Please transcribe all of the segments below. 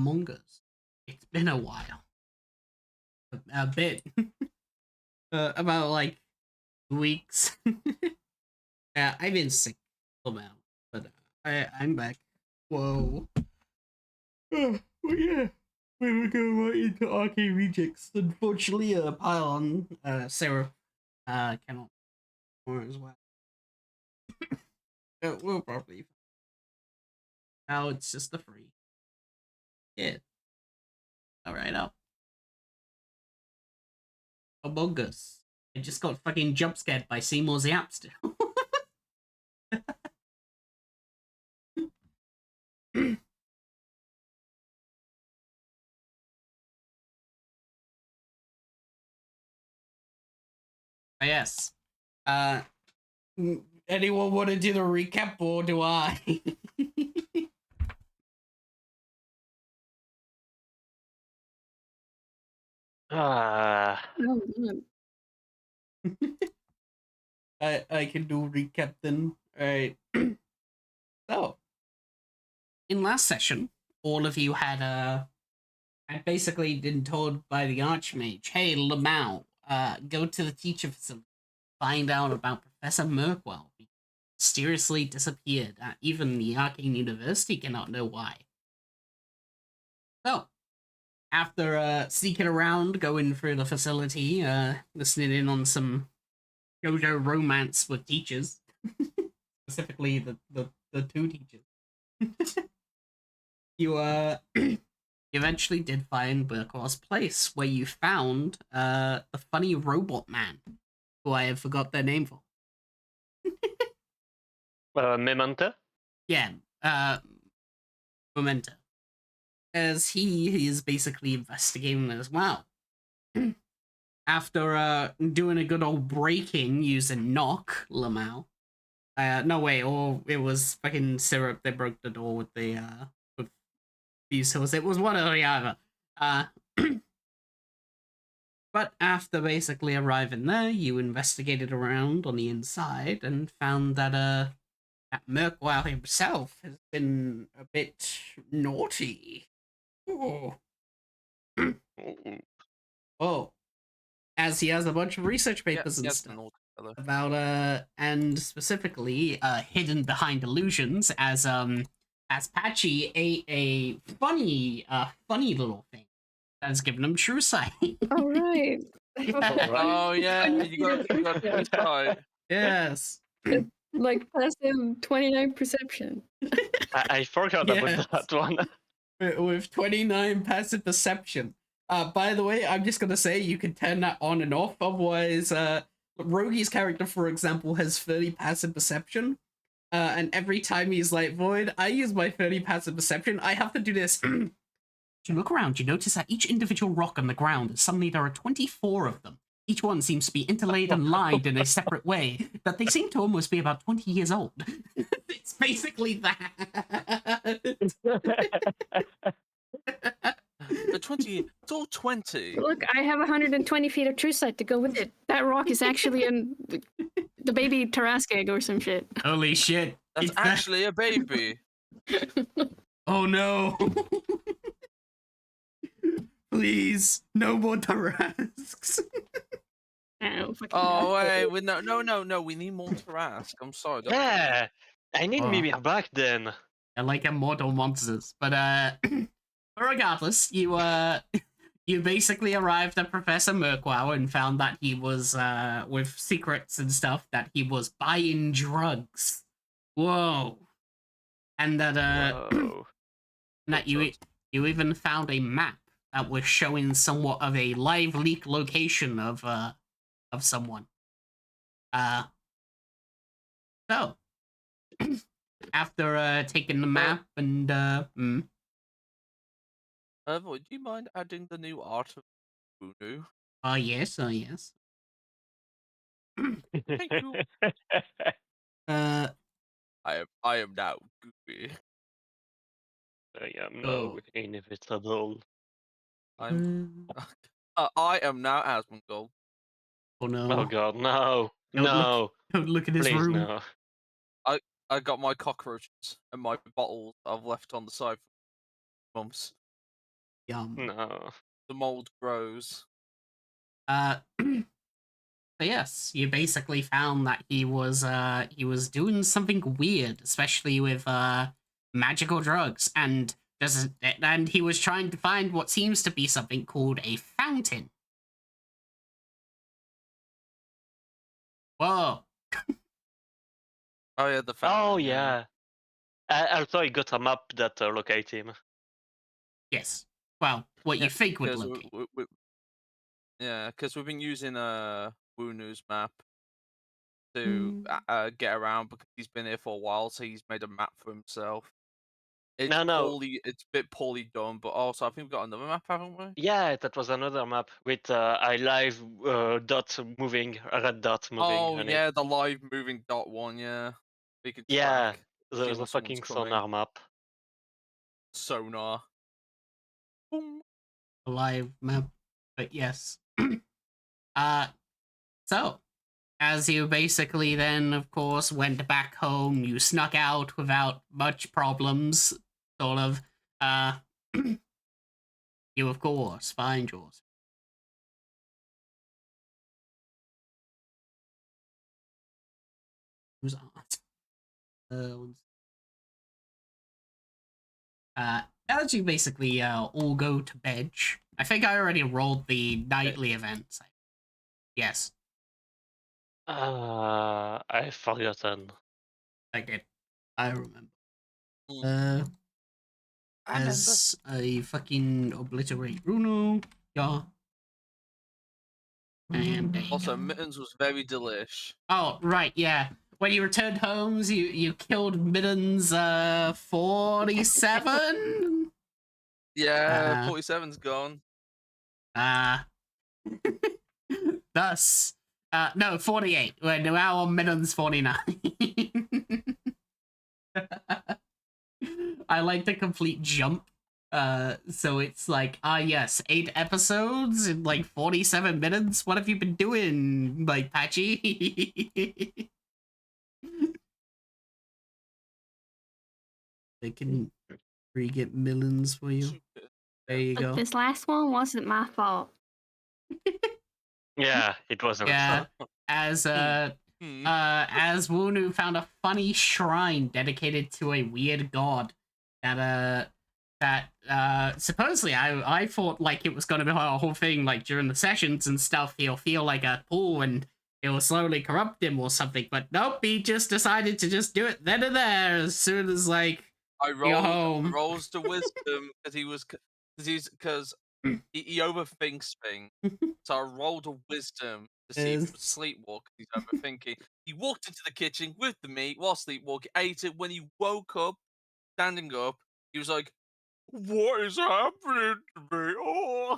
Among Us. It's been a while. A bit. About like weeks. Yeah, I've been sick for now, but I'm back. Whoa. Well, yeah. We were going right into Arcane Rejects. Unfortunately, Pylon, Sarah, cannot more as well. We'll probably. Now it's just the free. Yeah. Alright, up. Among Us. I just got fucking jump scared by Seymour's app still. Yes. Anyone want to do the recap or do I? Oh, man. I can do recap then. Alright. So, in last session, all of you had basically been told by the Archmage, hey, Lamau, go to the teacher facility, find out about Professor Merkwell. He mysteriously disappeared. Even the Arcane University cannot know why. So, after sneaking around, going through the facility, listening in on some JoJo romance with teachers, specifically the two teachers, you eventually did find Burkow's place, where you found the funny robot man, who I have forgot their name for. Memento? Yeah, Memento. As he is basically investigating as well. After doing a good old breaking using knock, Lamau. No way, or it was fucking Syrup that broke the door with the with these hills. It was one or the other. But after basically arriving there, you investigated around on the inside and found that that Merkwell himself has been a bit naughty. Oh. Oh. As he has a bunch of research papers and stuff about and specifically hidden behind illusions as Patchy ate a funny little thing that's given him true sight. All right. Oh yeah, you got true sight. Yes. Like passive 29 perception. I forgot Yes. about that one. With 29 passive perception. By the way, I'm just gonna say you can turn that on and off. Otherwise, Rogi's character, for example, has 30 passive perception. And every time he's like, Void, I use my 30 passive perception, I have to do this. You look around, you notice that each individual rock on the ground, suddenly there are 24 of them. Each one seems to be interlaid and lined in a separate way, that they seem to almost be about 20 years old. It's basically that. The 20, it's all 20. Look, I have 120 feet of true sight to go with it. That rock is actually the baby Tarrasque egg or some shit. Holy shit. That's It's actually a baby. Oh no. Please, no more Tarrasques. Oh wait, no, we need more Tarrasque. I'm sorry. Yeah, I need maybe a back then. I like immortal monsters, but regardless, you basically arrived at Professor Merkwell and found that he was with secrets and stuff, that he was buying drugs. Whoa. And that Whoa. that you even found a map that was showing somewhat of a live leak location of someone. So after taking the map and Would you mind adding the new art of voodoo? yes, yes. Thank you. I am now goofy. I am now inevitable. I am now Asmongold. Oh no. Oh god, no. Don't look at his Please, room. no. I got my cockroaches and my bottles I've left on the side for months. Yum. No. The mold grows. Uh, so yes, you basically found that he was doing something weird, especially with magical drugs, and he was trying to find what seems to be something called a fountain. Whoa. Oh yeah, the Oh fountain. yeah. Also, I got a map that locate him. Yes. Well, what you think would because locate. because we've been using Wunu's map to Mm. get around because he's been here for a while, so he's made a map for himself. It's No. it's a bit poorly done, but also I think we've got another map, haven't we? Yeah, that was another map with a live dot moving, a red dot moving Oh on it. yeah, the live moving dot one, yeah. We could Yeah, track, there see was a when someone's fucking coming. sonar map. Sonar. Boom. A live map. But yes. So as you basically then, of course, went back home, you snuck out without much problems, sort of. You, of course, find yours. Who's art? As you basically all go to bed. I think I already rolled the nightly events. Yes, I've forgotten. I did. I remember. I remember. As I fucking obliterate Bruno. Yeah. And there you Also, go. Mittens was very delish. Oh, right, yeah. When you returned homes, you killed Middens 47? Yeah, 47's gone. Thus, no, 48. We're now on Middens 49. I like the complete jump. So it's like, yes, 8 episodes in like 47 minutes. What have you been doing, like, Patchy? They can re-get millions for you. There you Look, go. this last one wasn't my fault. Yeah, it wasn't. Yeah, as Wunu found a funny shrine dedicated to a weird god that supposedly I thought like it was gonna be a whole thing like during the sessions and stuff he'll feel like a pool and it will slowly corrupt him or something, but nope, he just decided to just do it then and there as soon as like you're home. rolls to wisdom because he overthinks things. So I rolled a wisdom to see if he was sleepwalking. He's overthinking. He walked into the kitchen with the meat while sleepwalking, ate it. When he woke up, standing up, he was like, "What is happening to me?" Oh,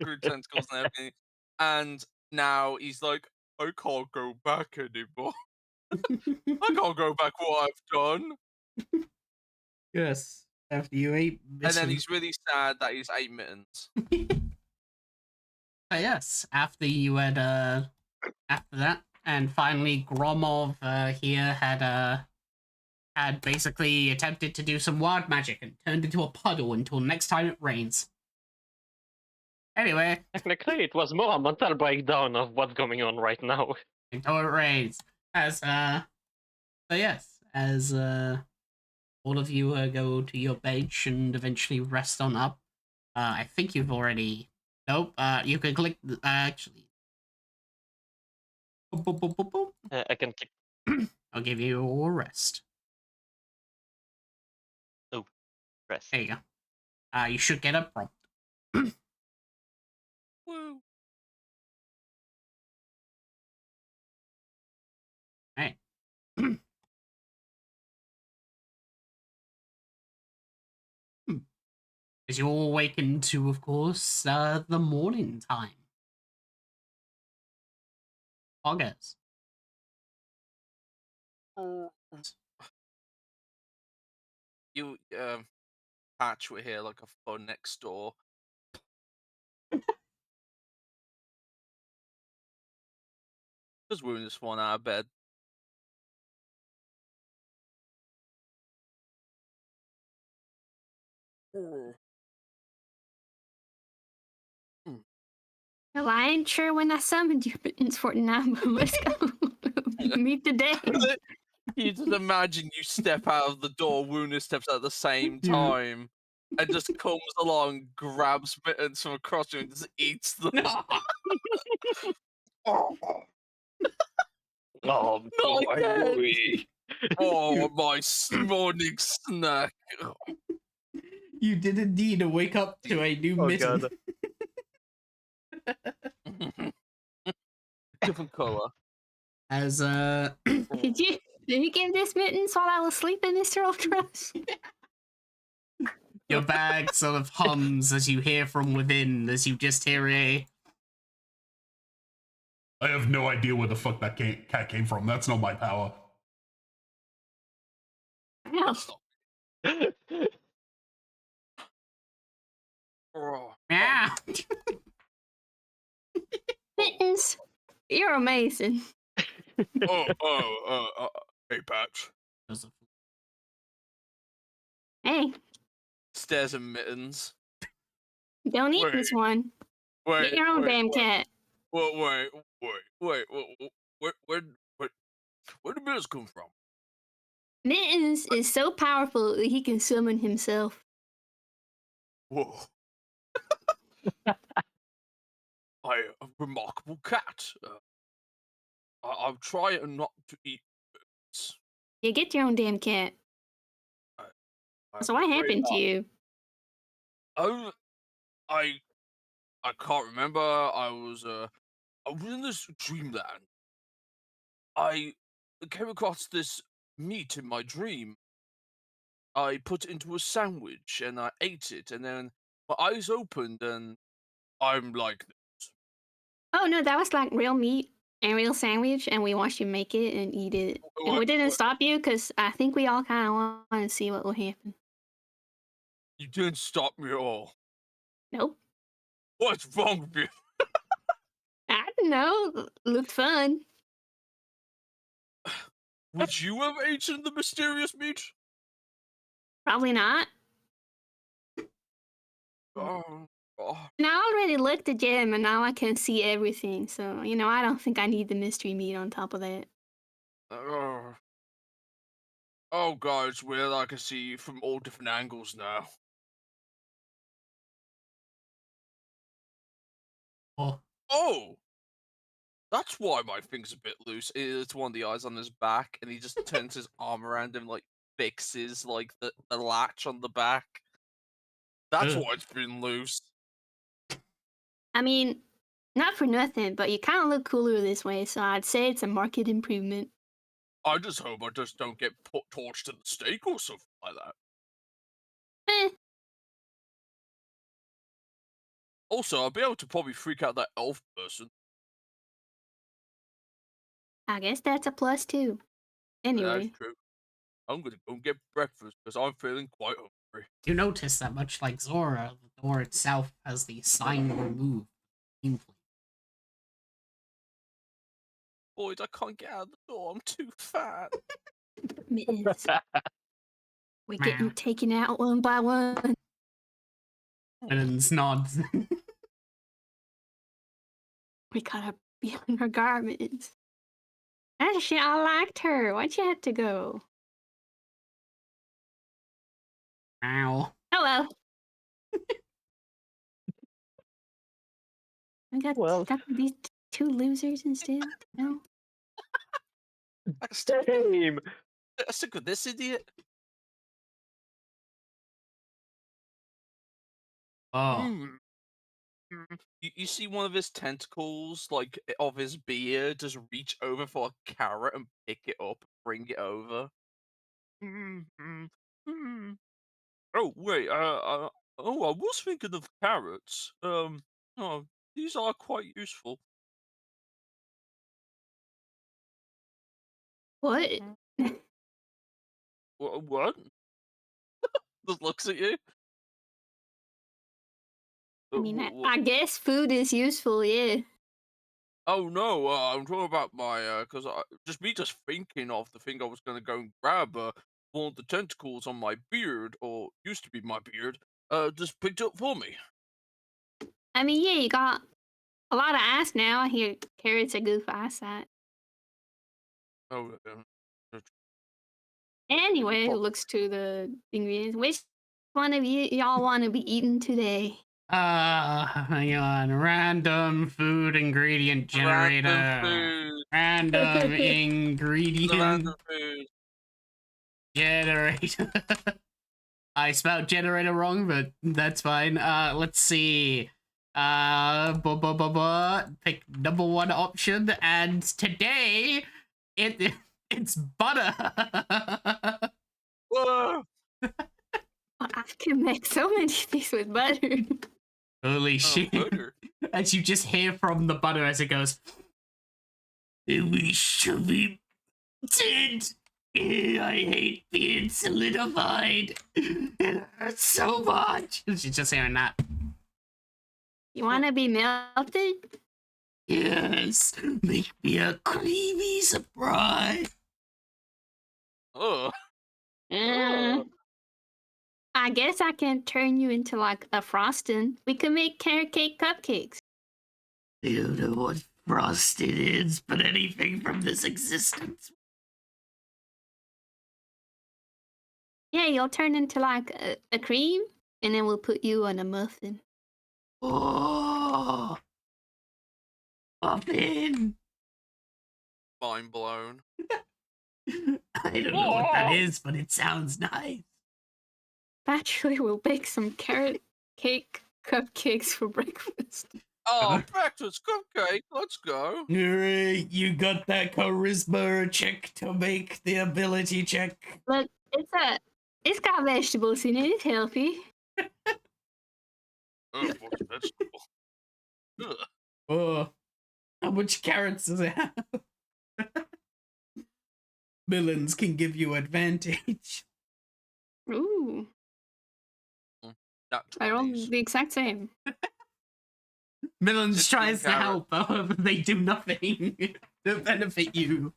grew tentacles and everything. And now he's like, "I can't go back anymore. I can't go back what I've done." Yes, after you ate And then he's really sad that he's 8 mittens. yes, after you had after that, and finally Gromov here had basically attempted to do some wild magic and turned into a puddle until next time it rains. Anyway, Technically, it was more a mental breakdown of what's going on right now. until it rains. As so yes, as all of you go to your bench and eventually rest on up. I think you've already. Nope. You can click. Actually. Boop, boop, boop, boop, boop. I can keep. I'll give you a rest. Oh, rest. There you go. You should get a prompt. Woo. Right. As you all awaken to, of course, the morning time. August. You Patch were here like a phone next door. Just wound this one out of bed. Well, I ain't sure when I summoned you, but it's Fortnite, but let's go meet the day. You just imagine you step out of the door, Wuna steps out at the same Yeah. time, and just comes along, grabs mittens from across you, and just eats them. Oh, Oh not boy, again! boy. Oh, my morning snack. You did indeed wake up to a new Oh mitten. god. Different color. As Did you give this mittens while I was sleeping, Mr. Ultras? your bag sort of hums as you hear from within, as you just hear a. I have no idea where the fuck that cat came from. That's not my power. Well, Oh, Meow. mittens, you're amazing. hey, Patch. Hey, Stares at mittens. don't eat Wait, this one. Wait, Get your own wait, damn wait, cat. wait, where did mittens come from? Mittens is so powerful that he can summon himself. Whoa. A remarkable cat. I'll try not to eat mittens. You get your own damn cat. I'm So what afraid happened to not. you? Oh, I can't remember. I was in this dreamland. I came across this meat in my dream. I put it into a sandwich and I ate it, and then my eyes opened and I'm like, Oh no, that was like real meat and real sandwich, and we watched you make it and eat it. And we didn't stop you because I think we all kind of want to see what will happen. you didn't stop me at all. Nope. What's wrong with you? I don't know. Looked fun. Would you have eaten the mysterious meat? Probably not. Oh, oh, And I already looked at Jim, and now I can see everything. So I don't think I need the mystery meat on top of that. oh. Oh, God, it's weird. I can see you from all different angles now. Oh, Oh! That's why my thing's a bit loose. It's one of the eyes on his back, and he just turns his arm around him, like, fixes, like, the latch on the back. That's Ugh. why it's been loose. I mean, not for nothing, but you kind of look cooler this way, so I'd say it's a market improvement. I just hope I just don't get torched at the stake or something like that. Eh, Also, I'll be able to probably freak out that elf person. I guess that's a plus too. Anyway, That's true. I'm gonna go and get breakfast because I'm feeling quite hungry. you notice that much like Zora, the door itself has the sign removed. Painfully. Boys, I can't get out of the door. I'm too fat. mittens, we're Meow. getting taken out one by one. Mittens nods. We gotta be on our garments. That shit, I liked her. Why'd you have to go? Ow. Hello. I got Well. stuck with these two losers instead. No. Same. I stick with this idiot. Oh. Mm. You see one of his tentacles, like of his beard, just reach over for a carrot and pick it up, bring it over. Oh wait, oh, I was thinking of carrots. Oh, these are quite useful. What? What? Just looks at you. I mean, I guess food is useful, yeah. Oh no, I'm talking about my because just thinking of the thing I was gonna go and grab. One of the tentacles on my beard, or used to be my beard, just picked up for me. I mean, yeah, you got A lot of ice now. I hear carrots are good for eyesight. Oh, Anyway, Well- looks to the ingredients. Which one of y'all want to be eating today? Hang on. Random food ingredient generator. Random Random food. The ingredient random food. generator. I spelled generator wrong, but that's fine. Let's see. Pick number one option, and today it's butter. Whoa! I can make so many things with butter. Holy shit! Burger. As you just hear from the butter as it goes, we should be dead. I hate being solidified. It hurts so much. She's just hearing that. You want to be melted? Yes, make me a creamy surprise. Oh. Uh, I guess I can turn you into like a frosting. We could make carrot cake cupcakes. You know what frosting is, but anything from this existence. Yeah, you'll turn into like a cream, and then we'll put you on a muffin. Oh, muffin. Mind blown. I don't know what that is, but it sounds nice. Actually, we'll bake some carrot cake cupcakes for breakfast. Oh, breakfast cupcake. Let's go. Alright, you got that charisma check to make the ability check. Look, it's got vegetables in it. It's healthy. Oh, what's vegetable? Ugh. Oh, how much carrots does it have? Villains can give you advantage. Ooh, Not I rolled 20s. the exact same. Villains 16 tries to carrot. help, however, they do nothing to benefit you.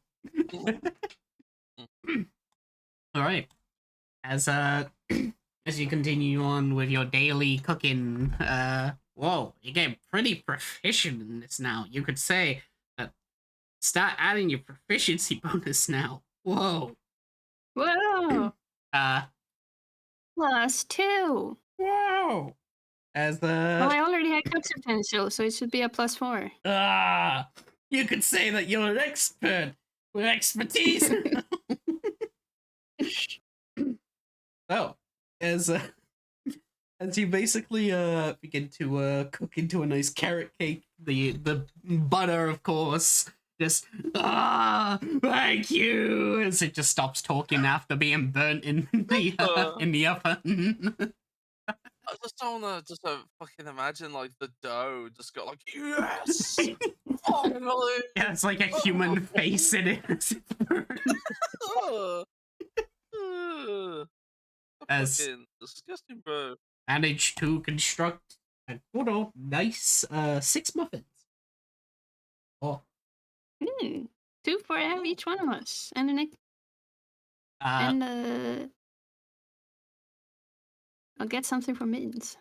Alright. As as you continue on with your daily cooking, whoa, you're getting pretty proficient in this now. You could say that start adding your proficiency bonus now. Whoa. Whoa! +2. Whoa. As Well, I already had cook's potential, so it should be a +4. you could say that you're an expert with expertise. Oh, as you basically begin to cook into a nice carrot cake, the butter, of course, just thank you, as it just stops talking after being burnt in the oven. I just don't wanna fucking imagine like the dough just got like yes, finally. Yeah, it's like a human face in it as it's burned. Ugh. Ugh. As- Fucking disgusting, bro. Managed to construct a good old nice 6 muffins. Oh, 2 for each one of us, and I'll get something for Mittens.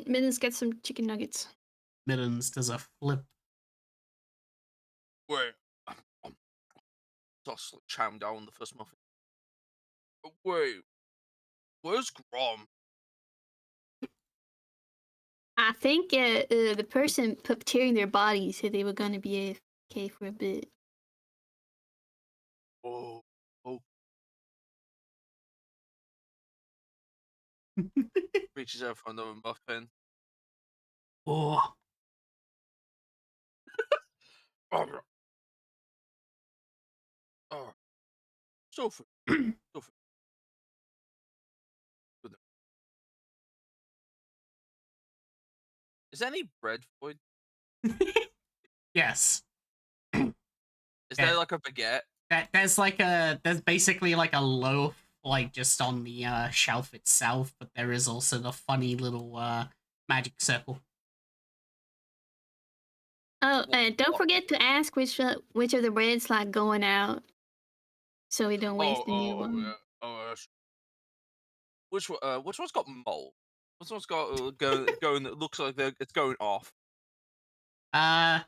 Mittens gets some chicken nuggets. Mittens does a flip. Wait. Just like chowing down the first muffin. Wait. Where's Grom? I think the person puppeteering their body said they were going to be AFK for a bit. Oh. Reaches out for another muffin. Oh, Oh. Sophie. Sophie. Is any bread for it? yes. Is Yeah. there like a baguette? There's basically like a loaf, like just on the shelf itself, but there is also the funny little magic circle. Oh, don't forget to ask which of the breads like going out, so we don't waste the new one. Yeah. Which one's got mold? Which one's got going that looks like it's going off? I'd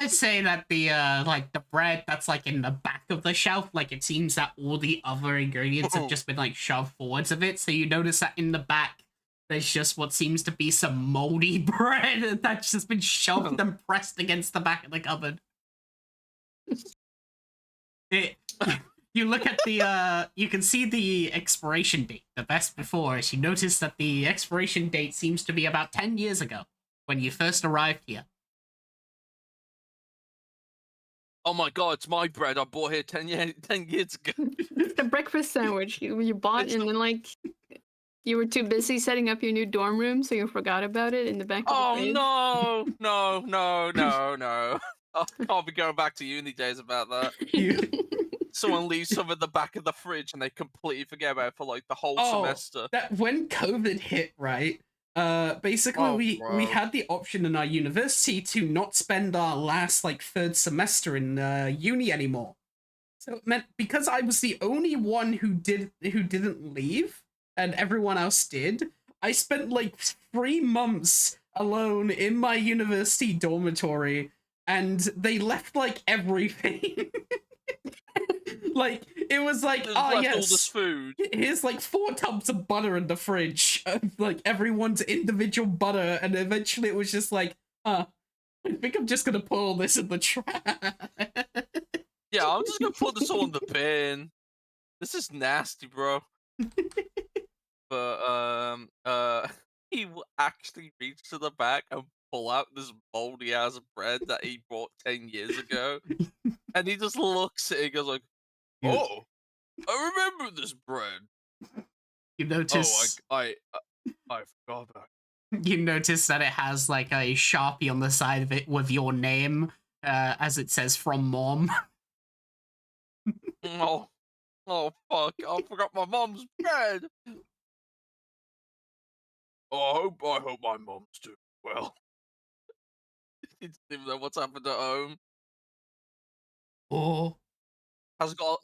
say that the like the bread that's like in the back of the shelf, like it seems that all the other ingredients have just been like shoved forwards of it. So you notice that in the back, there's just what seems to be some moldy bread that's just been shoved and pressed against the back of the cupboard. You look at the you can see the expiration date. The best before is you notice that the expiration date seems to be about 10 years ago when you first arrived here. Oh my god, it's my bread I bought here 10 years ago. It's the breakfast sandwich you bought, and then like you were too busy setting up your new dorm room, so you forgot about it in the back of the fridge. Oh no. I can't be going back to uni days about that. Someone leaves some in the back of the fridge and they completely forget about it for like the whole semester. That when COVID hit, right? Basically we had the option in our university to not spend our last like third semester in uni anymore. So it meant because I was the only one who didn't leave and everyone else did, I spent like 3 months alone in my university dormitory, and they left like everything. Like it was like, all yes, this food. Here's like 4 tubs of butter in the fridge, like everyone's individual butter, and eventually it was just like, I think I'm just gonna put all this in the trash. Yeah, I'm just gonna put this all in the bin. This is nasty, bro. But he will actually reach to the back and pull out this moldy ass bread that he bought 10 years ago, and he just looks at it and goes like, "Oh, I remember this bread." You notice? Oh, I forgot about it. You notice that it has like a Sharpie on the side of it with your name, as it says "from mom." Oh fuck! I forgot my mom's bread. Oh, I hope my mom's doing well. He doesn't even know what's happened at home. Oh,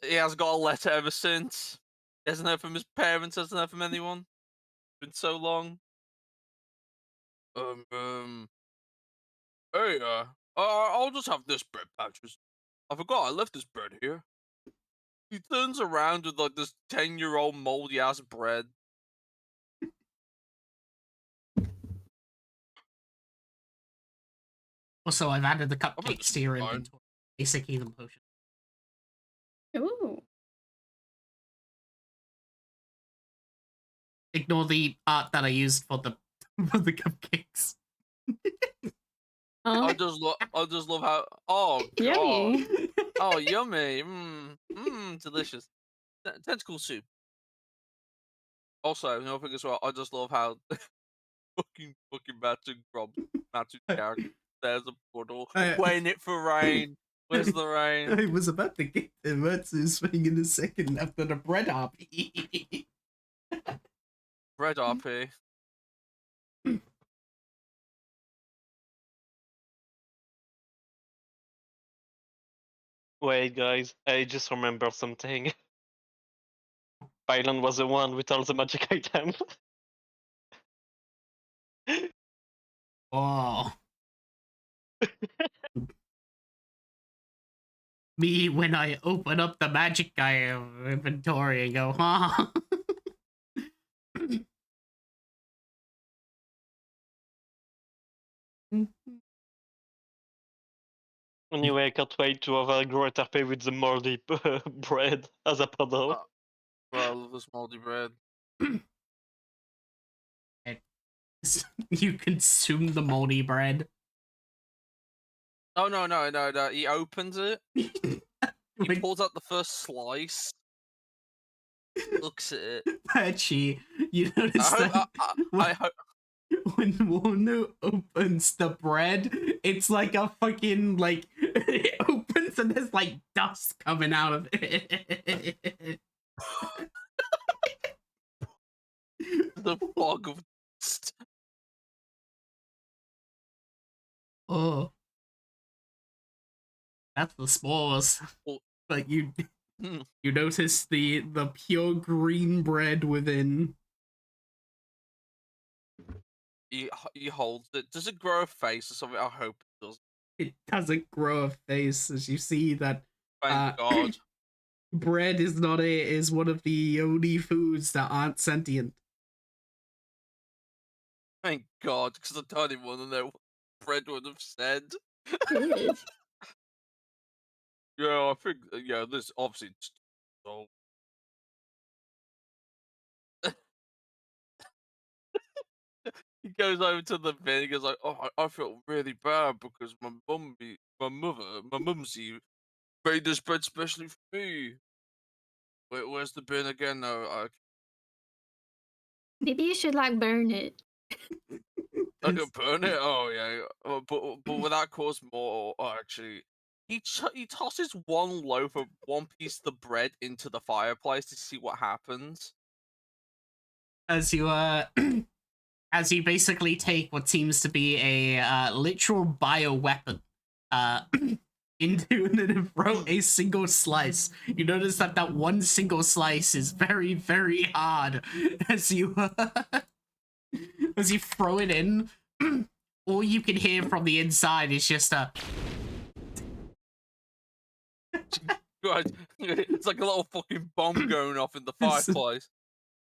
He has got a letter ever since. He hasn't heard from his parents. Hasn't heard from anyone. It's been so long. Hey, I'll just have this bread patches. I forgot I left this bread here. He turns around with like this 10-year-old moldy ass bread. also I've added the cupcakes to your fine. inventory. Basic healing potion. Ooh. Ignore the art that I used for the for the cupcakes. Oh, I just love how. Oh god. yummy. Oh yummy. Delicious. Tentacle soup. Also, another thing as well. I just love how fucking Matsu character. There's a puddle. Waiting it for rain. Where's the rain? I was about to get to Matsu's thing in a second after the bread RP. Bread RP. Wait, guys, I just remembered something. Pylon was the one with all the magic items. Oh. Me when I open up the magic guy inventory and go, huh? Anyway, I can't wait to have a great RP with the moldy bread as a puddle. Well, I love this moldy bread. You consume the moldy bread. Oh no! He opens it. He When- pulls out the first slice. Looks at it. Patchy, you notice that I hope. when Wonu opens the bread, it's like a fucking like it opens and there's like dust coming out of it. The fog of dust. Oh, that's the spores. Oh. But you notice the pure green bread within. he holds it. Does it grow a face or something? I hope it does. It doesn't grow a face, as you see that Thank God. bread is one of the only foods that aren't sentient. Thank God, because I don't even want to know what bread would have said. Yeah, I think this obviously. So he goes over to the bin. He goes like, "Oh, I feel really bad because my mumsy made this bread specially for me. Where's the bin again? No, Maybe you should like burn it. I can burn it. Oh yeah, but will that cause more? Oh, actually, he tosses one piece of the bread into the fireplace to see what happens. As you as you basically take what seems to be a literal bioweapon into and throw a single slice. You notice that that one single slice is very, very hard as you as you throw it in. All you can hear from the inside is just a God, it's like a little fucking bomb going off in the fireplace.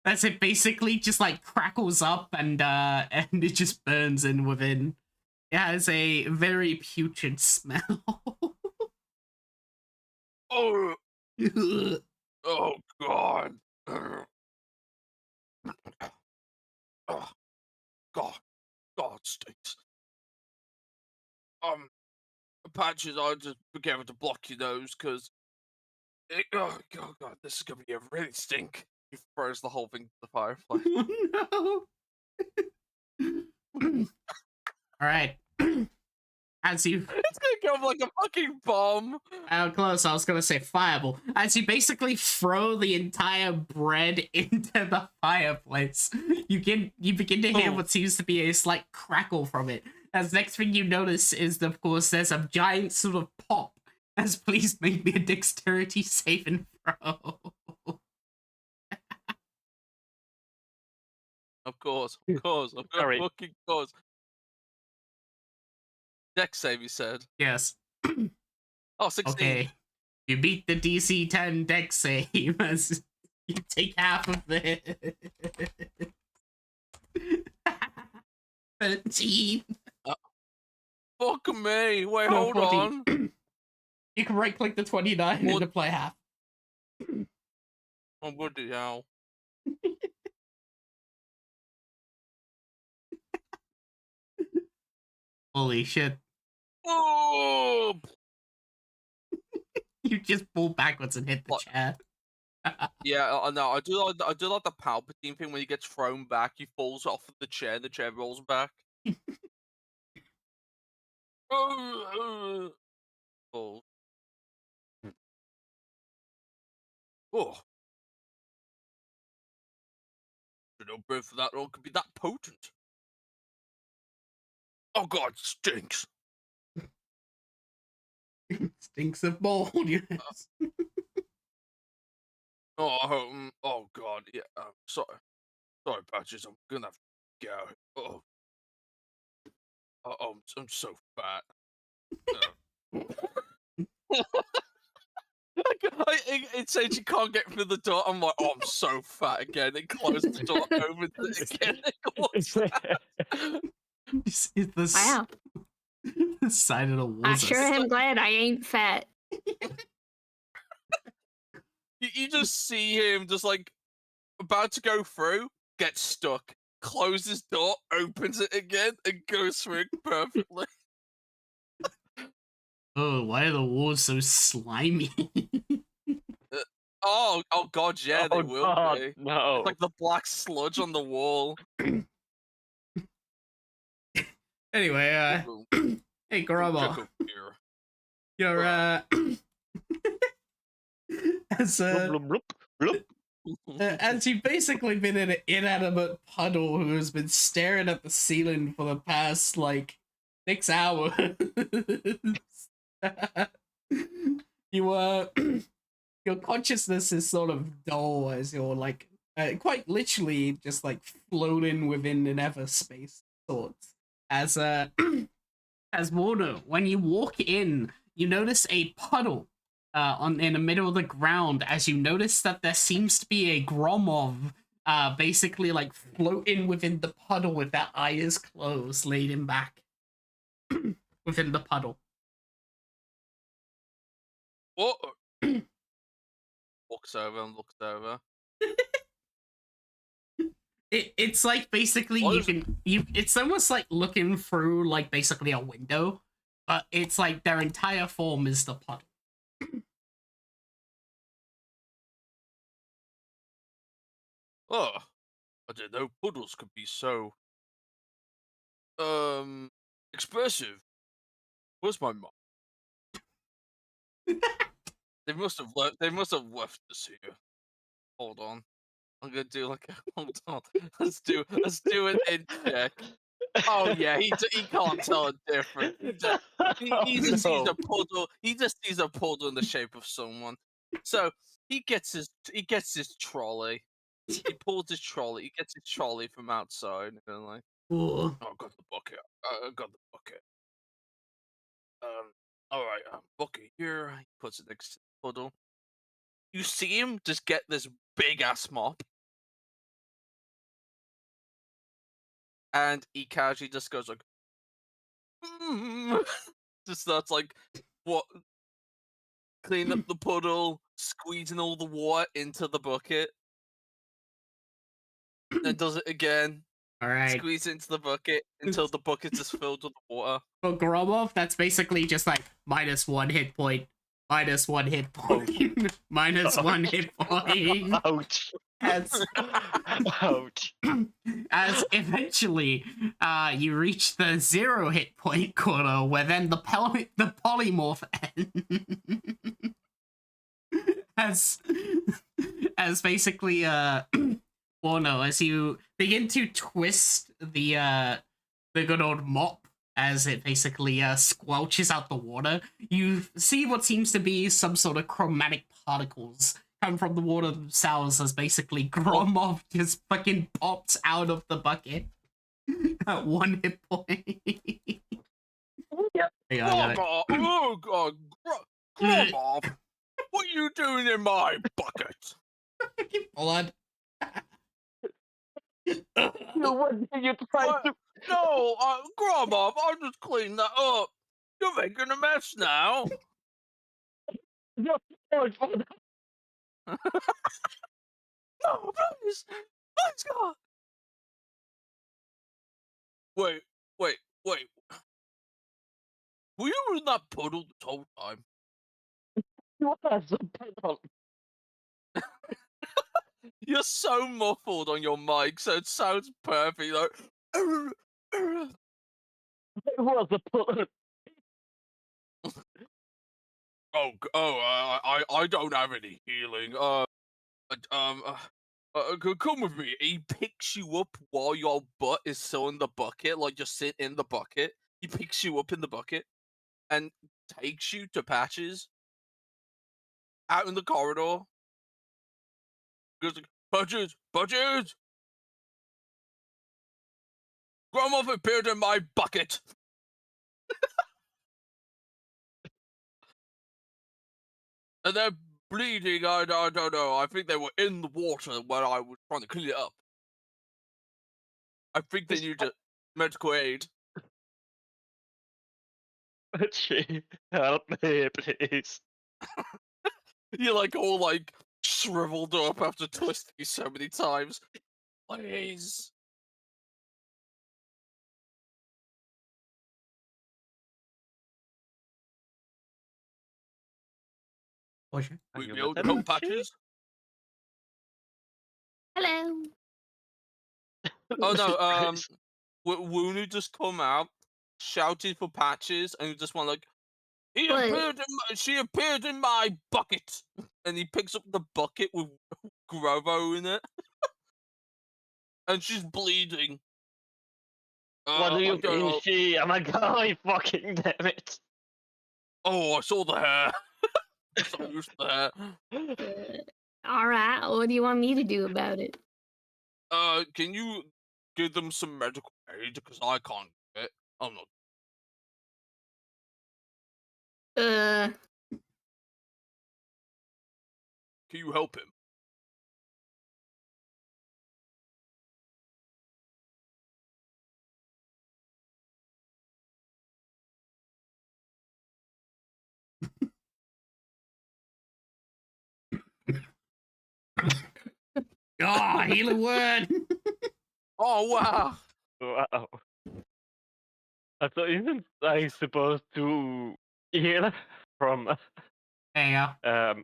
That's it. Basically, just like crackles up and it just burns in within. It has a very putrid smell. Oh, oh God. Oh, God, God stinks. Patches, I just be careful to block your nose, because oh God, this is gonna be a really stink. He throws the whole thing to the fireplace. Oh, no. All right. As you It's gonna go like a fucking bomb. how close, I was gonna say fireball. As you basically throw the entire bread into the fireplace, you begin to hear what seems to be a slight crackle from it. As next thing you notice is, of course, there's a giant sort of pop. As please make me a dexterity saving throw. Of course, Sorry. fucking course. Dex save, you said. Yes. Oh, 16. Okay. You beat the DC 10 dex save as you take half of it. 13. Fuck me. Wait, No, hold 14. on. You can right click the 29 and apply half. I'm good to now. Holy shit. Oh, You just pull backwards and hit the What? chair. yeah, I know. I do like the Palpatine thing when he gets thrown back. He falls off of the chair. The chair rolls back. Oh. Oh. No bread for that long could be that potent. Oh God, it stinks. Stinks of mold, yes. Oh God, yeah. Sorry, Patches. I'm gonna have to go. I'm so fat. It says you can't get through the door. I'm like, oh, I'm so fat again. It closed the door, opened it again. It's the Wow. the side of the walls. I sure am glad I ain't fat. You just see him just like about to go through, get stuck, closes door, opens it again, and goes through it perfectly. Oh, why are the walls so slimy? Oh God, yeah, they Oh, will God, be. no. It's like the black sludge on the wall. Anyway, hey, Grandma. Check over here. You're, as, Bloop, bloop, bloop, bloop. as you've basically been in an inanimate puddle who has been staring at the ceiling for the past, like, 6 hours. You, your consciousness is sort of dull as you're, like, quite literally just, like, floating within an ever space. sorts. As as Warner, when you walk in, you notice a puddle in the middle of the ground. As you notice that there seems to be a Gromov basically like floating within the puddle with that eyes closed, laid in back within the puddle. What? Looks over and looks over. It's like basically it's almost like looking through like basically a window, but it's like their entire form is the puddle. Oh, I didn't know puddles could be so expressive. Where's my mom? They must have left. They must have left us here. Hold on. I'm gonna do like a hold on. Let's do it in check. Oh yeah, he can't tell a difference. He just sees a puddle. He just sees a puddle in the shape of someone. So he gets his trolley. He pulls his trolley. He gets his trolley from outside and like, Ooh. oh, I got the bucket. I got the bucket. All right, bucket here. He puts it next to the puddle. You see him just get this big ass mop, and he casually just goes like, just starts like, what? Clean up the puddle, squeezing all the water into the bucket. Then does it again. All right. Squeeze it into the bucket until the bucket is filled with water. For Gromov, that's basically just like -1 hit point, -1 hit point, -1 hit point. Ouch. Ouch. As eventually, you reach the 0 hit point corner, where then the polymorph ends. as basically, well, no, as you begin to twist the good old mop, as it basically squelches out the water, you see what seems to be some sort of chromatic particles come from the water themselves, as basically Gromov just fucking pops out of the bucket at 1 hit point. Hey, I got it. Oh god, Gromov, what are you doing in my bucket? Blood. What are you trying to? No, Gromov, I'll just clean that up. You're making a mess now. No, No, please, God. Wait. Were you in that puddle this whole time? You're so muffled on your mic, so it sounds perfect. Like, it was a puddle. I don't have any healing. Come with me. He picks you up while your butt is still in the bucket, like just sit in the bucket. He picks you up in the bucket and takes you to Patches out in the corridor. Goes like, Patches! Gromov appeared in my bucket. And they're bleeding. I don't know. I think they were in the water when I was trying to clean it up. I think they need medical aid. Gee, help me, please. You're like all like shriveled up after twisting you so many times. Please. Oh, shit. We be able to help Patches? Hello. Oh no, Woonu just come out, shouted for Patches, and he just went like, she appeared in my bucket, and he picks up the bucket with Grovo in it, and she's bleeding. What do you mean she? I'm a guy, fucking damn it. Oh, I saw the hair. So used to the hair. All right. What do you want me to do about it? Can you give them some medical because I can't do it. I'm not. Can you help him? Oh, healing word. Oh wow! Wow. I thought isn't I supposed to heal from There you go.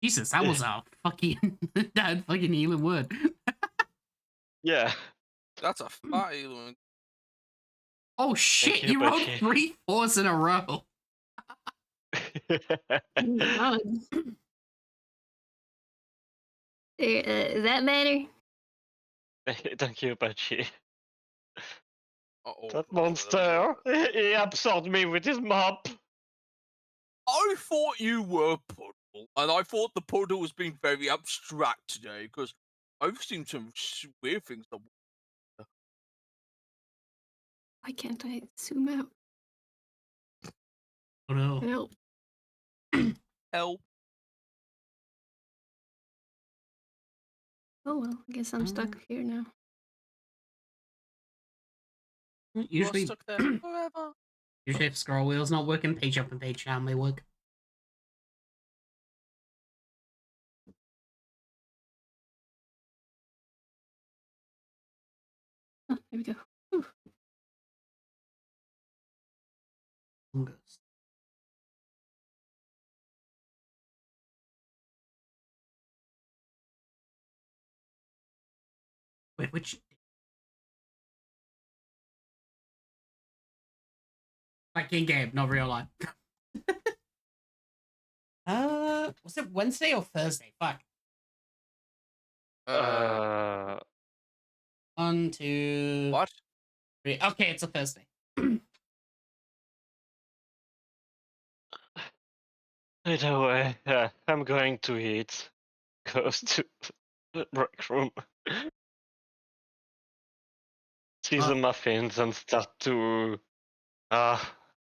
Jesus, that was a fucking that fucking healing word. yeah. That's a fat one. Oh shit, you, you rolled Butchie. 3 4s in a row. God. Is that better? Thank you, Butchie. Uh-oh. That monster! He absorbed me with his mop! I thought you were Puddle, and I thought the Puddle was being very abstract today because I've seen some weird things. Why can't I zoom out? Oh no. Help. Help! Oh well, I guess I'm stuck here now. You are Usually, stuck there forever. usually if scroll wheel's not working, page up and page down may work. Oh, there we go. Whew. Fungus. Wait, which? Like in game, not real life. Was it Wednesday or Thursday? Fuck. 1, 2, What? 3. Okay, it's a Thursday. Either way, I'm going to eat. Goes to the break room. See the muffins and start to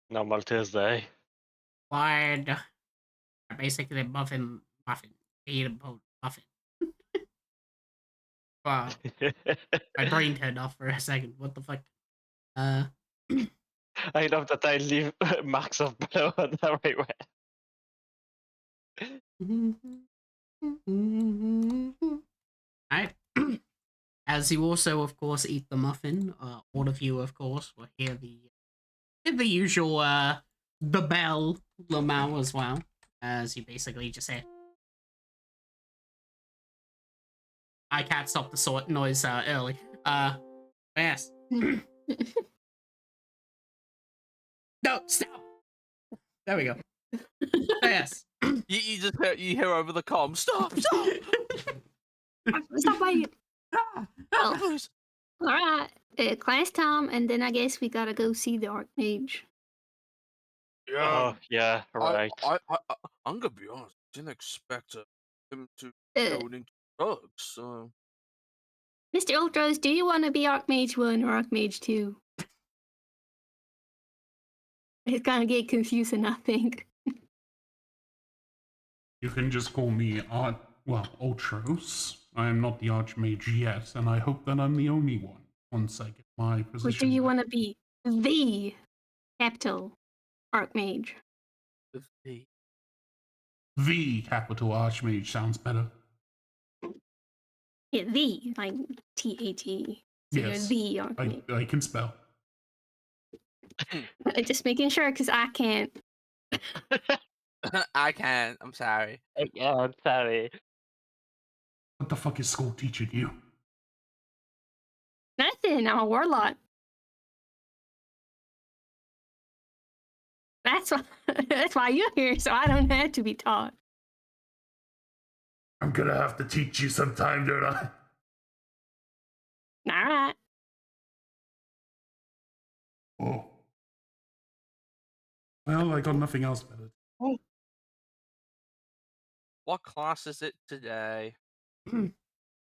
normal Tuesday. Wide. Basically, muffin. Eat a muffin. Wow. My brain turned off for a second. What the fuck? I love that I leave marks of blood everywhere. Alright. As you also, of course, eat the muffin, all of you, of course, will hear the usual, the bell, Lamau as well, as you basically just say, I can't stop the sort noise, early. Yes. No, stop! There we go. Yes. You just hear over the comm. Stop! Stop! Stop waiting. Ah, Please. All right, class time, and then I guess we gotta go see the Archmage. Oh yeah, right. I'm gonna be honest. Didn't expect him to Uh, go into drugs. So Mr. Ultras, do you want to be Archmage 1 or Archmage 2? It's gonna get confusing, I think. You can just call me Ultros. I am not the Archmage yet, and I hope that I'm the only one once I get my Or position. do you back. want to be the capital Archmage? The capital Archmage sounds better. Yeah, the, like TAT. So Yes, you're the Archmage. I can spell. Just making sure, because I can't. I can't. I'm sorry. Yeah, I'm sorry. What the fuck is school teaching you? Nothing, I'm a warlock. That's why, that's why you're here, so I don't have to be taught. I'm gonna have to teach you sometime, don't I? Alright. Oh. Well, I got nothing else better. What class is it today?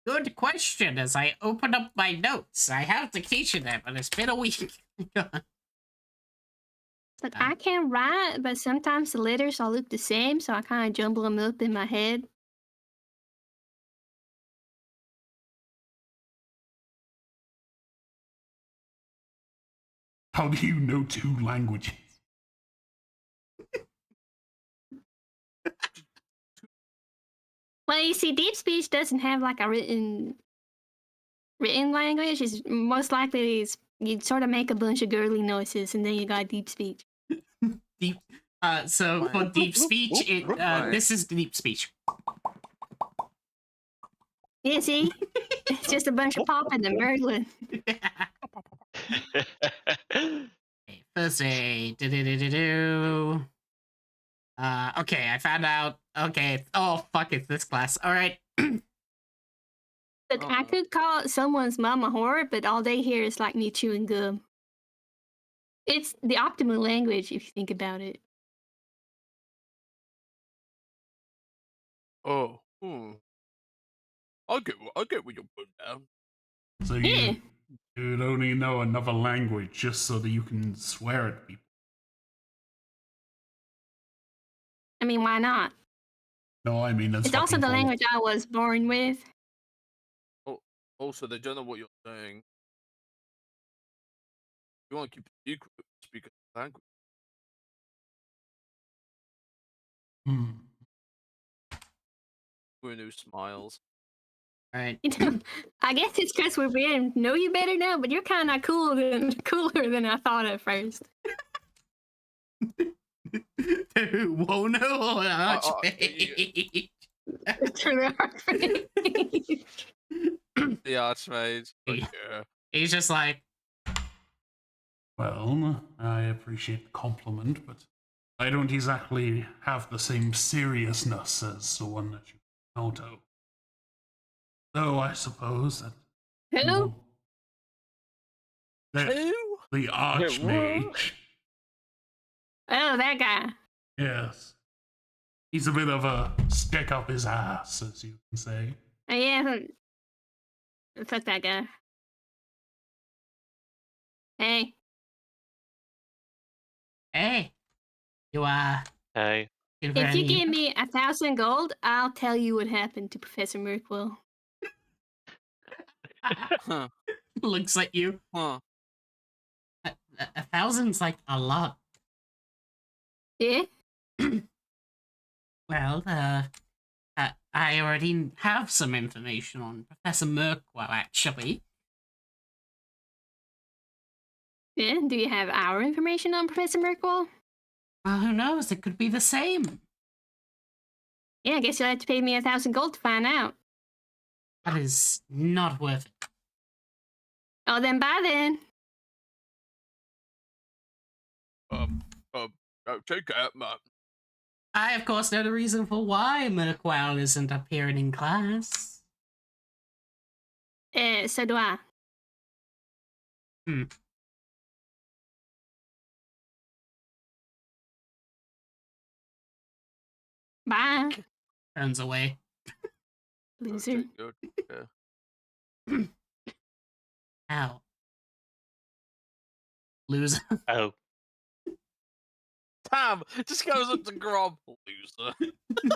Good question. As I open up my notes, I have to teach you that, but it's been a week. Like, I can write, but sometimes the letters all look the same, so I kind of jumble them up in my head. How do you know 2 languages? Well, you see, deep speech doesn't have like a written language. It's most likely you sort of make a bunch of girly noises, and then you got deep speech. Deep. So for deep speech, this is deep speech. Yeah, see, it's just a bunch of popping and gurgling. First aid. Do. Okay, I found out. Okay. Oh, fuck, it's this class. All right. Look, I could call someone's mom a whore, but all they hear is like me chewing gum. It's the optimal language if you think about it. Oh, I get what you're putting down. So Yeah. you'd only know another language just so that you can swear at people. I mean, why not? No, I mean that's It's also fucking the cool. language I was born with. Also, they don't know what you're saying. You want to keep it secret, speak a language. Who knew smiles? All right. You know, I guess it's because we're getting to know you better now, but you're kind of cooler than I thought at first. Whoa, no, The Archmage. Yeah. He's just like, Well, I appreciate the compliment, but I don't exactly have the same seriousness as the one that you encounter. Though I suppose that Who? the Archmage. Oh, that guy. Yes. He's a bit of a stick up his ass, as you can say. Oh, yeah. Fuck that guy. Hey. hey, you Hey. If you give me 1,000 gold, I'll tell you what happened to Professor Merkwell. Huh. looks at you. Huh. 1,000's like a lot. Yeah? Well, I already have some information on Professor Merkwell, actually. Yeah? Do you have our information on Professor Merkwell? Well, who knows? It could be the same. Yeah, I guess you'll have to pay me 1,000 gold to find out. That is not worth it. Oh, then bye then. Take care, man. I, of course, know the reason for why Merkwell isn't appearing in class. So do I. Bye. Turns away. Loser. Yeah. Ow. Loser. Oh. Tam just goes up to Grom. Loser.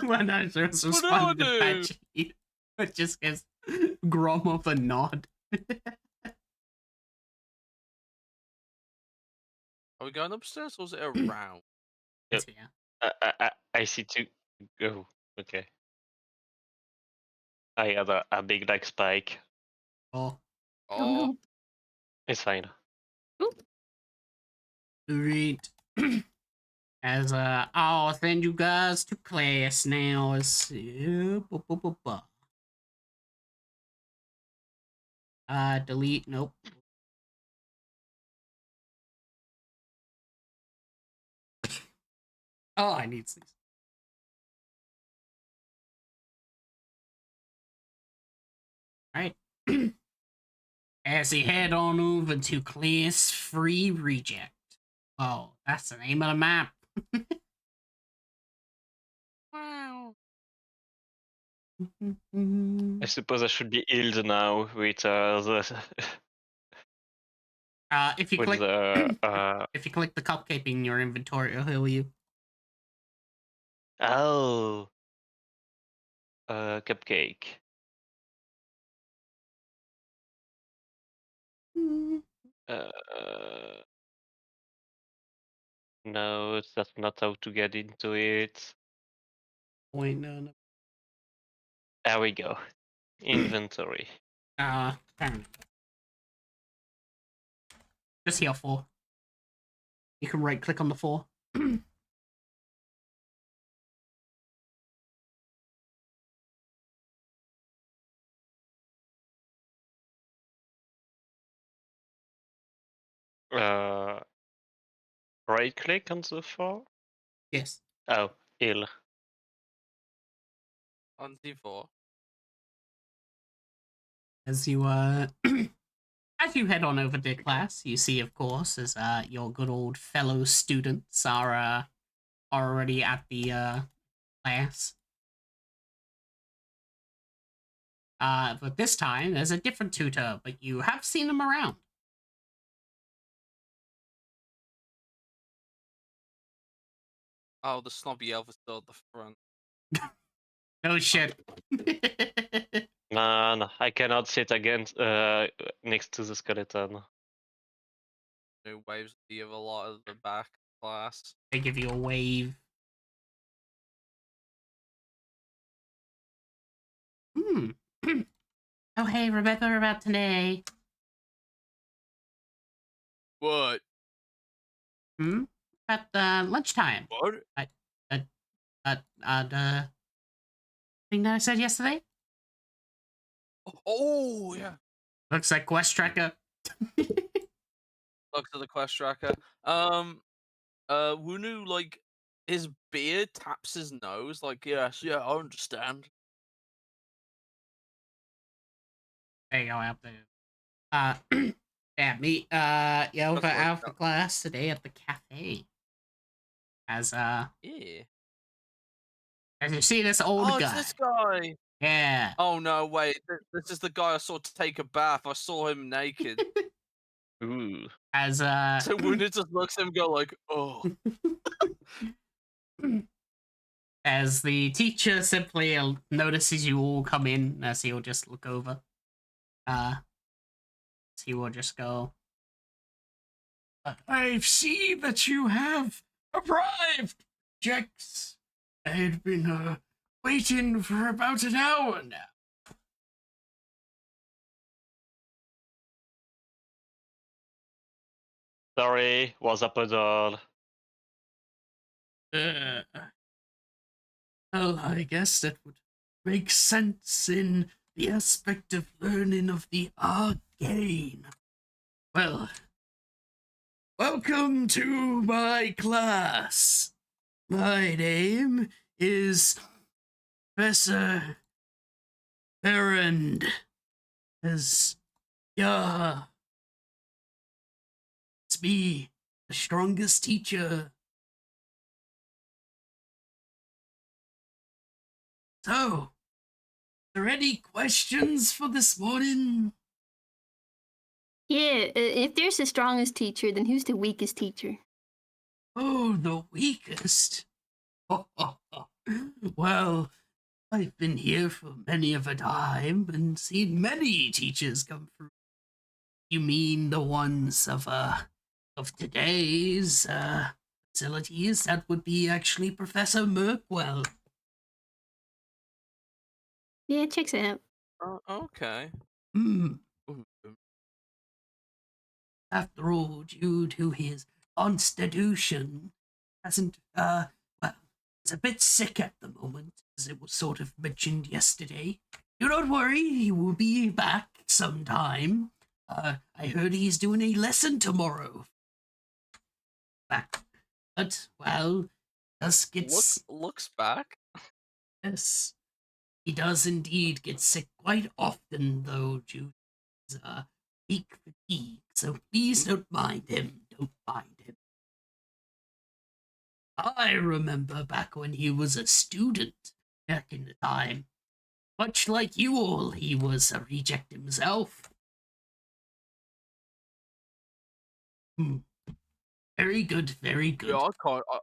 When I just What do I responded do? patchy, it just gives Grom up a nod. Are we going upstairs or is it around? Yep. Yeah. I see two. Oh, okay. I had a big like spike. Oh. Oh, no. It's fine. Great. As I'll send you guys to class now. Let's see. Delete. Nope. Oh, I need these. Alright. As he head on over to class free reject. Oh, that's the name of the map. Wow. I suppose I should be healed now with the If you with click the if you click the cupcake in your inventory, it'll heal you. oh cupcake. Uh, no, that's not how to get into it. Wait, no. There we go. Inventory. Damn. Just heal 4. You can right click on the 4. Right click on the 4. Yes. Oh, heal. On D4. As you as you head on over to class, you see, of course, as your good old fellow students are already at the class. But this time there's a different tutor, but you have seen him around. Oh, the snobby elf is still at the front. No shit. Man, I cannot sit against next to the skeleton. Who waves the other lot of the back class. They give you a wave. Oh, hey, remember about today? What? About lunchtime. What? The thing that I said yesterday? Oh, yeah. Looks like quest tracker. Looks at the quest tracker. Wunu, like, his beard taps his nose, like, yes, yeah, I understand. There you go, out there. Yeah, meet over That's what alpha class today at the cafe. As Yeah. as you see this old Oh, guy. it's this guy. Yeah. Oh no, wait. This is the guy I saw take a bath. I saw him naked. Ooh. As So Wunu just looks at him and go like, oh. as the teacher simply notices you all come in, as he'll just look over. He will just go, I see that you have arrived, Jex. I had been waiting for about an hour now. Sorry, was up a doll. Well, I guess that would make sense in the aspect of learning of the Arcane. Well, welcome to my class. My name is Professor Ferra. Yeah, it's me, the strongest teacher. So, are there any questions for this morning? Yeah, if there's the strongest teacher, then who's the weakest teacher? Oh, the weakest? Well, I've been here for many of a time and seen many teachers come through. You mean the ones of today's facilities? That would be actually Professor Merkwell. Yeah, checks out. Okay. Ooh. After all, due to his constitution, hasn't, well, he's a bit sick at the moment, as it was sort of mentioned yesterday. Do not worry, he will be back sometime. I heard he's doing a lesson tomorrow. But, well, just gets... Looks back. Yes, he does indeed get sick quite often, though, due to his, weak fatigue, so please don't mind him. Don't mind him. I remember back when he was a student, back in the time. Much like you all, he was a reject himself. Hmm. Very good, very good. I kind of.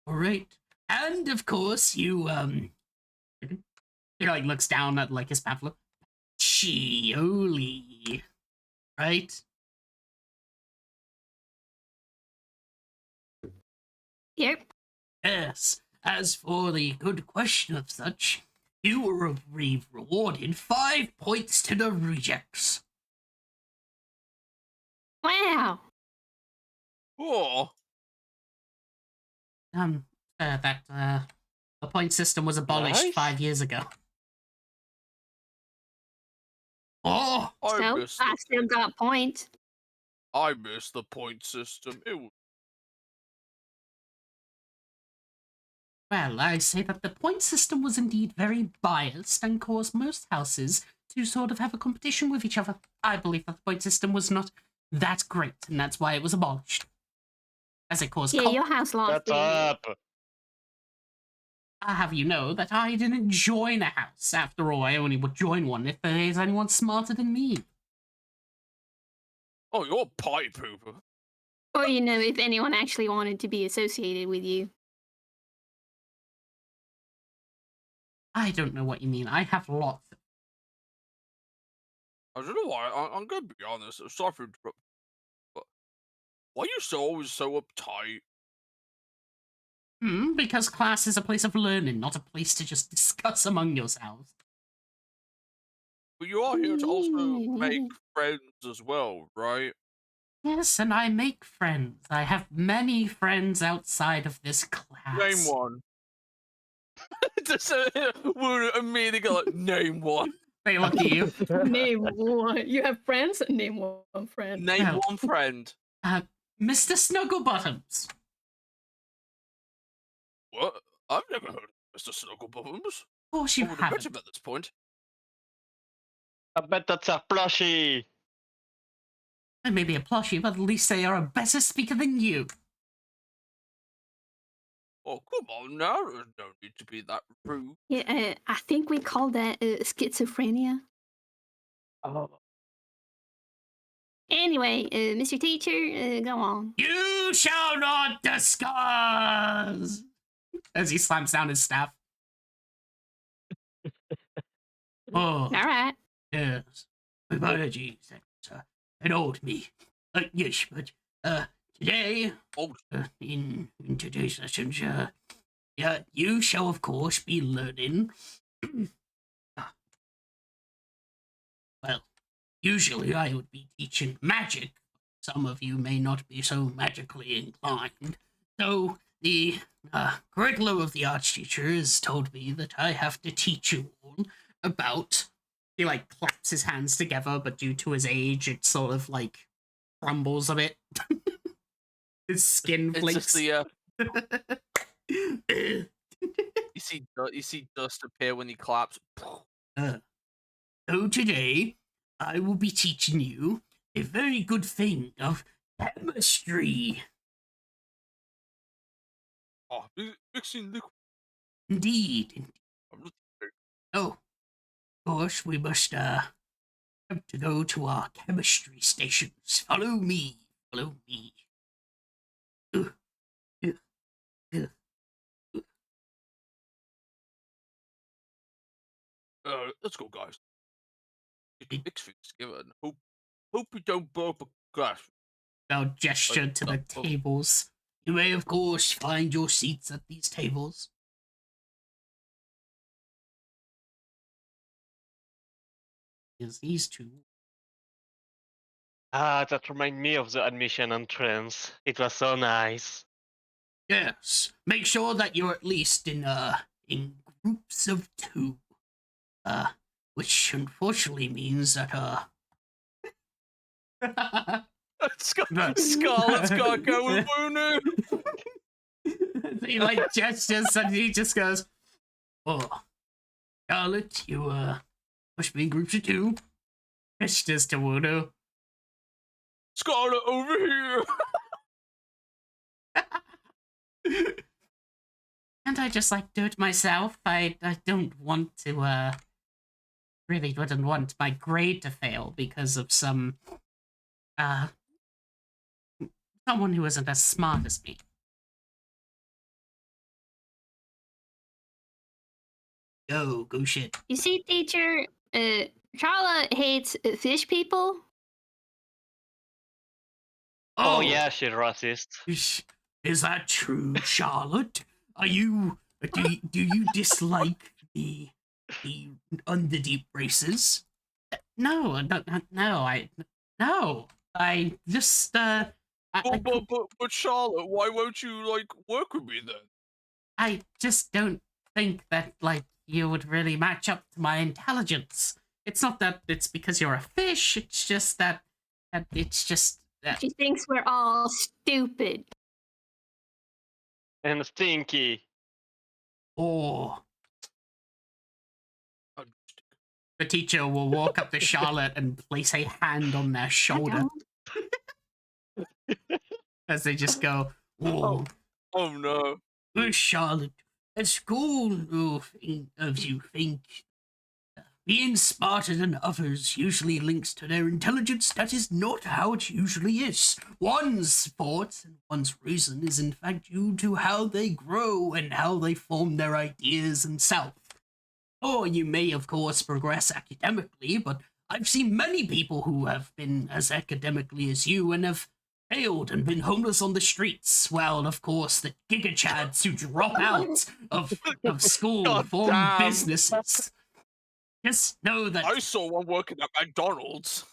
All right. And of course, you he like looks down at like his pamphlet. Chioli, right? Yep. Yes. As for the good question of such, you were rewarded 5 points to the rejects. Wow. Oh, The point system was abolished Nice. 5 years ago. Oh, So I still got points. I missed the point system. It was well, I say that the point system was indeed very biased and caused most houses to sort of have a competition with each other. I believe that the point system was not that great, and that's why it was abolished. As it caused Yeah, your house lost. Shut up. I have you know that I didn't join a house. After all, I only would join one if there is anyone smarter than me. Oh, you're a pie pooper. Or, you know, if anyone actually wanted to be associated with you. I don't know what you mean. I have lots. I don't know why. I'm gonna be honest. Sorry for interrupting, but why are you always so uptight? Because class is a place of learning, not a place to just discuss among yourselves. But you are here to also make friends as well, right? Yes, and I make friends. I have many friends outside of this class. Name one. Just we're immediately go like, name one. They look at you. Name one. You have friends? Name one friend. Name Well, one friend. Mr. Snugglebottoms. What? I've never heard of Mr. Snugglebottoms. Of course you I would have met haven't. him at this point. I bet that's a plushie. They may be a plushie, but at least they are a better speaker than you. Oh, come on now. There's no need to be that rude. Yeah, I think we call that schizophrenia. Oh. Anyway, Mr. Teacher, go on. You shall not discuss! As he slams down his staff. Oh, All right. yes. My apologies. That annoyed me. Yes, but today, in today's session, yeah, you shall of course be learning. Well, usually I would be teaching magic. Some of you may not be so magically inclined. So the curriculum of the Archteacher has told me that I have to teach you all about. He like claps his hands together, but due to his age, it sort of like crumbles a bit. His skin flakes. It's just the, you see dust appear when he claps. So today, I will be teaching you a very good thing of chemistry. Oh, mixing liquid. Indeed. I'm not- Oh, of course, we must have to go to our chemistry stations. Follow me. Follow me. Let's go, guys. Mix things together and hope we don't blow up a glass. I'll gesture to the tables. You may, of course, find your seats at these tables. Is these two? Ah, that reminds me of the admission entrance. It was so nice. Yes. Make sure that you're at least in groups of 2. Which unfortunately means that Scarlett's gotta go with Wunu. He like gestures and he just goes, "Oh, Scarlett, you must be in groups of 2." Gestures to Wudo. Scarlett over here. And I just like do it myself. I don't want to, really wouldn't want my grade to fail because of some, someone who isn't as smart as me. Go shit. You see, teacher, Charlotte hates fish people. Oh yeah, she's racist. Is that true, Charlotte? Do you dislike the underdeep races? No, no. I just But Charlotte, why won't you like work with me then? I just don't think that like you would really match up to my intelligence. It's not that it's because you're a fish. It's just that it's just that. She thinks we're all stupid. And stinky. Or the teacher will walk up to Charlotte and place a hand on their shoulder as they just go, "Oh, Oh no. Charlotte, at school, of you think being smarter than others usually links to their intelligence. That is not how it usually is. One's thought and one's reason is in fact due to how they grow and how they form their ideas and self. Or you may, of course, progress academically, but I've seen many people who have been as academically as you and have failed and been homeless on the streets. Well, of course, the gigachads who drop out of school God form damn. businesses. Just know that. I saw one working at McDonald's.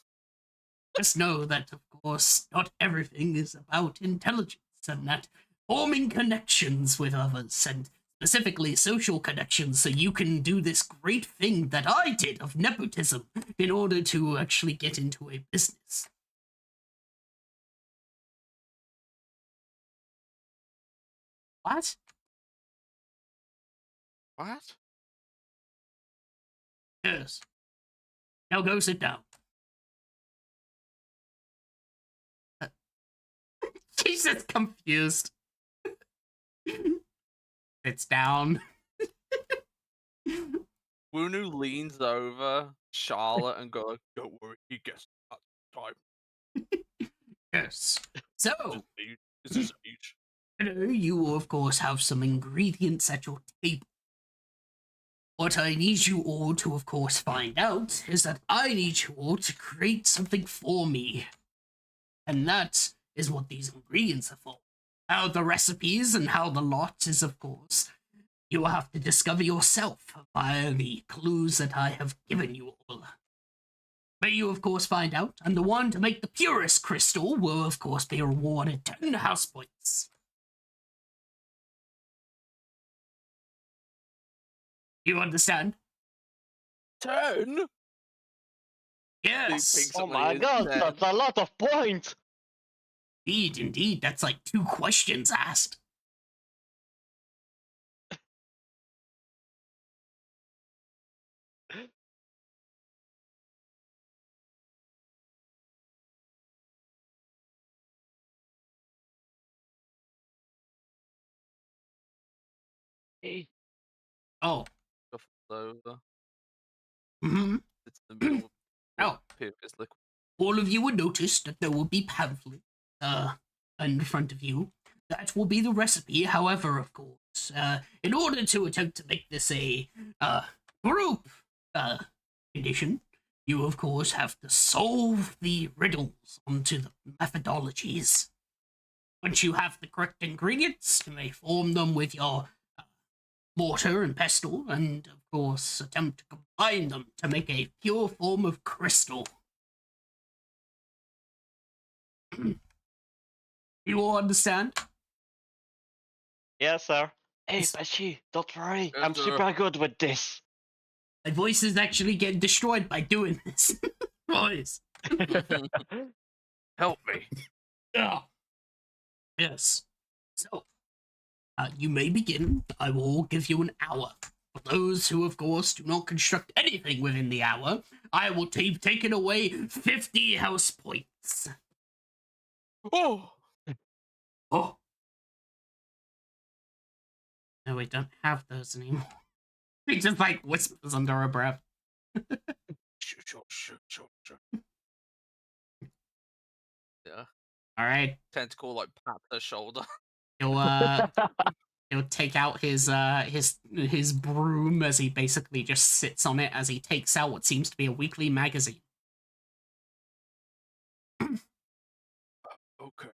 Just know that, of course, not everything is about intelligence, and that forming connections with others, and specifically social connections, so you can do this great thing that I did of nepotism in order to actually get into a business. What? What? Yes. Now go sit down. She's just confused. Sits down. Wunu leans over Charlotte and goes, "Don't worry, he gets that time. Yes. So, It's his age." you will, of course, have some ingredients at your table. What I need you all to, of course, find out is that I need you all to create something for me. And that is what these ingredients are for. How the recipes and how the lot is, of course, you will have to discover yourself via the clues that I have given you all. But you, of course, find out, and the one to make the purest crystal will, of course, be rewarded 10 house points. You understand? 10? Yes. Oh my god, that's a lot of points! Indeed, that's like 2 questions asked. Oh. Over. Mm-hmm. It's the middle of Oh. Purpose liquid. All of you would notice that there will be pamphlet in front of you. That will be the recipe. However, of course, in order to attempt to make this a group edition, you of course have to solve the riddles onto the methodologies. Once you have the correct ingredients, you may form them with your mortar and pestle, and of course attempt to combine them to make a pure form of crystal. You all understand? Yes, sir. Hey, Bashi, don't worry. Yes, I'm sir. super good with this. My voice is actually getting destroyed by doing this. Voice. Help me. Yeah. Yes. So, you may begin. I will give you an hour. For those who, of course, do not construct anything within the hour, I will take it away 50 house points. Oh! Oh. No, we don't have those anymore. He just like whispers under her breath. Sure. Yeah. All right. Tentacle like pat her shoulder. He'll take out his broom as he basically just sits on it as he takes out what seems to be a weekly magazine. Okay.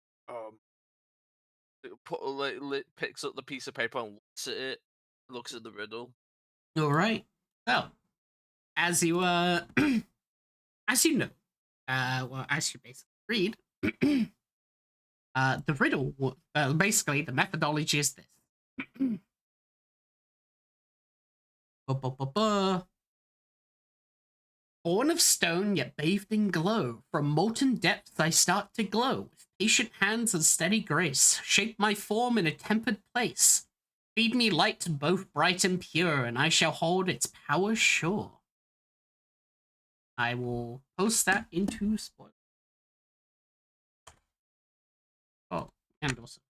Picks up the piece of paper and looks at it. Looks at the riddle. All right. So, as you as you know, well, as you basically read, the riddle, basically the methodology is this. Born of stone, yet bathed in glow, from molten depths I start to glow. With patient hands and steady grace, shape my form in a tempered place. Feed me light both bright and pure, and I shall hold its power sure. I will post that into spoiler. Oh, and also.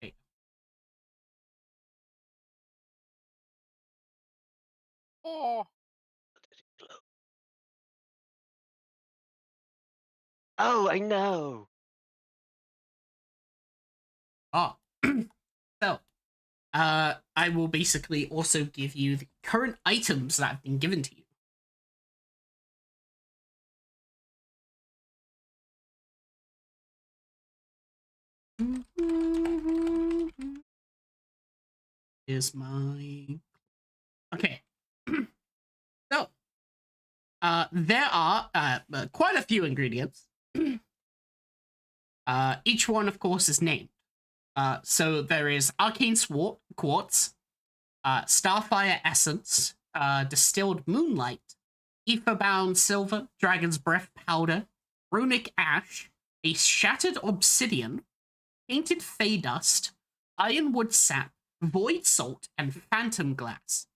Okay. Oh. Oh, I know. Oh. So, I will basically also give you the current items that have been given to you. Is my okay. So, there are quite a few ingredients. Each one, of course, is named. So there is arcane quartz, starfire essence, distilled moonlight, ether-bound silver, dragon's breath powder, runic ash, a shattered obsidian, painted fey dust, ironwood sap, void salt, and phantom glass.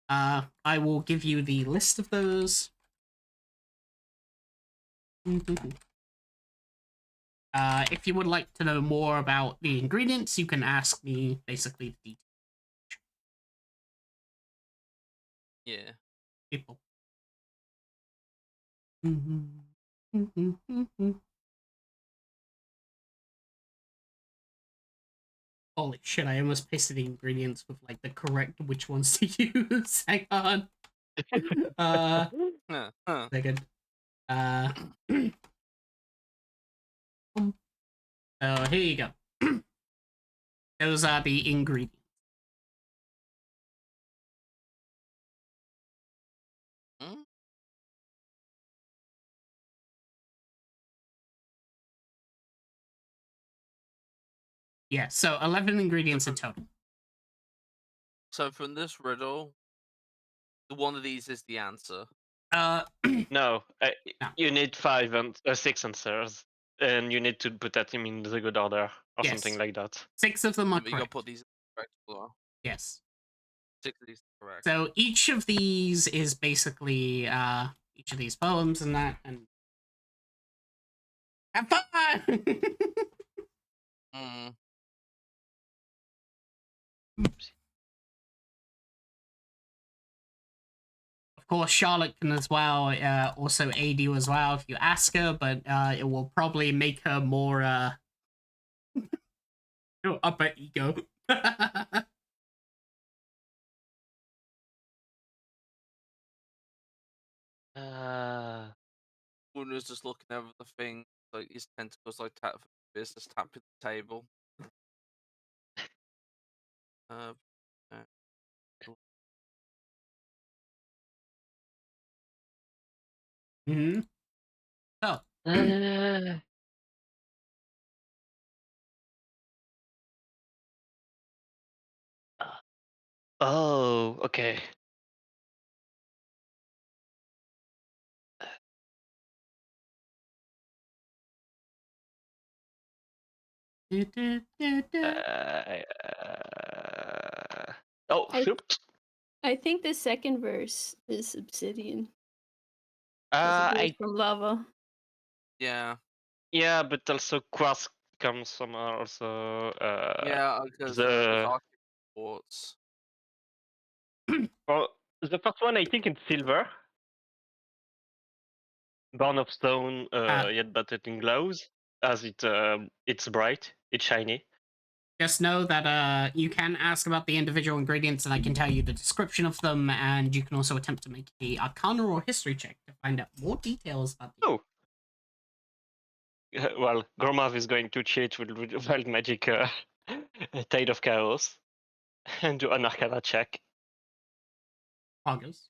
I will give you the list of those. If you would like to know more about the ingredients, you can ask me basically the details. Yeah. People. Holy shit, I almost pasted the ingredients with like the correct which ones to use. Hang on. Second. So here you go. Those are the ingredients. Hmm? Yeah, so 11 ingredients in total. So from this riddle, one of these is the answer. No, No. you need 6 answers, and you need to put that in the good order or Yes. something like that. 6 of them are But you gotta correct. put these in the correct order. Yes. 6 of these are correct. So each of these is basically each of these poems and that, and have fun. Mm. Of course, Charlotte can as well also aid you as well if you ask her, but it will probably make her more upper ego. Una's just looking over the thing, like his tentacles like tap for business, tapping the table. Mm-hmm. So. Oh, okay. Oh, shoot. I think the second verse is obsidian. 'cause it goes from lava. Yeah. Yeah, but also quartz comes from also. Yeah, because the Thoughts. Well, the first one, I think it's silver. Born of stone, yet battered in glows, as it's bright, it's shiny. Just know that you can ask about the individual ingredients, and I can tell you the description of them, and you can also attempt to make a Arcana or History check to find out more details about the. Oh. Well, Gormav is going to cheat with wild magic Tide of Chaos and do an Arcana check. Poggers.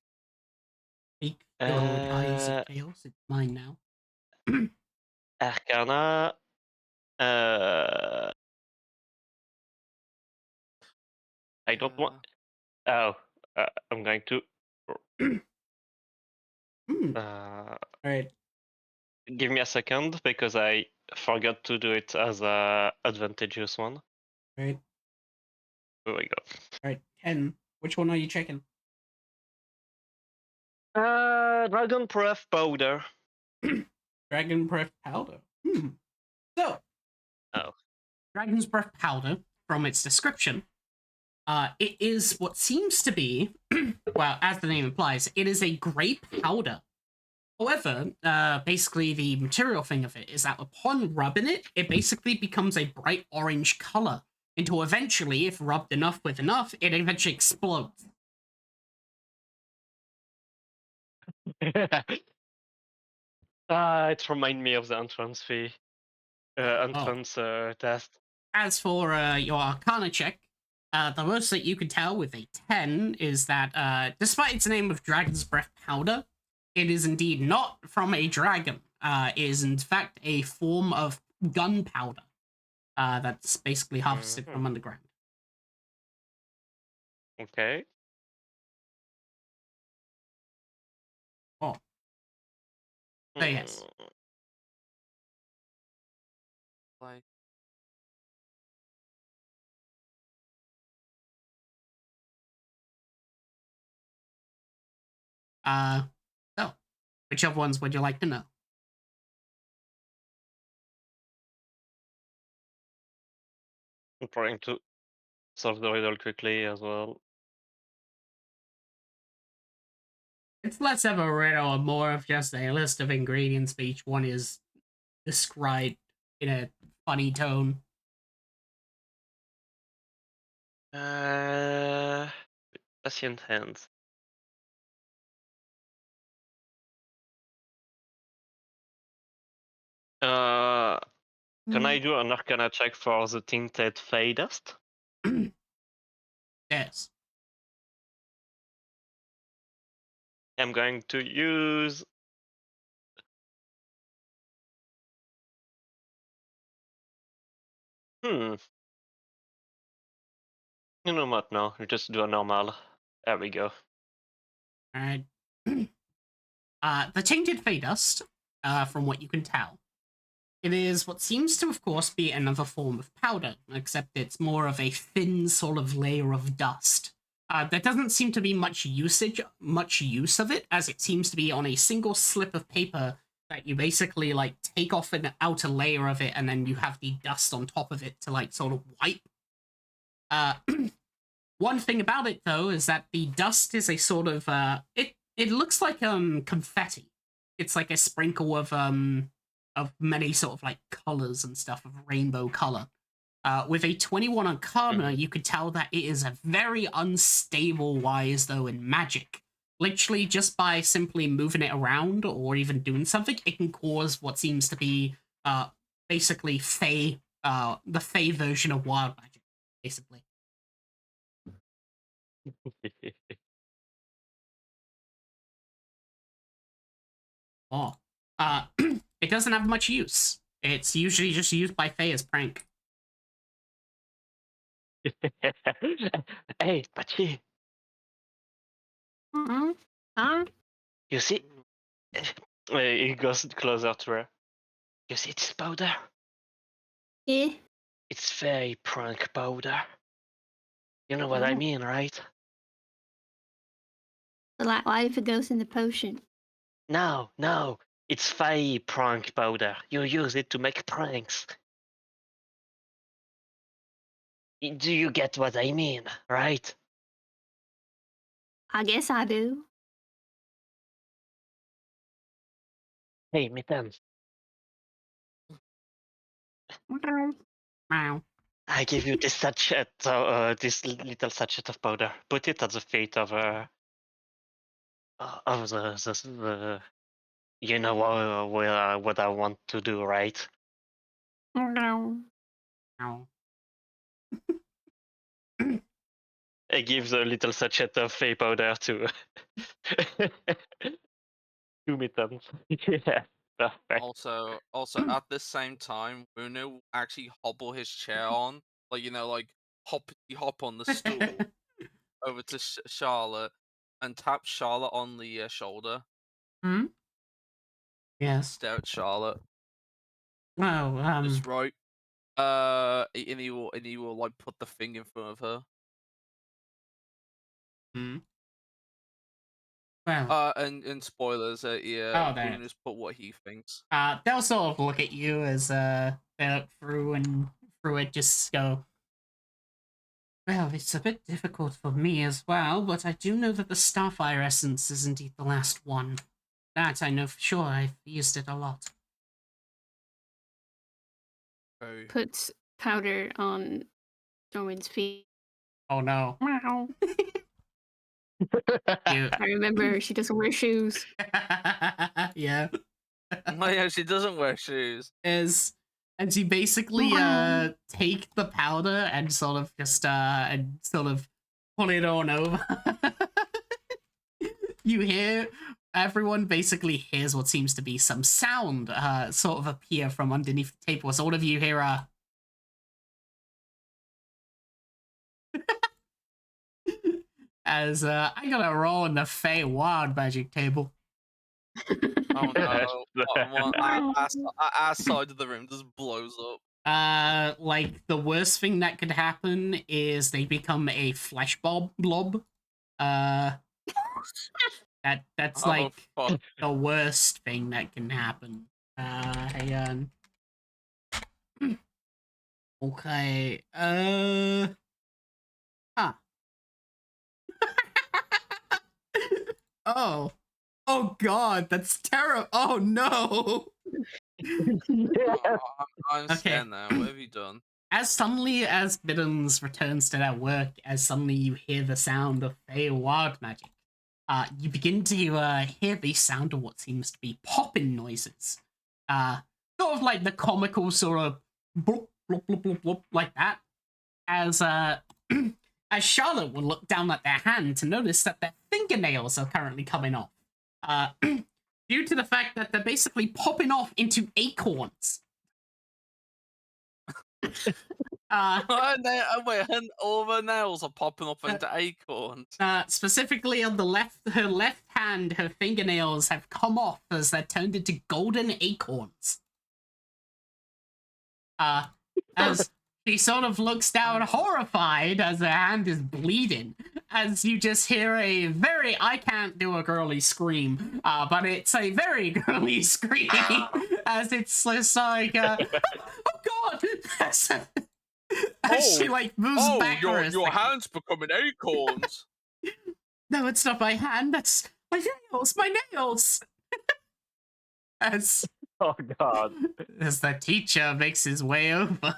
Speak your eyes of chaos. It's mine now. Arcana. I don't want. Oh, I'm going to. Alright. Give me a second because I forgot to do it as a advantageous one. Right. There we go. Alright, Ken, which one are you checking? Dragon Breath Powder. Dragon Breath Powder. So. Oh. Dragon's Breath Powder, from its description, it is what seems to be, well, as the name implies, it is a grey powder. However, basically the material thing of it is that upon rubbing it, it basically becomes a bright orange color, until eventually, if rubbed enough with enough, it eventually explodes. It reminds me of the entrance fee. Test. As for your Arcana check, the most that you can tell with a 10 is that, despite its name of Dragon's Breath Powder, it is indeed not from a dragon. It is in fact a form of gunpowder that's basically harvested from underground. Okay. Oh. So yes. Like. So, which of ones would you like to know? I'm trying to solve the riddle quickly as well. It's less of a riddle and more of just a list of ingredients, but each one is described in a funny tone. Patient hands. Can I do an Arcana check for the tinted Fey dust? Yes. I'm going to use. You know what? No, you just do a normal. There we go. Alright. The tainted Fey dust, from what you can tell, it is what seems to, of course, be another form of powder, except it's more of a thin sort of layer of dust. There doesn't seem to be much use of it, as it seems to be on a single slip of paper that you basically, like, take off an outer layer of it, and then you have the dust on top of it to, like, sort of wipe. One thing about it, though, is that the dust is a sort of, it looks like, confetti. It's like a sprinkle of many sort of, like, colors and stuff, of rainbow color. With a 21 Arcana, you could tell that it is a very unstable wise, though, in magic. Literally, just by simply moving it around or even doing something, it can cause what seems to be, basically Fey, the Fey version of wild magic, basically. Oh. It doesn't have much use. It's usually just used by Fae as prank. Hey, Pachi. You see? He goes closer to her. You see this powder? Yeah. It's very prank powder. You know what I mean, right? Like, what if it goes in the potion? No, it's Fae prank powder. You use it to make pranks. Do you get what I mean, right? I guess I do. Hey, Mitten, Wow. I give you this sachet, this little sachet of powder. Put it at the feet of the you know what I want to do, right? Wow. I give the little sachet of fey powder to to Mitten. Yeah, perfect. Also at the same time, Bruno actually hobble his chair on, like like hop on the stool over to Charlotte and tap Charlotte on the shoulder. Hmm? Yes. Stare at Charlotte. Oh, Just right. And he will like put the thing in front of her. well, And spoilers, Oh, yeah, there. Bruno's put what he thinks. They'll sort of look at you as they look through and through it, just go, well, it's a bit difficult for me as well, but I do know that the Starfire Essence is indeed the last one. That I know for sure, I've used it a lot. Oh. Puts powder on Norman's feet. Oh no. Wow. You... I remember she doesn't wear shoes. Yeah. Oh yeah, she doesn't wear shoes. As you basically take the powder and sort of just put it on over. You hear everyone basically hears what seems to be some sound sort of appear from underneath the table. So all of you hear as I gotta roll in the Fey Wild Magic table. Oh no! Our side of the room just blows up. Like the worst thing that could happen is they become a flesh blob. That's like fuck. the worst thing that can happen. Hang on. Okay. Huh. Oh. Oh God, that's terrible. Oh no. I understand now. What have you done? As suddenly as Biddens returns to their work, as suddenly you hear the sound of Fey Wild Magic, you begin to hear the sound of what seems to be popping noises. Sort of like the comical sort of bloop, bloop, bloop, bloop, bloop, like that. As as Charlotte will look down at their hand to notice that their fingernails are currently coming off. Due to the fact that they're basically popping off into acorns. Wait, all the nails are popping up into acorns. Specifically on her left hand, her fingernails have come off as they're turned into golden acorns. As she sort of looks down horrified as her hand is bleeding, as you just hear a very, I can't do a girly scream, but it's a very girly scream, as it's just like, oh God! As she like moves back. Your hand's becoming acorns. No, it's not my hand. That's my nails. My nails. As Oh God! As the teacher makes his way over,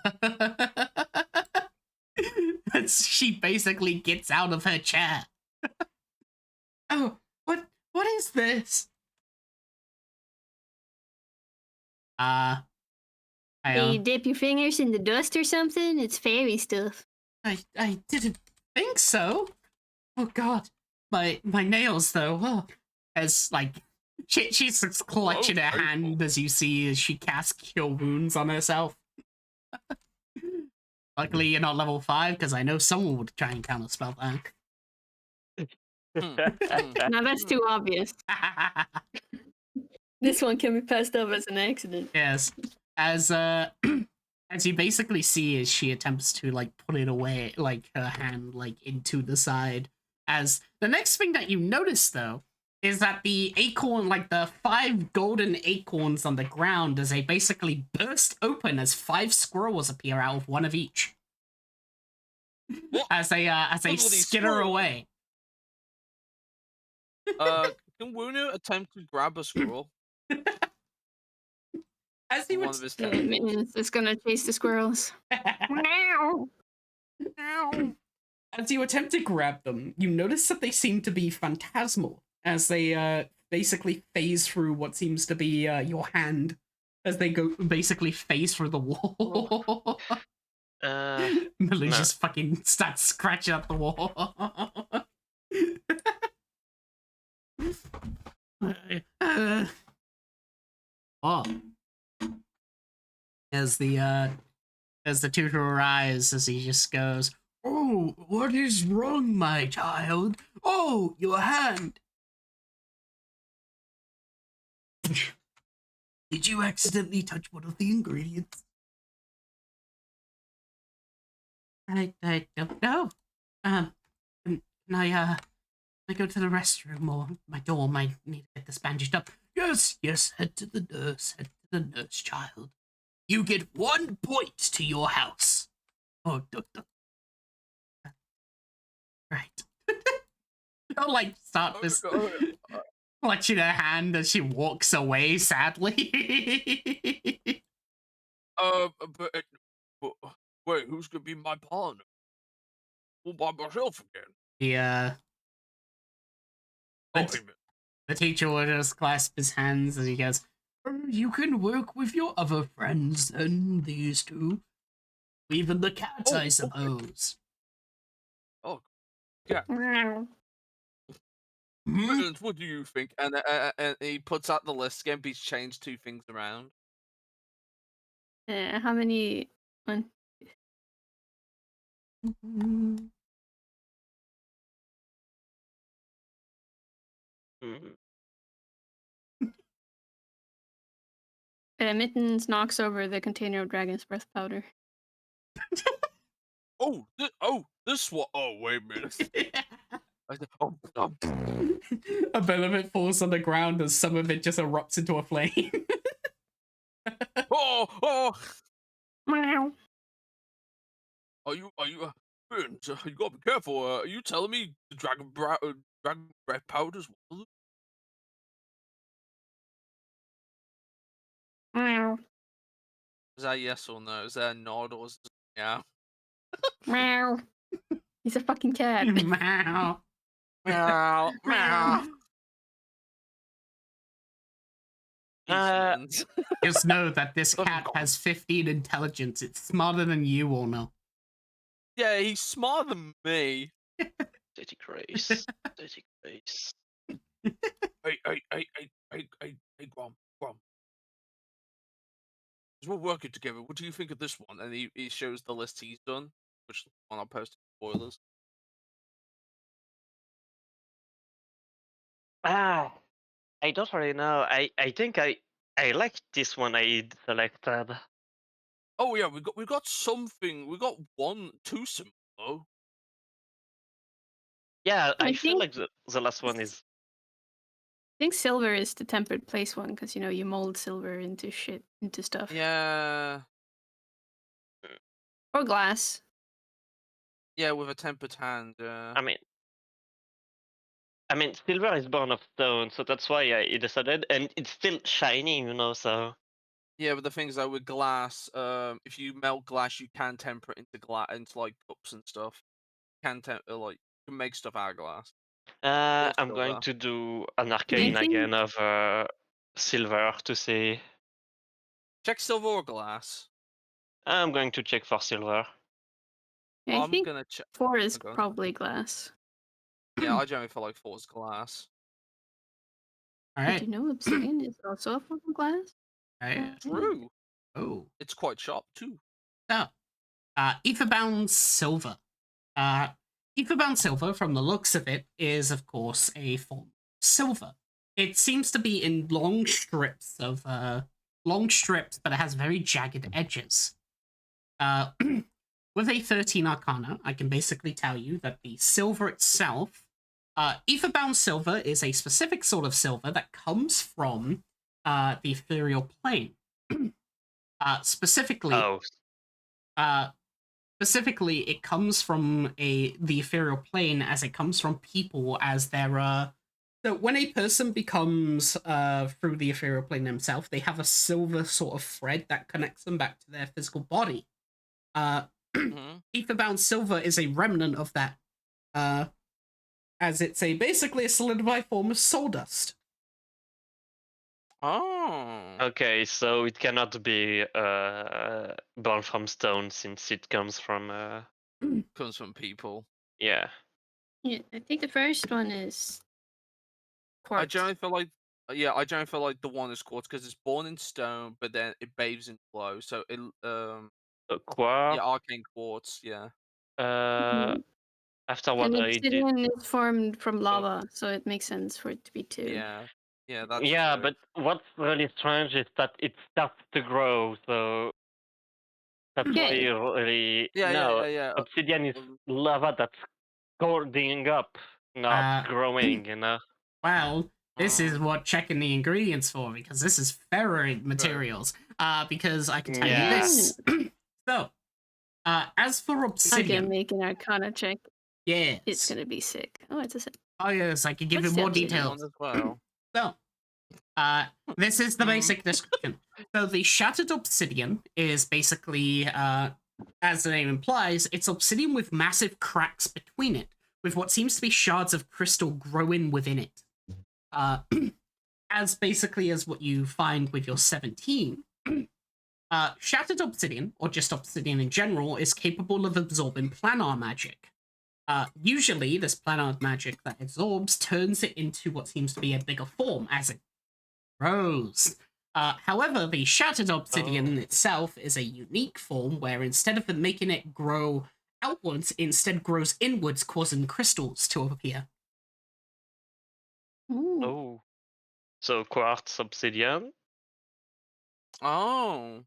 as she basically gets out of her chair. Oh, what is this? You dip your fingers in the dust or something? It's fairy stuff. I didn't think so. Oh God, my nails though. Oh, as like she's clutching her hand as you see as she casts Cure Wounds on herself. Luckily, you're not level 5 because I know someone would try and counterspell that. Now that's too obvious. This one can be passed off as an accident. Yes, as you basically see as she attempts to like put it away, like her hand like into the side. As the next thing that you notice though is that the acorn, like the 5 golden acorns on the ground, as they basically burst open as 5 squirrels appear out of one of each. What? as they Bloody skitter squirrel. away. Can Wunu attempt to grab a squirrel? As he would One of his Yeah, tentacles. Mittens is gonna chase the squirrels. Meow. Meow. as you attempt to grab them, you notice that they seem to be phantasmal as they basically phase through what seems to be your hand as they go basically phase through the wall. Millie No. just fucking starts scratching up the wall. Oh. As the tutor arrives, as he just goes, "Oh, what is wrong, my child? Oh, your hand. Did you accidentally touch one of the ingredients?" I don't know. Can I go to the restroom, or my door might need to get this bandaged up? Yes, head to the nurse, child. You get 1 point to your house. Oh, right. I'll like start this clutching her hand as she walks away sadly. But wait, who's gonna be my partner? All by myself again. Yeah. Oh, But hey, man. the teacher will just clasp his hands as he goes, "You can work with your other friends and these two. Even the cats, I suppose." Oh, yeah. Meow. Hmm? Mittens, what do you think? And he puts out the list again, but he's changed 2 things around. How many? One. Mhm. Mittens knocks over the container of dragon's breath powder. This one. Oh, wait a minute. A bit of it falls on the ground and some of it just erupts into a flame. Oh! Meow. Are you, Mittens, you gotta be careful. Are you telling me the dragon breath powder's one of them? Meow. Is that yes or no? Is that a nod or is it yeah? Meow. He's a fucking cat. Meow. Meow, meow. Uh, Mittens. Just know that this Doesn't cat go- has 15 intelligence. It's smarter than you all know. Yeah, he's smarter than me. Dirty Grace. Dirty Grace. Hey, Grom. As we're working together, what do you think of this one? And he shows the list he's done, which one I'll post in spoilers. I don't really know. I think I like this one I selected. Oh yeah, we got something. We got 2 similar. Though. Yeah, I I feel think- like the last one is. I think silver is the tempered place one because you mold silver into stuff. Yeah, Or glass. yeah, with a tempered hand. I mean, silver is born of stone, so that's why I decided, and it's still shiny, So Yeah, but the things like with glass, if you melt glass, you can temper it into like cups and stuff. You can make stuff out of glass. Or I'm going silver. to do an arcane think- again of silver to see. Check silver or glass. I'm going to check for silver. I I'm think gonna check. 4 is go on. probably glass. Yeah, I generally feel like 4 is glass. All Did right. you know obsidian is also a form of glass? All right. True. Oh. It's quite sharp too. So, Etherbound Silver. Etherbound Silver, from the looks of it, is of course a form of silver. It seems to be in long strips, but it has very jagged edges. With a 13 Arcana, I can basically tell you that the silver itself, Etherbound Silver is a specific sort of silver that comes from the ethereal plane. Specifically, Oh, specifically, it comes from the ethereal plane, as it comes from people as their so when a person becomes through the ethereal plane themselves, they have a silver sort of thread that connects them back to their physical body. Etherbound silver is a remnant of that, as it's basically a solidified form of soul dust. Oh. Okay, so it cannot be born from stone since it comes from Comes from people. yeah. Yeah, I think the first one is quartz. I generally feel like the one is quartz because it's born in stone, but then it bathes in glow. So it Quartz. arcane quartz. Yeah. After And what I did. obsidian is formed from lava, so it makes sense for it to be two. Yeah. Yeah. That's Yeah, true. but what's really strange is that it starts to grow, so that's why Okay. you really Yeah. obsidian is lava that's scalding up, not growing, you know. Well, this is what checking the ingredients for, because this is ferrite materials. Because I can tell you this. So, as for I can obsidian, make an arcana check. yes. It's gonna be sick. Oh, it's a sick. Oh yes, I can give What's you the more obsidian details. As well. So, this is the basic description. So the shattered obsidian is basically, as the name implies, it's obsidian with massive cracks between it, with what seems to be shards of crystal growing within it. As basically as what you find with your 17. Shattered obsidian, or just obsidian in general, is capable of absorbing planar magic. Usually, this planar magic that absorbs turns it into what seems to be a bigger form as it grows. However, the shattered obsidian itself is a unique form where instead of making it grow outwards, it instead grows inwards, causing crystals to appear. Ooh. Oh. So quartz obsidian. Oh.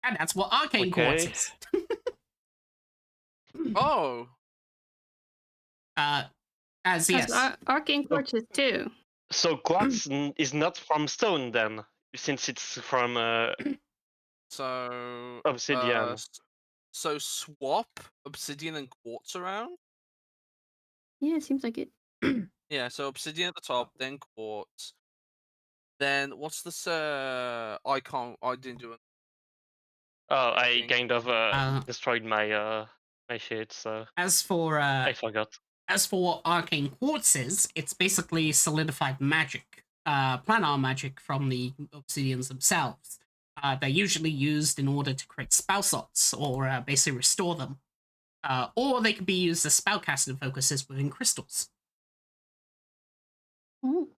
And that's what arcane quartz is. Oh. As yes. Arcane quartz is two. So quartz is not from stone then, since it's from So obsidian. So swap obsidian and quartz around. Yeah, it seems like it. Yeah. So obsidian at the top, then quartz. Then what's this? I didn't do it. Oh, I Thing. kind of destroyed my my shit, so As for I forgot. As for what arcane quartz is, it's basically solidified magic, planar magic from the obsidians themselves. They're usually used in order to create spell slots or basically restore them. Or they can be used as spellcasting focuses within crystals. Ooh.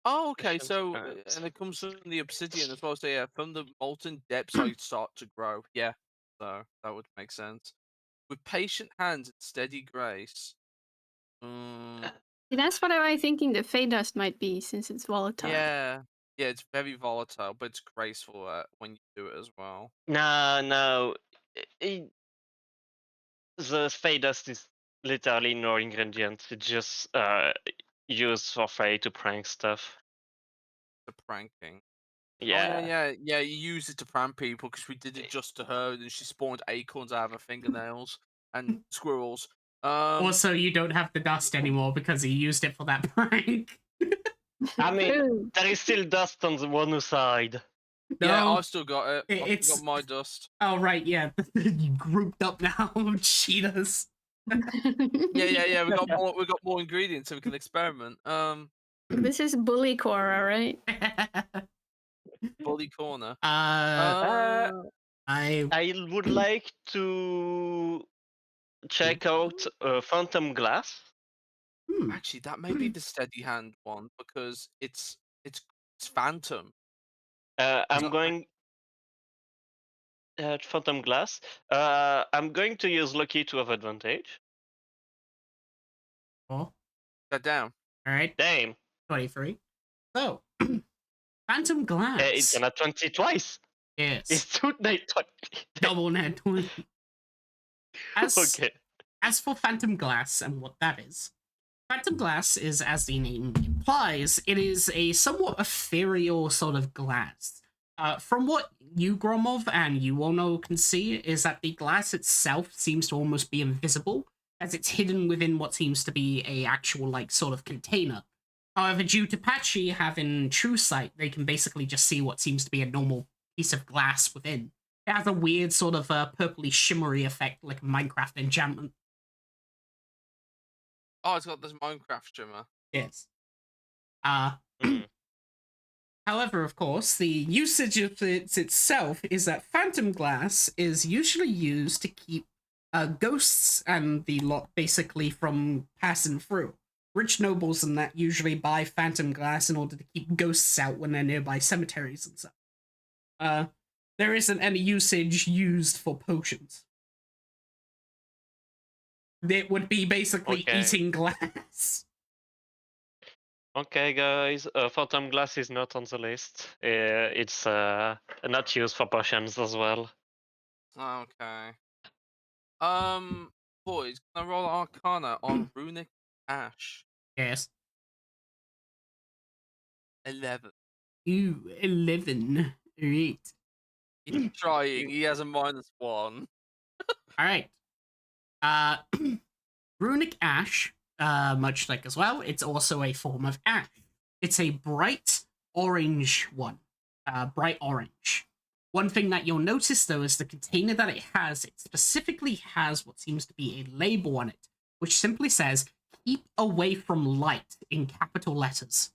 Oh, okay. So and it comes from the obsidian as well. So yeah, from the molten depths, I start to grow. Yeah. So that would make sense. With patient hands and steady grace. That's what I was thinking the Fey dust might be, since it's volatile. Yeah, it's very volatile, but it's graceful when you do it as well. No. The Fey dust is literally no ingredients. It's just used for Faye to prank stuff. The pranking. Yeah. Oh, yeah. You use it to prank people because we did it just to her, and she spawned acorns out of her fingernails and squirrels. Also, you don't have the dust anymore because he used it for that prank. I mean, True. there is still dust on the one side. No, Yeah, I've still got it. It's I've got my dust. Oh right, yeah, you grouped up now, cheaters. Yeah. We got more ingredients so we can experiment. This is bully Cora, right? Bully corner. I would like to check out Phantom Glass. Actually, that may be the steady hand one because it's phantom. I'm going Phantom Glass. I'm going to use Lucky to have advantage. Cool. That down. All right. Damn. 23. So, Phantom Glass. It's gonna 20 twice. Yes. It's 2 20. Double net 20. Okay. As for Phantom Glass and what that is, Phantom Glass is, as the name implies, it is a somewhat ethereal sort of glass. From what you, Gromov, and you all know can see, is that the glass itself seems to almost be invisible, as it's hidden within what seems to be a actual, like, sort of container. However, due to Patchy having true sight, they can basically just see what seems to be a normal piece of glass within. It has a weird sort of purpley shimmery effect, like a Minecraft enchantment. Oh, it's got this Minecraft shimmer. Yes. Mm. However, of course, the usage of it itself is that phantom glass is usually used to keep ghosts and the lot basically from passing through. Rich nobles and that usually buy phantom glass in order to keep ghosts out when they're nearby cemeteries and stuff. There isn't any usage used for potions. It would be basically Okay. eating glass. Okay, guys. Phantom glass is not on the list. It's not used for potions as well. Okay. Boys, can I roll Arcana on Runic Ash? Yes. 11. Ooh, 11. Right. He's trying. He has a -1. All right. Runic ash, much like as well, it's also a form of ash. It's a bright orange one. Bright orange. One thing that you'll notice though is the container that it specifically has what seems to be a label on it, which simply says keep away from light in capital letters.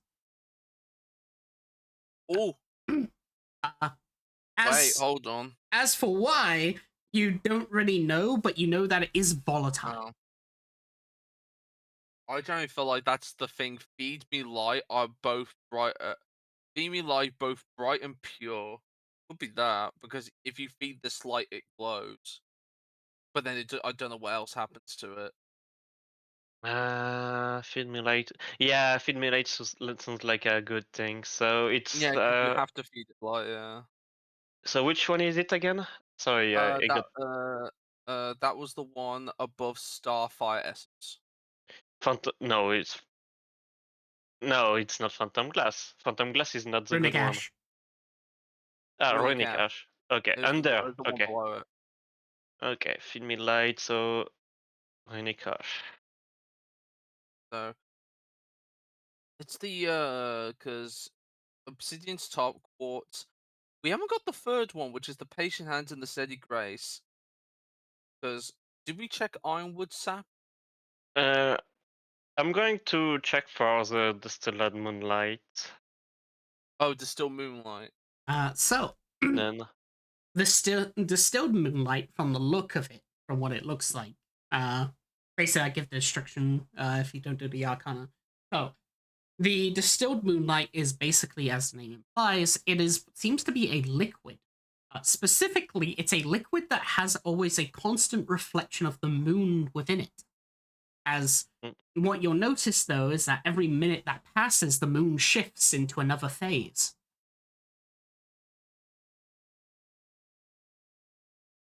Oh, As, wait, hold on. As for why, you don't really know, but you know that it is volatile. Oh. I generally feel like that's the thing. Feed me light are both bright. Feed me light, both bright and pure. Could be that because if you feed this light, it glows. But then I don't know what else happens to it. Feed me light. Yeah, feed me light sounds like a good thing. So it's Yeah, 'cause you have to feed it light. Yeah. so which one is it again? Sorry, I got That was the one above Starfire Essence. Phantom. No, it's not Phantom Glass. Phantom Glass is not the Runic good one. ash. Runic Runic Ash. Ash. Okay, There's under. the one Okay, below it. okay. Feed me light. So Runic Ash. So it's the because Obsidian's top quartz. We haven't got the third one, which is the patient hands and the steady grace. Because did we check Ironwood sap? I'm going to check for the distilled moonlight. Oh, distilled moonlight. So Then the distilled moonlight, from the look of it, from what it looks like. Basically, I give the instruction if you don't do the arcana. Oh, the distilled moonlight is basically, as the name implies, seems to be a liquid. Specifically, it's a liquid that has always a constant reflection of the moon within it. As what you'll notice, though, is that every minute that passes, the moon shifts into another phase.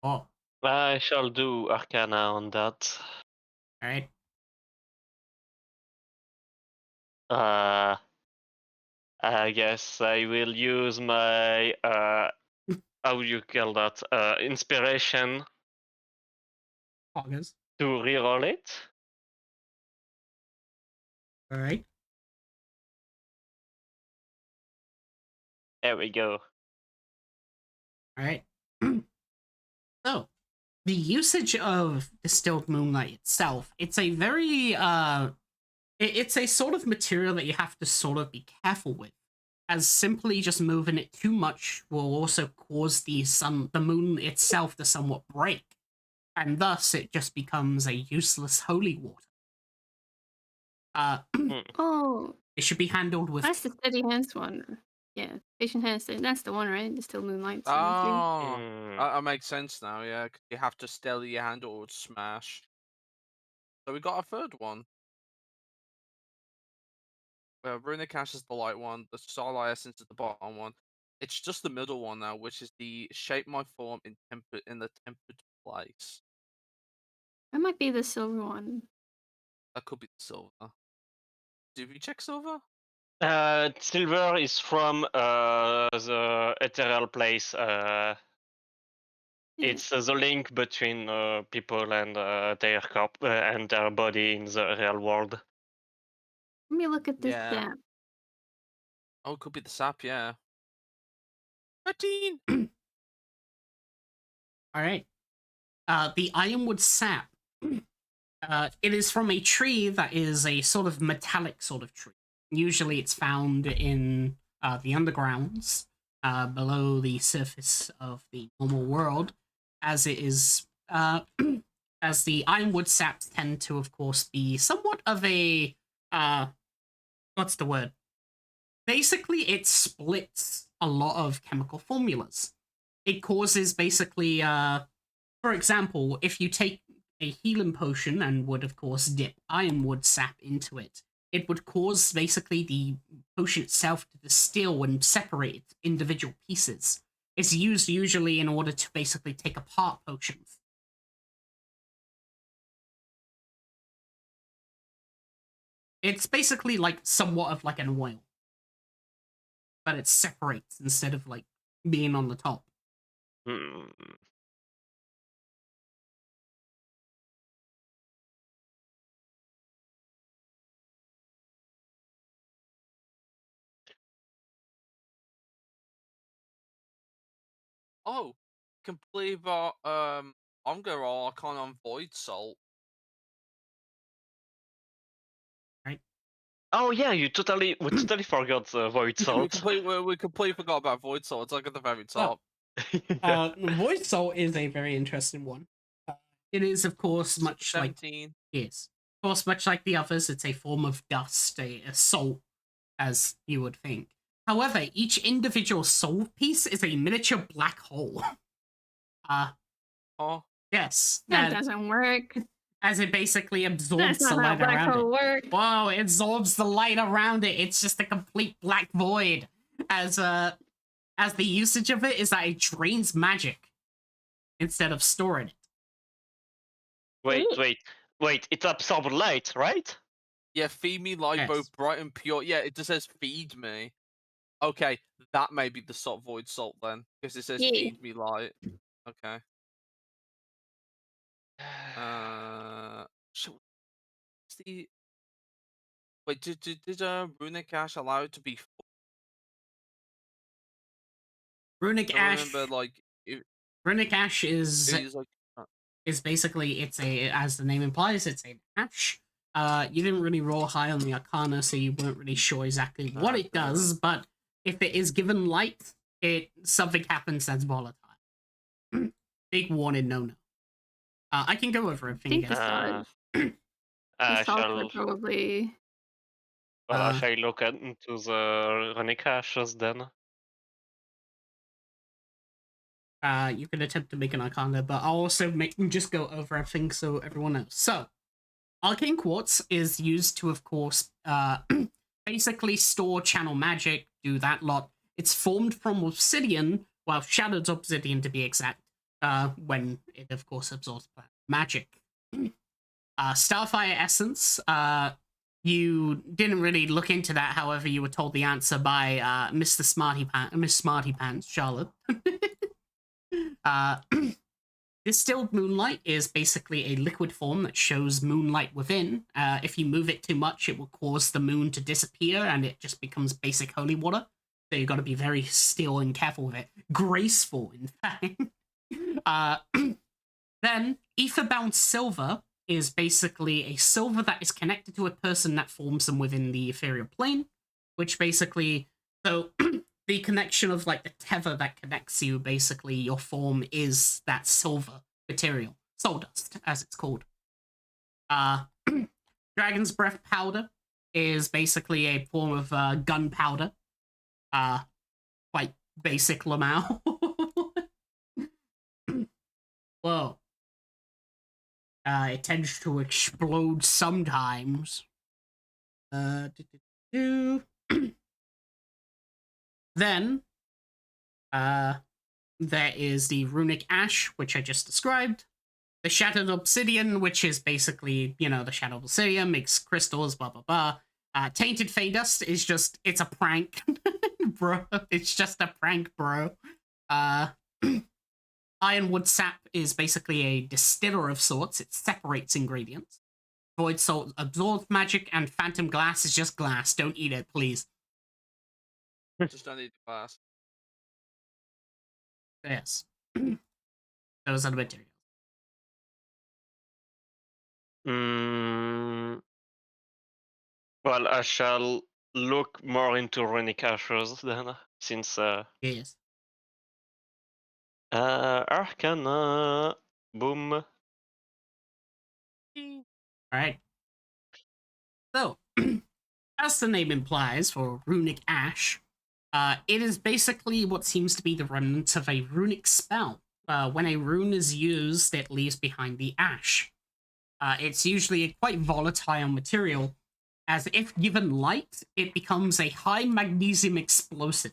Oh, I shall do Arcana on that. all right. I guess I will use my how you call that inspiration August. to reroll it. All right. There we go. All right. So, the usage of distilled moonlight itself, it's a very it's a sort of material that you have to sort of be careful with, as simply just moving it too much will also cause the moon itself to somewhat break, and thus it just becomes a useless holy water. Oh, It should be handled with that's the steady hands one. Yeah, patient hands. That's the one, right? Distilled moonlight. Oh, Mm. that makes sense now. Yeah, 'cause you have to steady your hand or it would smash. So we got a third one. Runic Ash is the light one. The Starlight Essence is the bottom one. It's just the middle one now, which is the shape my form in the tempered place. That might be the silver one. That could be the silver. Did we check silver? Silver is from the ethereal place. It's the link between people and their corp and their body in the real world. Let me look at this Yeah. sap. Oh, it could be the sap, yeah. 13! All right. The ironwood sap. It is from a tree that is a sort of metallic sort of tree. Usually it's found in the undergrounds, below the surface of the normal world, as it is, as the ironwood saps tend to, of course, be somewhat of a, what's the word? Basically, it splits a lot of chemical formulas. It causes basically, for example, if you take a healing potion and would, of course, dip ironwood sap into it, it would cause basically the potion itself to distill and separate its individual pieces. It's used usually in order to basically take apart potions. It's basically like somewhat of like an oil, but it separates instead of like being on the top. Hmm. Oh, complete Ongar or Arcane on Void Salt. Oh yeah, we totally forgot the void We salt. completely forgot about Void Salt. It's like at the very top. Void Salt is a very interesting one. It is, of course, much 17. yes, of course, much like the others, it's a form of dust, a salt, as you would think. However, each individual soul piece is a miniature black hole. Oh, Yes, That doesn't work. as it basically absorbs That's the not how light black around hole it. work. Whoa, it absorbs the light around it. It's just a complete black void. As the usage of it is that it drains magic instead of storing it. Wait! It absorbs light, right? yeah. Feed me light, Yes. both bright and pure. Yeah, it just says feed me. Okay, that may be the Void Salt then, because it says Yeah. feed me light. Okay. So what's the wait? Did Runic Ash allow it to be? Runic I Ash. remember like it Runic Ash is like. basically, it's a, as the name implies, it's an ash. You didn't really roll high on the Arcana, so you weren't really sure exactly what it does. But if it is given light, something happens that's volatile. Big warning, no. I can go over I everything think again. I the salt shall would probably. shall look into the runic ashes then. You can attempt to make an Arcana, but I'll also just go over everything so everyone knows. So, Arcane Quartz is used to, of course, basically store channel magic, do that lot. It's formed from obsidian, well, shadowed obsidian to be exact, when it, of course, absorbs magic. Starfire Essence, you didn't really look into that, however, you were told the answer by Miss Smarty Pants, Charlotte. Distilled moonlight is basically a liquid form that shows moonlight within. If you move it too much, it will cause the moon to disappear and it just becomes basic holy water. So you've got to be very still and careful with it. Graceful, in fact. Then, Etherbound Silver is basically a silver that is connected to a person that forms them within the ethereal plane, which basically... So... the connection of like the tether that connects you, basically your form is that silver material, soul dust as it's called. Dragon's Breath Powder is basically a form of gunpowder, quite basic Lamau. Whoa. It tends to explode sometimes. Then, there is the Runic Ash, which I just described. The Shattered Obsidian, which is basically, the Shattered Obsidian, makes crystals, blah, blah, blah. Tainted Fey Dust is just, it's a prank, bro. It's just a prank, bro. Ironwood Sap is basically a distiller of sorts. It separates ingredients. Void Salt absorbs magic, and Phantom Glass is just glass. Don't eat it, please. Just don't need the glass. Yes. Those are the materials. Well, I shall look more into runic ashes then, since Yes. Arcana. Boom. Alright. So, as the name implies for runic ash, it is basically what seems to be the remnant of a runic spell. When a rune is used, it leaves behind the ash. It's usually a quite volatile material, as if given light, it becomes a high magnesium explosive.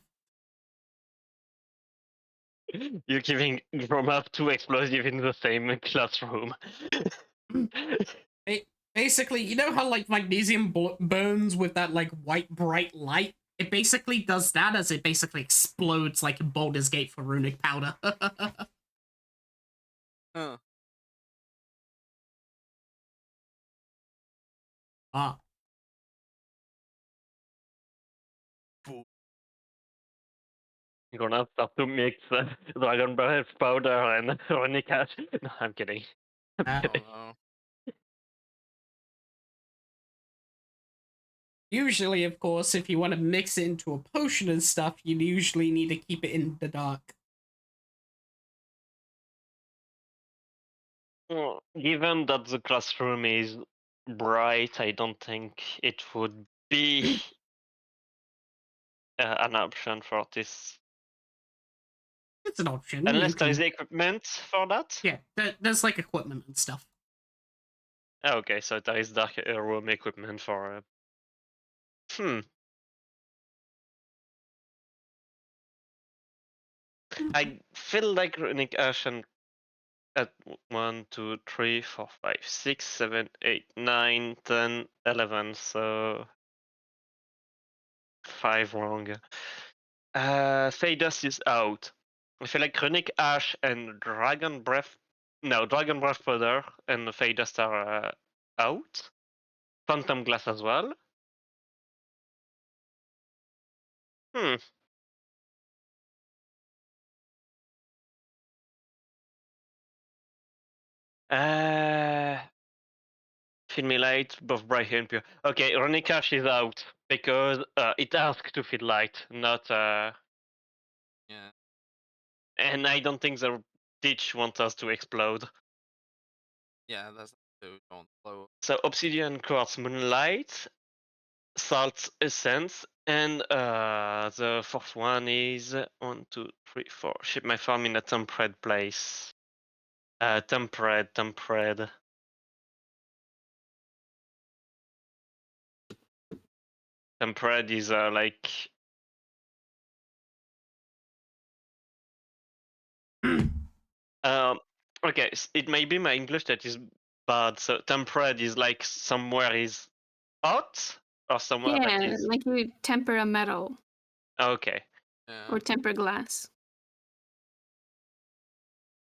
You're giving from up to explosive in the same classroom. Basically, you know how like magnesium burns with that like white bright light? It basically does that, as it basically explodes like Baldur's Gate for runic powder. Huh. Ah. You're gonna start to mix dragon breath powder and runic ash. No, I'm kidding. Uh, Oh no. Usually, of course, if you want to mix it into a potion and stuff, you usually need to keep it in the dark. Well, given that the classroom is bright, I don't think it would be an option for this. It's an option. Unless there is equipment for that? Yeah, there's like equipment and stuff. Okay, so there is dark room equipment for... I feel like runic ash and at 1, 2, 3, 4, 5, 6, 7, 8, 9, 10, 11, so 5 wrong. Fey Dust is out. I feel like runic ash and dragon breath powder and Fey Dust are out. Phantom glass as well. Fill me light, both bright and pure. Okay, runic ash is out because it asked to feel light, not Yeah. and I don't think the ditch wants us to explode. Yeah, that's too. Don't blow. So obsidian, quartz, moonlight, salt essence, and the fourth one is 1, 2, 3, 4. Ship my farm in a temperate place. Temperate. Temperate is like. Okay, it may be my English that is bad. So temperate is like somewhere is hot or somewhere that Yeah, is. like you temper a metal Okay. Yeah. or temper glass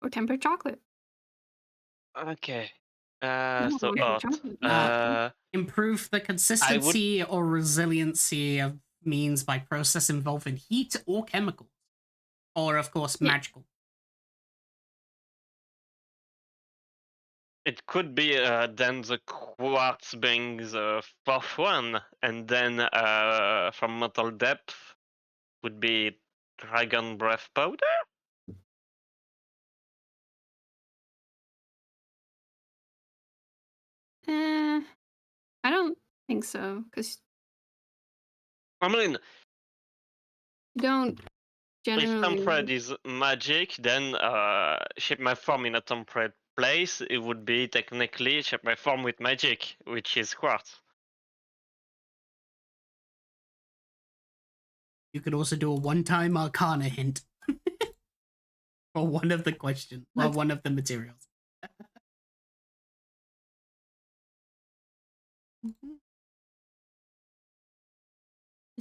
or temper chocolate. Okay. Yeah, So temper hot. chocolate. Improve the consistency or resiliency of means by process involving heat or chemicals. Or, of course, Yeah. magical. It could be then the quartz being the fourth one, and then from metal depth would be dragon breath powder. I don't think so, because I mean, you don't if generally. temperate is magic, then shape my form in a temperate place, it would be technically shape my form with magic, which is quartz. You could also do a one-time Arcana hint. For one of the questions. Well, one of the materials.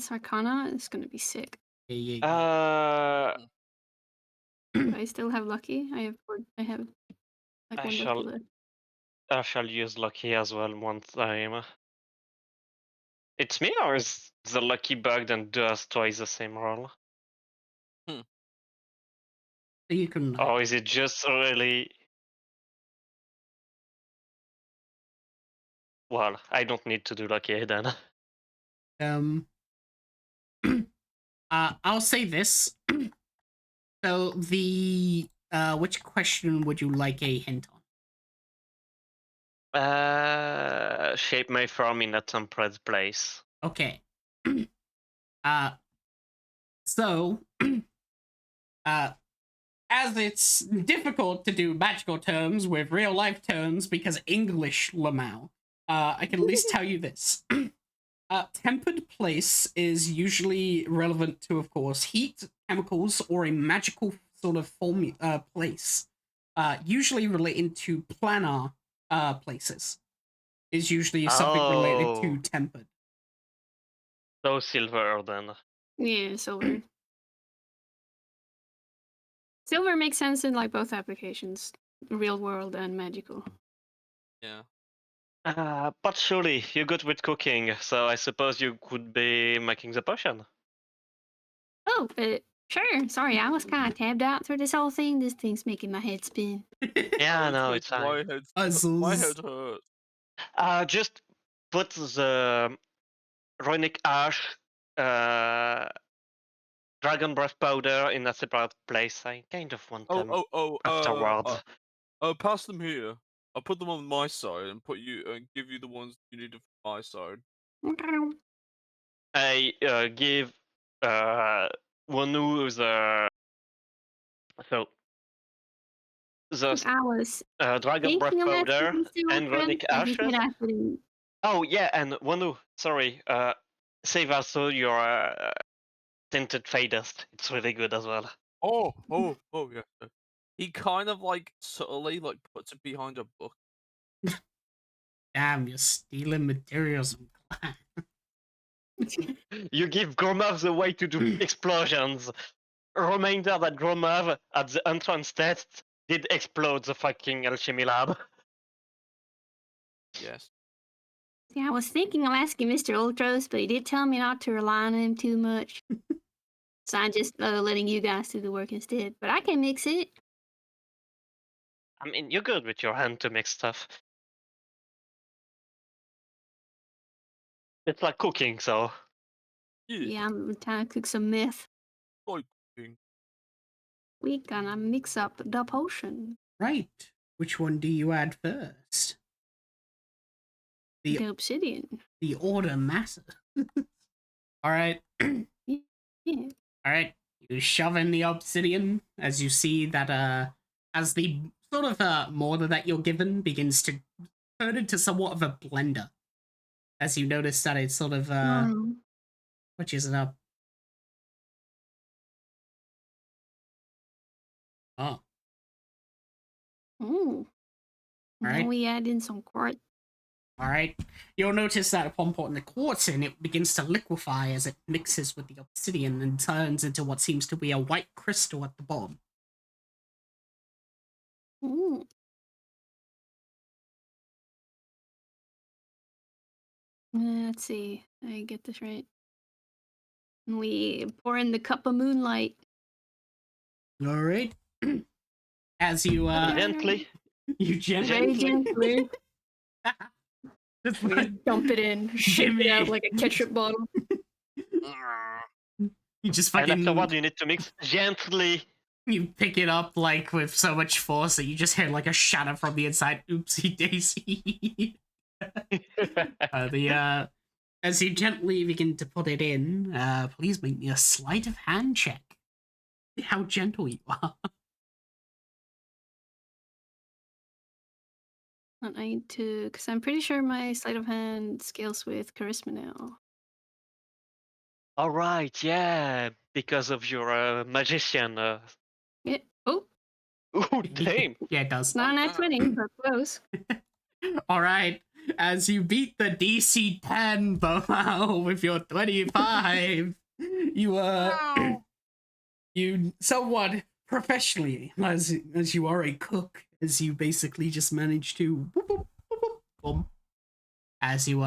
It's Arcana. It's gonna be sick. Yeah. Do I still have lucky? I have like I one shall- lucky left. I shall use lucky as well one time. It's me, or is the lucky bugged and does twice the same roll? You can. Or is it just really? Well, I don't need to do lucky then. I'll say this. So the which question would you like a hint on? Shape my farm in a temperate place. Okay. So as it's difficult to do magical terms with real life terms because English Lamau, I can at least tell you this. Tempered place is usually relevant to, of course, heat, chemicals, or a magical sort of place. Usually relating to planar places. Is usually something related to tempered. So silver then. Yeah, silver. Silver makes sense in like both applications, real world and magical. Yeah. But surely you're good with cooking, so I suppose you could be making the potion. Oh, sure. Sorry, I was kind of tabbed out through this whole thing. This thing's making my head spin. Yeah, no, good. it's fine. My head hurts. Just put the runic ash, dragon breath powder in a separate place. I kind of want them afterward. Pass them here. I'll put them on my side and give you the ones you need for my side. I give Wonu the I was dragon breath thinking of powder asking Mr. and Ultron, runic but he ashes. said I couldn't. Oh yeah, and Wonu, sorry, save also your tinted fadest. It's really good as well. Oh yeah. He kind of like subtly like puts it behind a book. Damn, you're stealing materials from class. You give Gromov the way to do explosions. A reminder that Gromov at the entrance test did explode the fucking alchemy lab. Yes. Yeah, I was thinking of asking Mr. Ultros, but he did tell me not to rely on him too much. So I'm just letting you guys do the work instead. But I can mix it. I mean, you're good with your hand to mix stuff. It's like cooking, so. Yeah, I'm trying to cook some meth. Like cooking. We gonna mix up the potion. Right. Which one do you add first? The obsidian. The order matter. All right. Yeah. All right. You shove in the obsidian as you see that as the sort of mortar that you're given begins to turn into somewhat of a blender. As you notice that it's sort of which is it up? Oh. Ooh. Alright. Now we add in some quartz. Alright. You'll notice that upon putting the quartz in, it begins to liquefy as it mixes with the obsidian and turns into what seems to be a white crystal at the bottom. Ooh. Let's see. I get this right. We pour in the cup of moonlight. Alright. As you Gently. You Very gently. Just We dump it in, shake it out like a ketchup bottle. You just And fucking afterward, you need to mix gently. you pick it up like with so much force that you just hear like a shatter from the inside. Oopsie daisy. As you gently begin to put it in, please make me a sleight of hand check. See how gentle you are. I need to, because I'm pretty sure my sleight of hand scales with charisma now. All right, yeah, because of your magician. Yeah. Oh, Ooh, damn. Yeah, it does. it's not an 20, but close. All right. as you beat the DC 10 with your 25. You you somewhat professionally, as you are a cook, as you basically just manage to boop, boop, boop, boop, boom. As you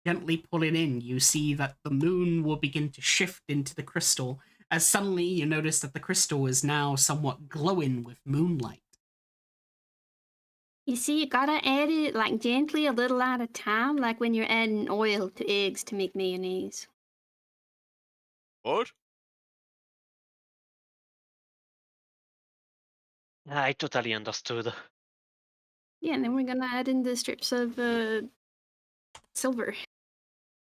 gently pull it in, you see that the moon will begin to shift into the crystal, as suddenly you notice that the crystal is now somewhat glowing with moonlight. You see, you gotta add it like gently, a little at a time, like when you're adding oil to eggs to make mayonnaise. What? I totally understood. Yeah, and then we're gonna add in the strips of silver.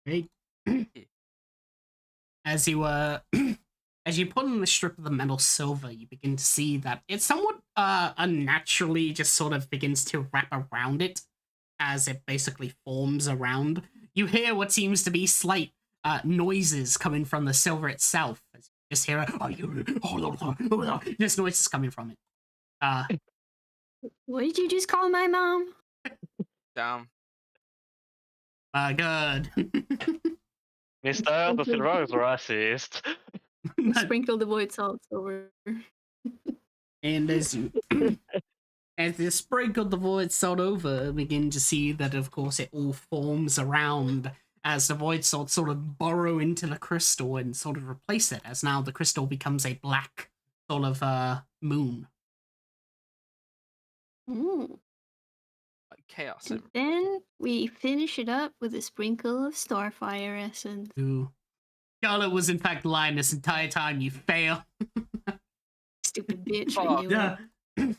Right? As you as you put in the strip of the metal silver, you begin to see that it somewhat unnaturally just sort of begins to wrap around it as it basically forms around. You hear what seems to be slight noises coming from the silver itself. As you just hear there's noises coming from it. What did you just call my mom? Damn. Good. Mr. The Silver is racist. Sprinkle the void salts over. And as you as you sprinkle the void salt over, begin to see that of course it all forms around as the void salt sort of burrow into the crystal and sort of replace it, as now the crystal becomes a black sort of moon. Mm. Like chaos. And then we finish it up with a sprinkle of starfire essence. Ooh. Charlotte was in fact lying this entire time, you fail. Stupid bitch. I Oh, knew Yeah. it.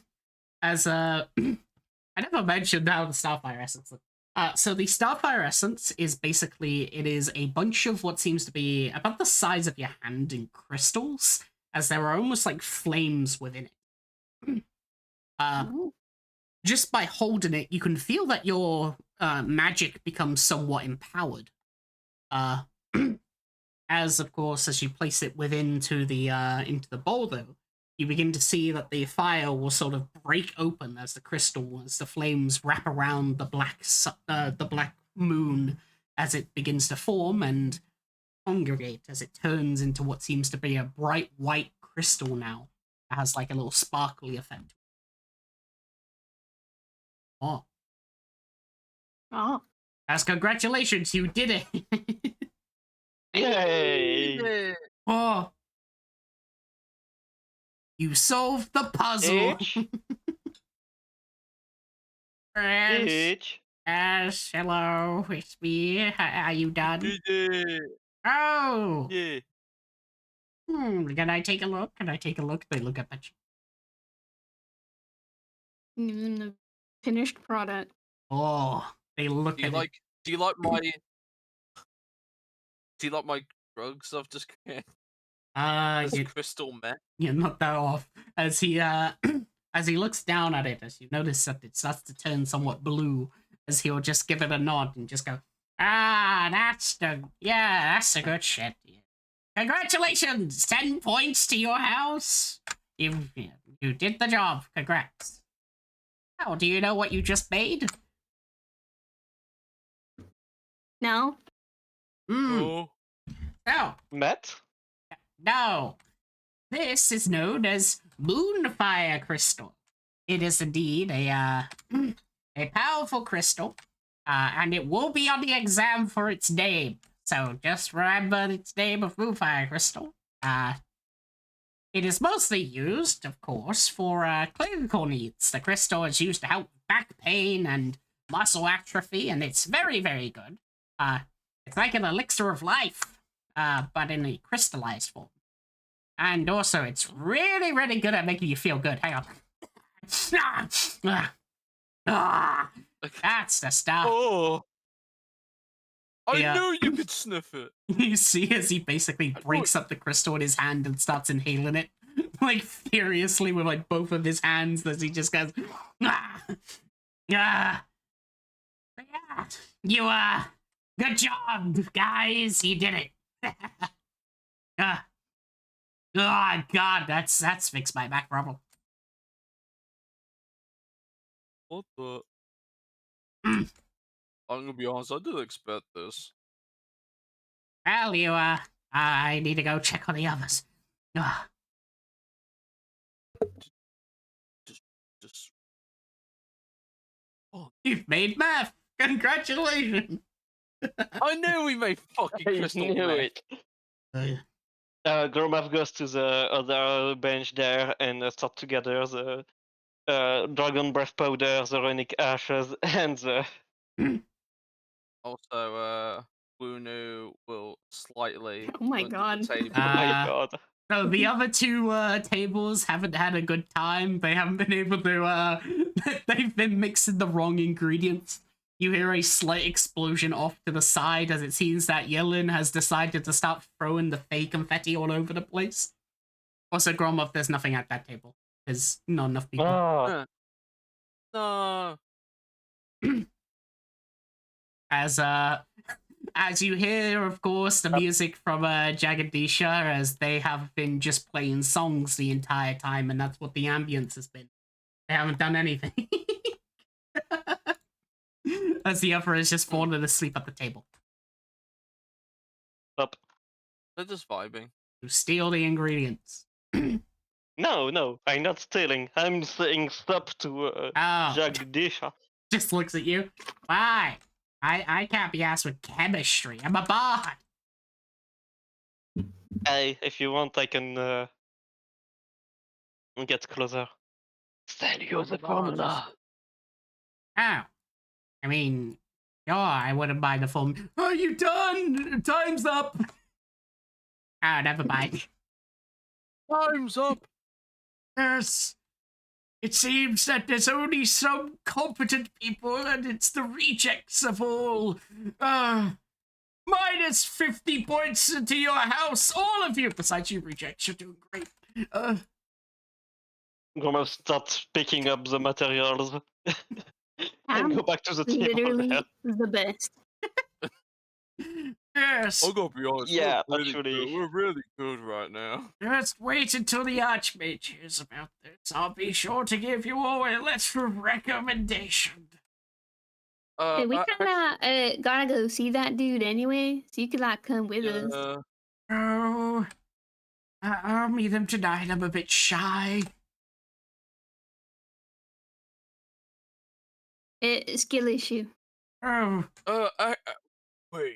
As I never mentioned how the starfire essence looks. So the starfire essence is basically, it is a bunch of what seems to be about the size of your hand in crystals, as there are almost like flames within it. Ooh. Just by holding it, you can feel that your magic becomes somewhat empowered. As of course, as you place it into the bowl, though, you begin to see that the fire will sort of break open as the flames wrap around the black moon as it begins to form and congregate as it turns into what seems to be a bright white crystal now. It has like a little sparkly effect. Oh, Oh. as congratulations, you did it! Yay! Yeah. Oh, you solved the puzzle. Itch? Yes. Itch? Yes, hello, it's me. Are you done? Yeah. Oh! Yeah. Can I take a look? Can I take a look? They look at the... Even the finished product. Oh, they look Do you at like? Do you like my? Do you like my drugs I've just created? This it. crystal meth. You're not that off. As he, as he looks down at it, as you notice that it starts to turn somewhat blue, as he'll just give it a nod and just go, that's the good shit. Congratulations! 10 points to your house! You did the job. Congrats. Oh, do you know what you just made? No? Oh. Oh, Matt? no. This is known as Moonfire Crystal. It is indeed a powerful crystal, and it will be on the exam for its name. So just remember its name of Moonfire Crystal. It is mostly used, of course, for clinical needs. The crystal is used to help back pain and muscle atrophy, and it's very, very good. It's like an elixir of life, but in a crystallized form. And also, it's really, really good at making you feel good. Hang on. That's the stuff. Oh. I Yeah. knew you could sniff it. You see as he basically breaks up the crystal in his hand and starts inhaling it, like furiously with like both of his hands as he just goes, yeah. You, good job, guys. You did it. Oh, God, that's fixed my back problem. What the? I'm gonna be honest. I didn't expect this. Well, I need to go check on the others. Ugh. Just. Oh, You've made math. Congratulations. I knew we made fucking I crystal knew meth. it. Gromov goes to the other bench there and start to gather the dragon breath powder, the runic ashes, and the. Also, Wunu will slightly Oh my under God. the table. Oh my Uh, god. So the other two tables haven't had a good time. They haven't been able to. They've been mixing the wrong ingredients. You hear a slight explosion off to the side as it seems that Yellen has decided to start throwing the fake confetti all over the place. Also, Gromov, there's nothing at that table. There's not enough people. Oh, No. As you hear, of course, the music from Jagadisha, as they have been just playing songs the entire time, and that's what the ambience has been. They haven't done anything. As the other is just falling asleep at the table. up. They're just vibing. To steal the ingredients. No, I'm not stealing. I'm saying stop to Oh, Jagdisha. just looks at you. Why? I can't be asked with chemistry. I'm a bard. Hey, if you want, I can get closer. Sell you the formula. Oh. I mean, sure, I wouldn't mind the phone. Are you done? Time's up. Oh, never mind. Time's up. Yes. It seems that there's only some competent people, and it's the rejects of all. Minus 50 points into your house, all of you. Besides you rejects, you're doing great. Gromov starts picking up the materials and I'm go back to the table literally there. the best. Yes. I'll go be honest. Yeah, we're really actually. good. We're really good right now. Just wait until the Archmage hears about this. I'll be sure to give you all a letter of recommendation. Hey, we kind of gotta go see that dude anyway, so you could like come with us. Oh, I'll meet them tonight. I'm a bit shy. Skill issue. Oh, Wait,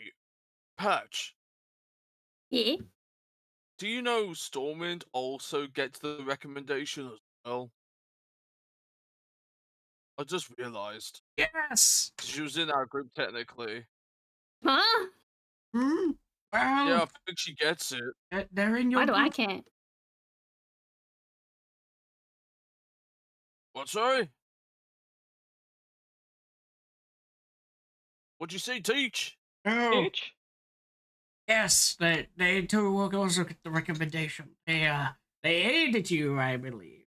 Patch. Yeah. Do you know Stormwind also gets the recommendation as well? I just realized. yes. She was in our group technically. Huh? Hmm? Well, Yeah, I think she gets it. they're in your Why do I group. can't? What, sorry? What'd you say, Teach? Oh, Each? yes, they too will also get the recommendation. They aided you, I believe.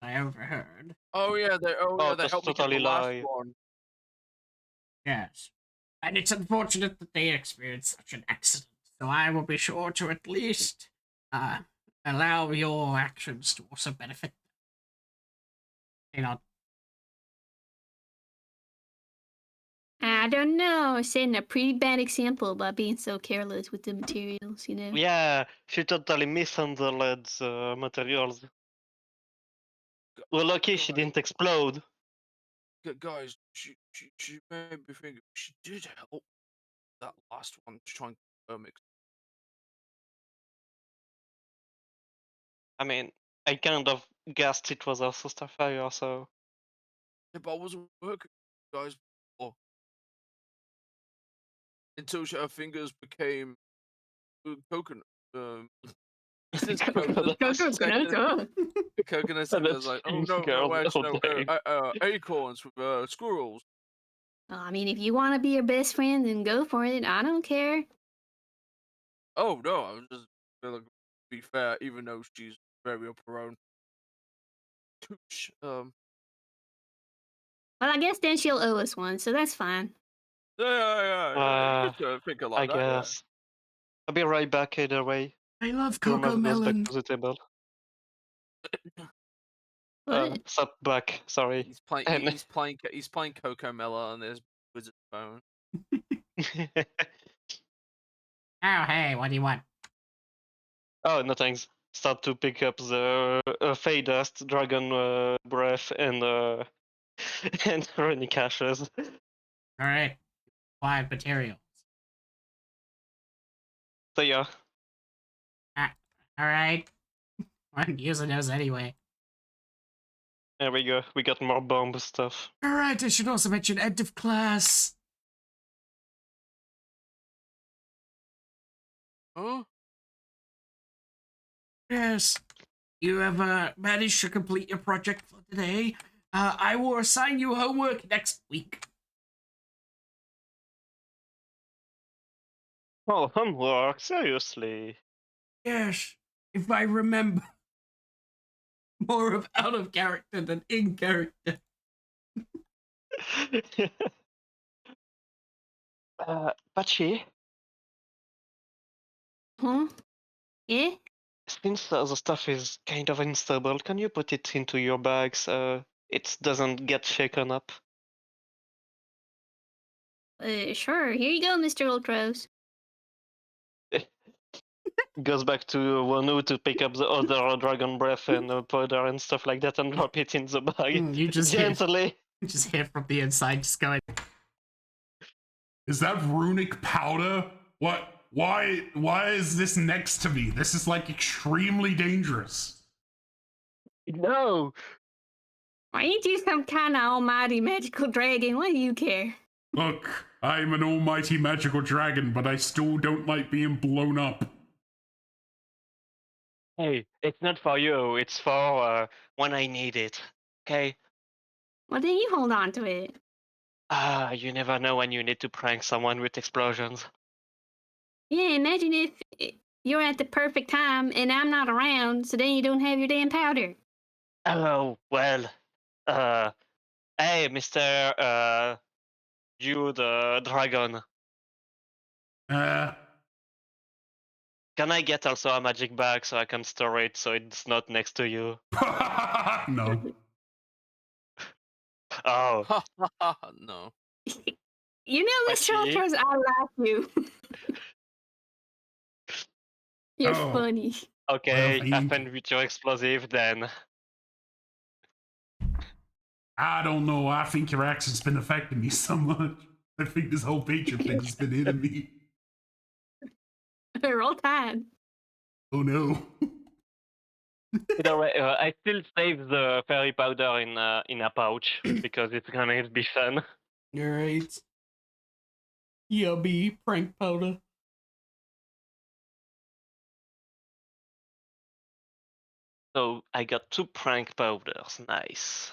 I overheard. Oh yeah, they That's helped me get totally the last lie. one. Yes. And it's unfortunate that they experienced such an accident. So I will be sure to at least allow your actions to also benefit them. You know, I don't know. Setting a pretty bad example by being so careless with the materials, you know. Yeah, she totally mishandled the materials. We're lucky she didn't explode. Guys, she made me think she did help that last one to try and mix. I mean, I kind of guessed it was also Starfire, so. Yeah, but I wasn't working, guys, before. Until her fingers became coconut. Since Coconut. Coconut. coconuts, and I was like, oh no, Girl, actually, oh, dang. no, acorns with squirrels. I mean, if you want to be your best friend, then go for it. I don't care. Oh no, I was just gonna be fair, even though she's very up her own. Tooch, Well, I guess then she'll owe us one, so that's fine. yeah. You could think I like that. Yeah. guess. I'll be right back either way. I love Gromov Coco goes Melon. back to the table. What? Sat back, sorry. He's playing Coco Melon on his wizard phone. Oh, hey, what do you want? Oh, no thanks. Start to pick up the Fey Dust, Dragon Breath, and and Runic Ashes. All right, 5 materials. So yeah, Ah, all right. I'm using those anyway. there we go. We got more bomb stuff. All right, I should also mention end of class. Huh? Yes, you have managed to complete your project for today. I will assign you homework next week. Oh, homework, seriously. Yes, if I remember more of out of character than in character. Pachi, Huh? Yeah? since the stuff is kind of unstable, can you put it into your bags? It doesn't get shaken up. Sure. Here you go, Mr. Ultros. Goes back to Wanu to pick up the other dragon breath and powder and stuff like that and drop it in the bag You just hear, gently. just hear from the inside, just going. Is that runic powder? What? Why is this next to me? This is like extremely dangerous. No. Ain't you some kind of almighty magical dragon? What do you care? Look, I'm an almighty magical dragon, but I still don't like being blown up. Hey, it's not for you. It's for when I need it. Okay? Well, then you hold on to it. You never know when you need to prank someone with explosions. Yeah, imagine if you're at the perfect time and I'm not around, so then you don't have your damn powder. Oh, well. Hey, Mr. Jude Dragon. Uh, Can I get also a magic bag so I can store it so it's not next to you? no. Oh, No. You know, Mr. Pachi? Ultros, I like you. You're Oh. funny. okay. Well, Have fun with your explosive then. I don't know. I think your accent's been affecting me so much. I think this whole patron thing has been hitting me. Roll Tide. Oh no. Either way, I still save the fairy powder in a pouch because it's gonna be fun. Alright. Yummy prank powder. So I got 2 prank powders. Nice.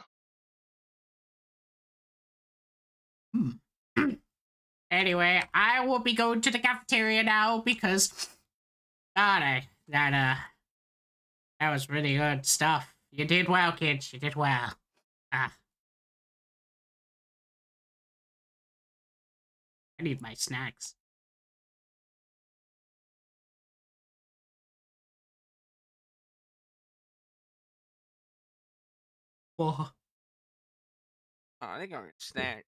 Anyway, I will be going to the cafeteria now because that was really good stuff. You did well, kids. You did well. I need my snacks. Whoa. I think I'm gonna snack.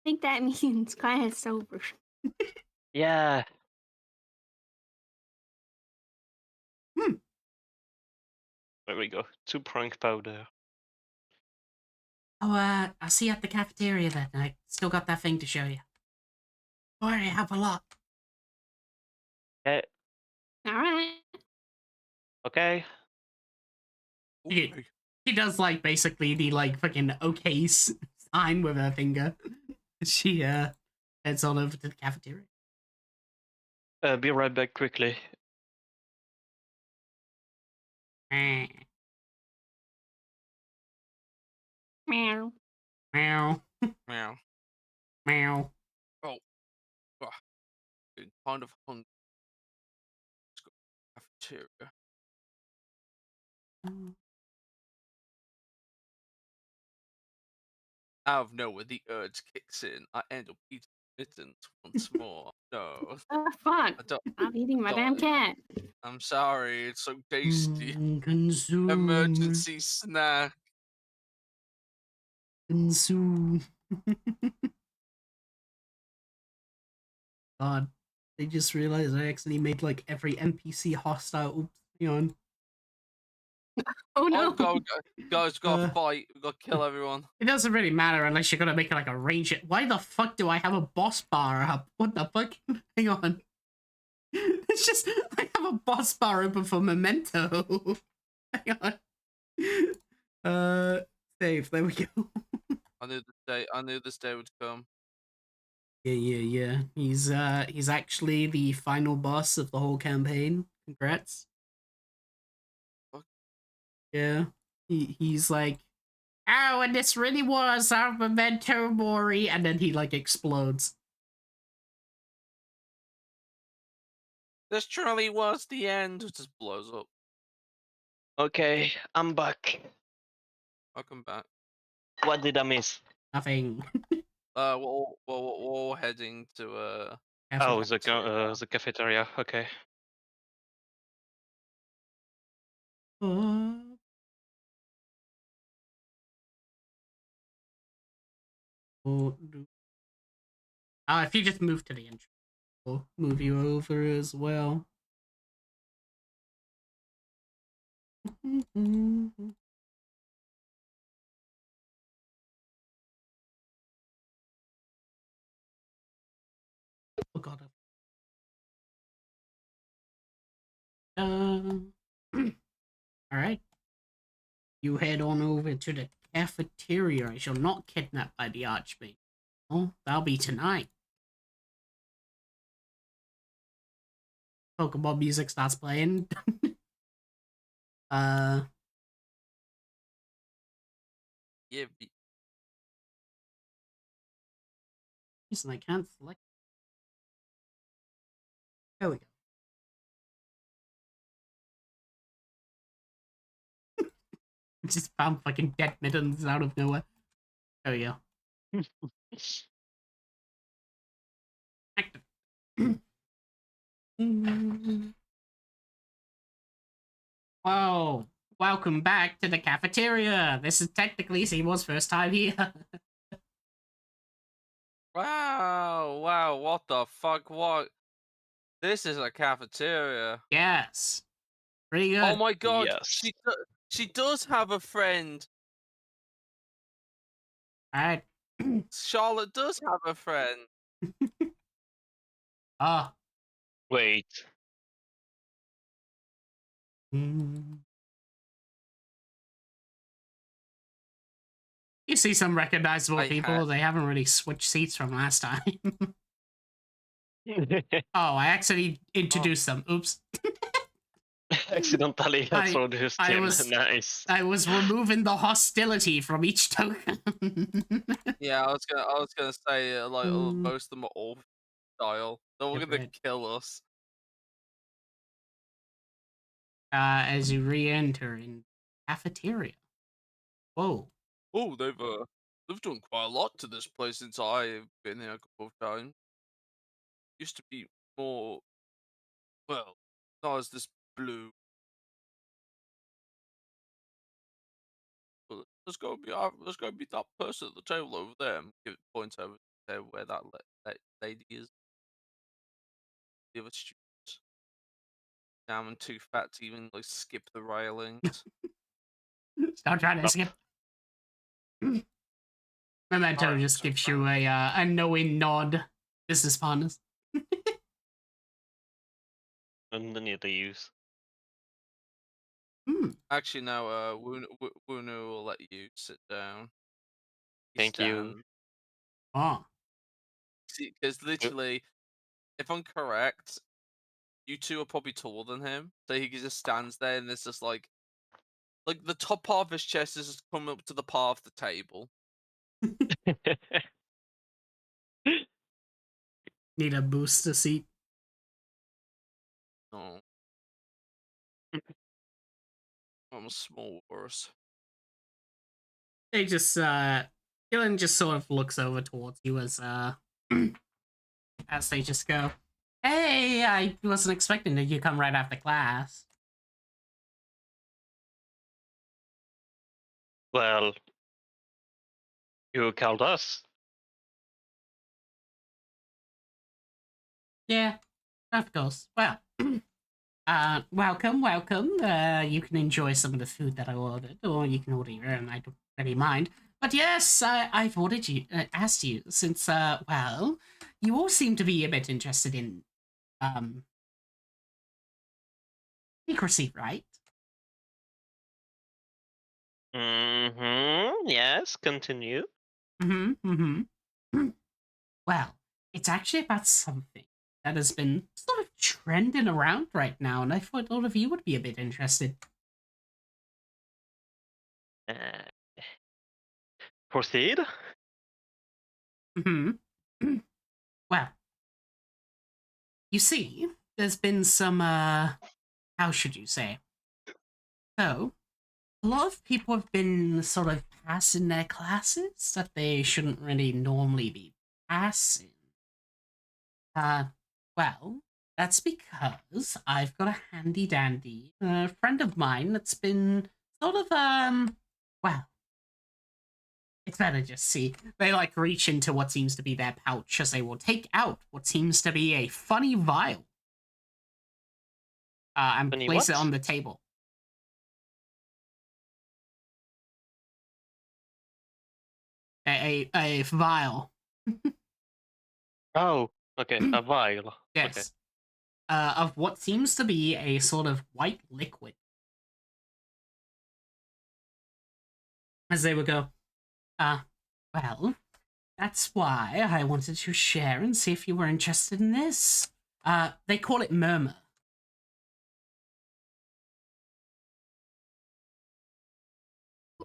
I think that means class over. Yeah. There we go. 2 prank powder. Oh, I'll see you at the cafeteria then. I still got that thing to show you. Don't worry, I have a lot. Okay. All right. Okay. Yeah. She does like basically the like fucking okay sign with her finger. She heads on over to the cafeteria. Be right back quickly. Eh, Meow. meow, Meow. meow. Getting kind of hungry. Let's go to the cafeteria. Out of nowhere, the urge kicks in. I end up eating mittens once more. No, Oh, fuck. I don't. I'm eating my damn cat. I'm sorry. It's so tasty. Consume. Emergency snack. Consume. God. They just realized I accidentally made like every NPC hostile. Oops, hang on. Oh no! Oh, guys, gotta Uh, fight. We gotta kill everyone. It doesn't really matter unless you're gonna make it like a range. Why the fuck do I have a boss bar up? What the fuck? Hang on. It's just I have a boss bar open for Memento. Hang on. Save. There we go. I knew this day would come. Yeah. He's actually the final boss of the whole campaign. Congrats. Fuck. Yeah. He's like, oh, and this really was our Memento Mori, and then he like explodes. This truly was the end. It just blows up. Okay, I'm back. I'll come back. What did I miss? Nothing. We're all heading to Oh, cafeteria. the cafeteria. Okay. If you just move to the intro, we'll move you over as well. Oh god. Alright. You head on over to the cafeteria. I shall not kidnap by the Archmage. Oh, that'll be tonight. Pokemon music starts playing. Yeah. Reason I can't select. There we go. Just found fucking dead mittens out of nowhere. There we go. Active. Whoa. Welcome back to the cafeteria. This is technically Seymour's first time here. Wow, what the fuck? What? This is a cafeteria. Yes. Pretty good. Oh my god, Yes. she does have a friend. Alright. Charlotte does have a friend. Ah. Wait. You see some recognizable I people. had- They haven't really switched seats from last time. Oh, I accidentally introduced them. Oops. Accidentally introduced I him. was- Nice. I was removing the hostility from each token. Yeah, I was gonna say like Mm. most of them are all style. They're all gonna Different. kill us. As you re-enter in cafeteria. Whoa. Oh, they've done quite a lot to this place since I've been here a couple of times. Used to be more, well, not as this blue. But let's go be that person at the table over there. And give points over there where that lady is. The other students. Now I'm too fat to even like skip the railings. Stop trying to skip. Memento Alright, just so gives you a knowing nod. Business partners. And need to use. Actually, no. Wunu will let you sit down. Thank you. Oh. See, because literally, if I'm correct, you two are probably taller than him, so he just stands there, and it's just like the top part of his chest is just coming up to the part of the table. Need a booster seat. Oh, I'm a small horse. They just Dylan just sort of looks over towards you as as they just go, hey, I wasn't expecting that you come right after class. Well, you called us. Yeah, of course. Well, welcome, welcome. You can enjoy some of the food that I ordered, or you can order your own. I don't really mind. But yes, I've ordered you, asked you since, well, you all seem to be a bit interested in, secrecy, right? Yes, continue. Mm-hmm. Well, it's actually about something that has been sort of trending around right now, and I thought all of you would be a bit interested. Uh, Proceed. Hmm. Well, you see, there's been some, how should you say? So, a lot of people have been sort of passing their classes that they shouldn't really normally be passing. Uh, well, that's because I've got a handy dandy friend of mine that's been sort of, well, it's better just see. They like reach into what seems to be their pouch as they will take out what seems to be a funny vial and Funny place it what? on the table. A vial. Oh, okay, a vial. Okay. Yes. Of what seems to be a sort of white liquid. As they would go, well, that's why I wanted to share and see if you were interested in this. They call it murmur.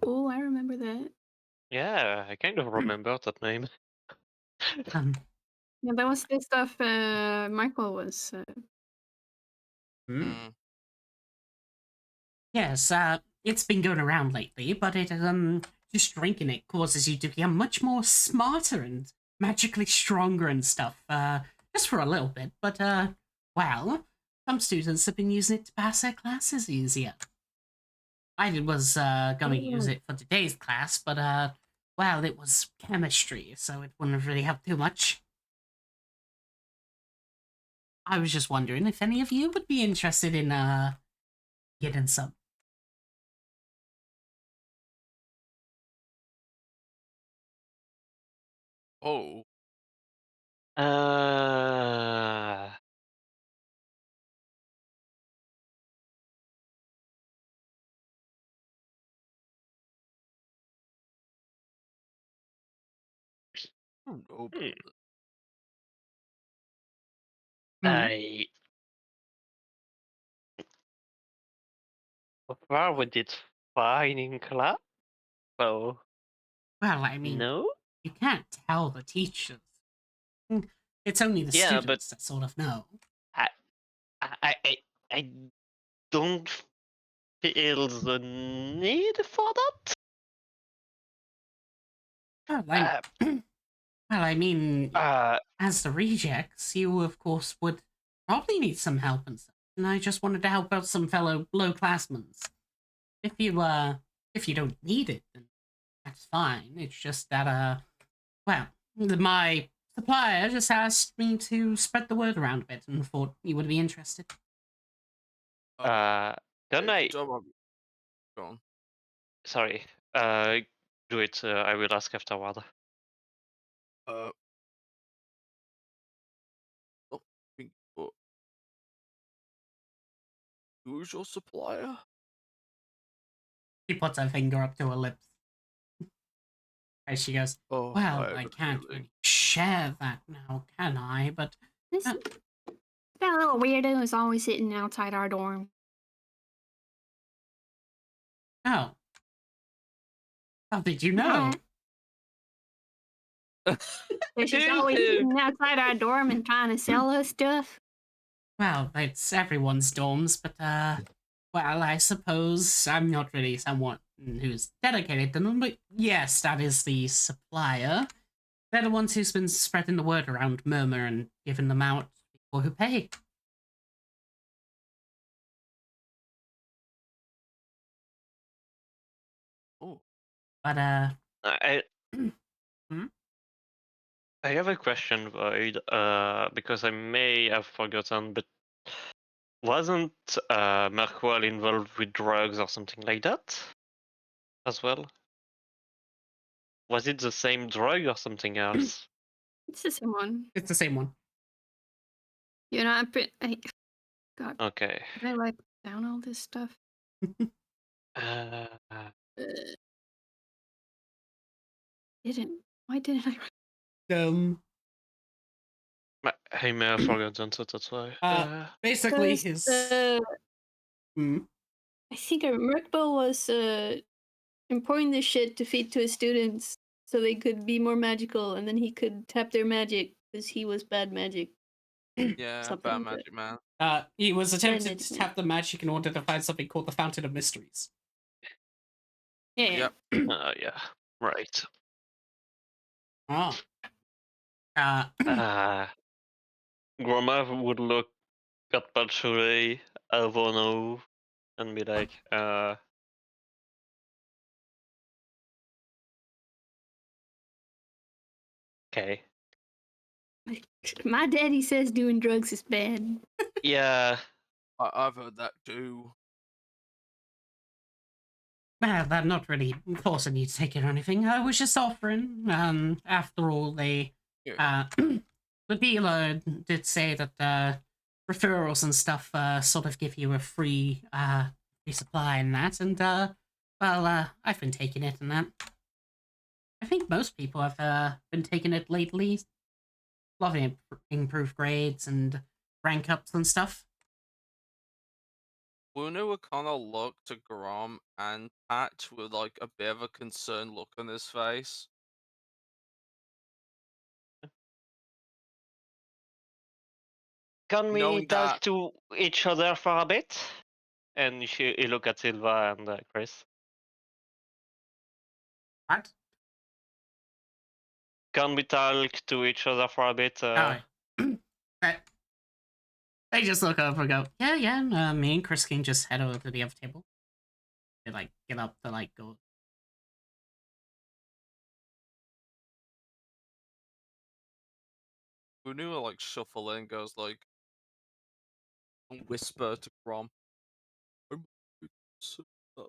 Oh, I remember that. Yeah, I kind of remember that name. Um, Yeah, that was the stuff Michael was. mm. Yes, it's been going around lately, but just drinking it causes you to become much more smarter and magically stronger and stuff, just for a little bit, but, well, some students have been using it to pass their classes easier. I was, gonna use it for today's class, but, well, it was chemistry, so it wouldn't have really helped too much. I was just wondering if any of you would be interested in, getting some. Oh, Uh, I don't know about hmm, this. Hmm? I. So far, we did fine in class. So, Well, I mean, no? you can't tell the teachers. It's only the Yeah, but students that sort of know. I, I don't feel the need for that. Well, Uh, well, I mean, uh, as the rejects, you of course would probably need some help and stuff. And I just wanted to help out some fellow low-classmen. If you don't need it, then that's fine. It's just that, well, my supplier just asked me to spread the word around a bit and thought you would be interested. uh, can Good I? job on go on. Sorry. Do it. I will ask afterward. Uh, oh, think- oh, who's your supplier? She puts her finger up to her lips as she goes, Oh, well, I have I a can't feeling. really share that now, can I? But, This uh, that little weirdo is always sitting outside our dorm. oh. How did you know? She's Is always him. sitting outside our dorm and trying to sell us stuff. Well, it's everyone's dorms, but, well, I suppose I'm not really someone who's dedicated to them, but yes, that is the supplier. They're the ones who's been spreading the word around Murmur and giving them out to people who pay. Oh, But, I hmm? I have a question, Void, because I may have forgotten, but wasn't Merkwell involved with drugs or something like that as well? Was it the same drug or something else? It's the same one. It's the same one. You know, God, Okay. did I write down all this stuff? Uh, Uh, didn't. Why didn't I write? I may have forgotten, so that's why. Basically, 'Cause, his. I think Merkbell was importing this shit to feed to his students so they could be more magical, and then he could tap their magic because he was bad magic. Yeah, Something bad like that. magic man. He was attempting magic to man. tap the magic in order to find something called the Fountain of Mysteries. Yeah. Yep. Yeah, right. Ah. Grandma would look at Patchouli, Alvono, and be like, okay. My daddy says doing drugs is bad. Yeah. I've heard that too. Well, I'm not really forcing you to take it or anything. I was just offering. After all, the dealer did say that referrals and stuff sort of give you a free supply and that, and I've been taking it and that. I think most people have been taking it lately. Loving it, improved grades and rank ups and stuff. Bruno would kind of look to Grom and Patch with like a bit of a concerned look on his face. Can we Knowing talk that- to each other for a bit? And he look at Silva and Chris. What? Can we talk to each other for a bit? They just look over and go, yeah. Me and Chris can just head over to the other table. They like get up to like go. Bruno will like shuffle in, goes like, and whisper to Grom. I'm so that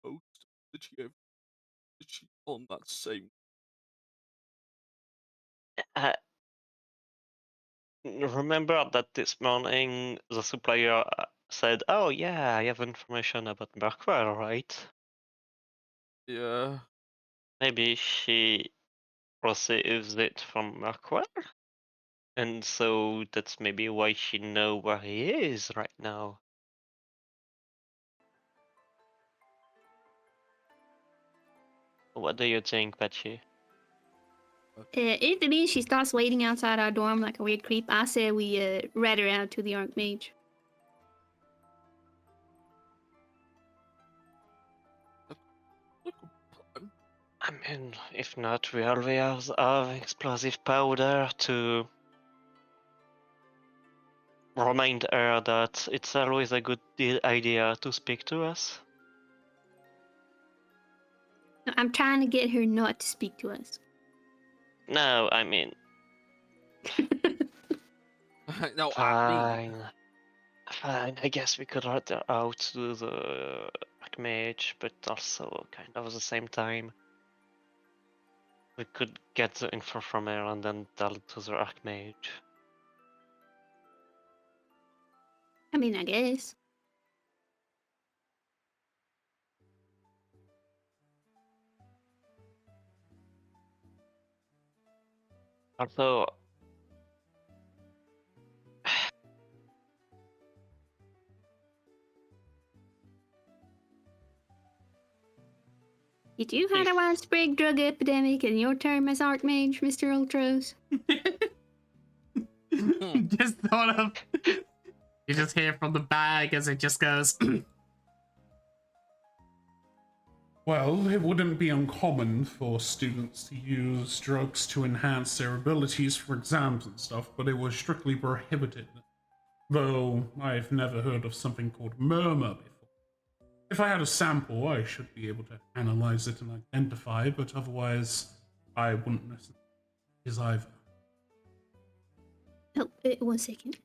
post that she on that same. Remember that this morning the supplier said, "Oh yeah, I have information about Merkwell, right?" Yeah. Maybe she receives it from Merkwell, and so that's maybe why she know where he is right now. What do you think, Patchy? If it means she starts waiting outside our dorm like a weird creep, I say we rat her out to the Archmage. I mean, if not, we always have explosive powder to remind her that it's always a good idea to speak to us. I'm trying to get her not to speak to us. No, I mean, No, fine. Fine, I guess we could let her out to the Archmage, but also kind of at the same time. We could get the info from her and then tell it to the Archmage. I mean, I guess. Also, Did you have a widespread drug epidemic in your term as Archmage, Mr. Ultros? Just thought of. You just hear from the bag as it just goes. Well, it wouldn't be uncommon for students to use drugs to enhance their abilities for exams and stuff, but it was strictly prohibited. Though I've never heard of something called murmur before. If I had a sample, I should be able to analyze it and identify, but otherwise, I wouldn't necessarily use either. Oh, 1 second.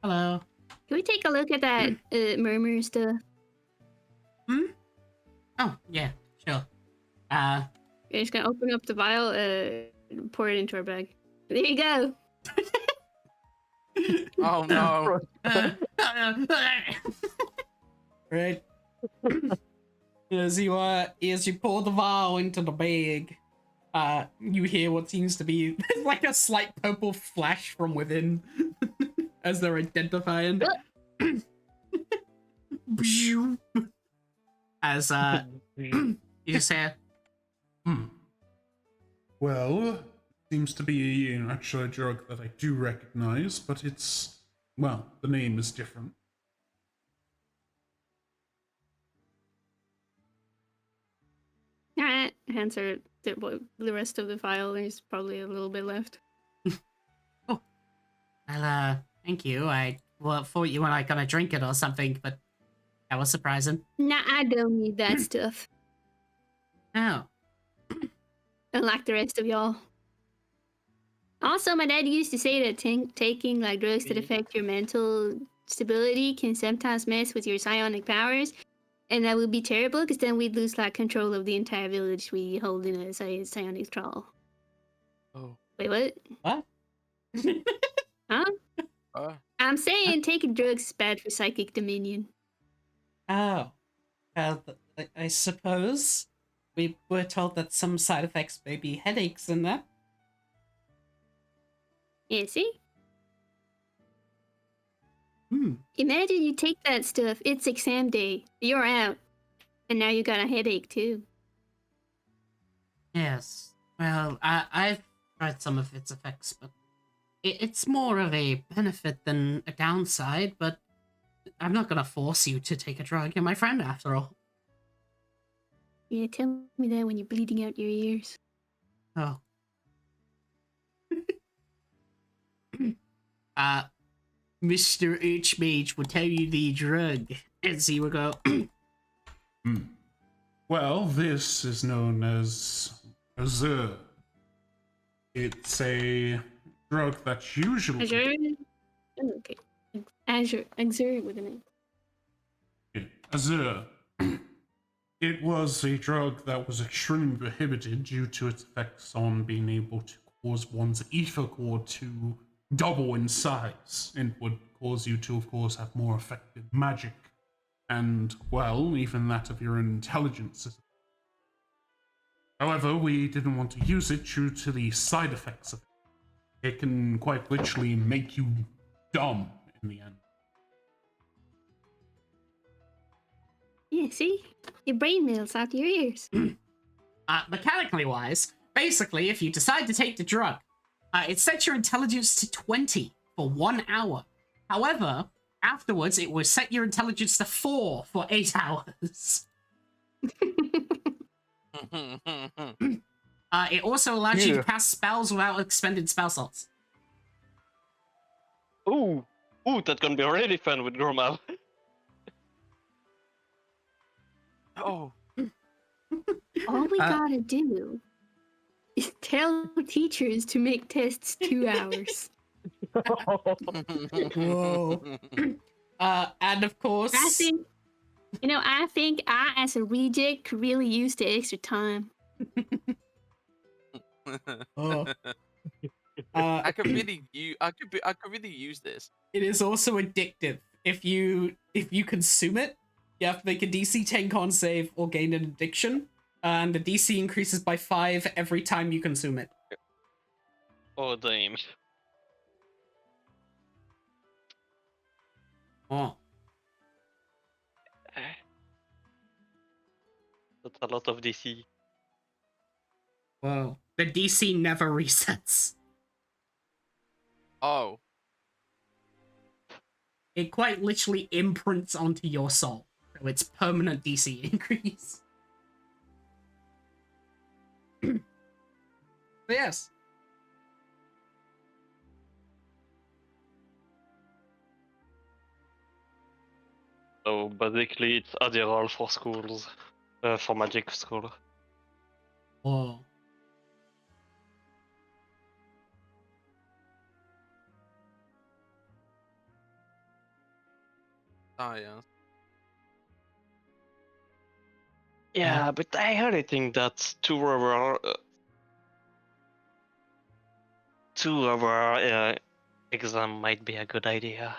Hello. Can we take a look at that murmur stuff? Oh, yeah, sure. We're just gonna open up the vial, and pour it into our bag. There you go. Oh no. Right. As you pour the vial into the bag, you hear what seems to be like a slight purple flash from within as they're identifying. As you just say, Well, seems to be actually a drug that I do recognize, but it's, well, the name is different. Alright, hands her the rest of the vial. There's probably a little bit left. well, thank you. I thought you were like gonna drink it or something, but that was surprising. Nah, I don't need that stuff. Oh. Unlike the rest of y'all. Also, my dad used to say that taking like drugs that affect your mental stability can sometimes mess with your psionic powers, and that would be terrible because then we'd lose like control of the entire village we hold in a psionic thrall. Oh. Wait, what? What? Huh? I'm saying taking drugs is bad for psychic dominion. Oh. Well, I suppose we were told that some side effects may be headaches and that. Yeah, see? Hmm. Imagine you take that stuff, it's exam day, you're out, and now you got a headache too. Yes. Well, I've tried some of its effects, but it's more of a benefit than a downside, but I'm not gonna force you to take a drug. You're my friend, after all. Yeah, tell me that when you're bleeding out your ears. Oh. Mr. Archmage will tell you the drug. And see, we go. Well, this is known as Azure. It's a drug that's usually... Azure? Oh, okay. Azure with an A. Azure. It was a drug that was extremely prohibited due to its effects on being able to cause one's ether core to double in size, and would cause you to, of course, have more effective magic. And, well, even that of your intelligence. However, we didn't want to use it due to the side effects of it. It can quite literally make you dumb in the end. Yeah, see? Your brain melts out your ears. Mechanically wise, basically, if you decide to take the drug, it sets your intelligence to 20 for 1 hour. However, afterwards, it will set your intelligence to 4 for 8 hours. It also allows you to cast spells without expending spell slots. Ooh, that's gonna be really fun with Gromab. Oh. All we gotta do is tell teachers to make tests 2 hours. Whoa. And of course... I think I, as a reject, could really use the extra time. Oh. I could really use this. It is also addictive. If you consume it, you have to make a DC 10 con save or gain an addiction, and the DC increases by 5 every time you consume it. Oh, damn. Oh. That's a lot of DC. Whoa. The DC never resets. Oh. It quite literally imprints onto your soul. So it's permanent DC increase. But yes. So basically, it's Adderall for schools, for magic school. Whoa. Ah, yeah. Yeah, but I really think that two-hour exam might be a good idea.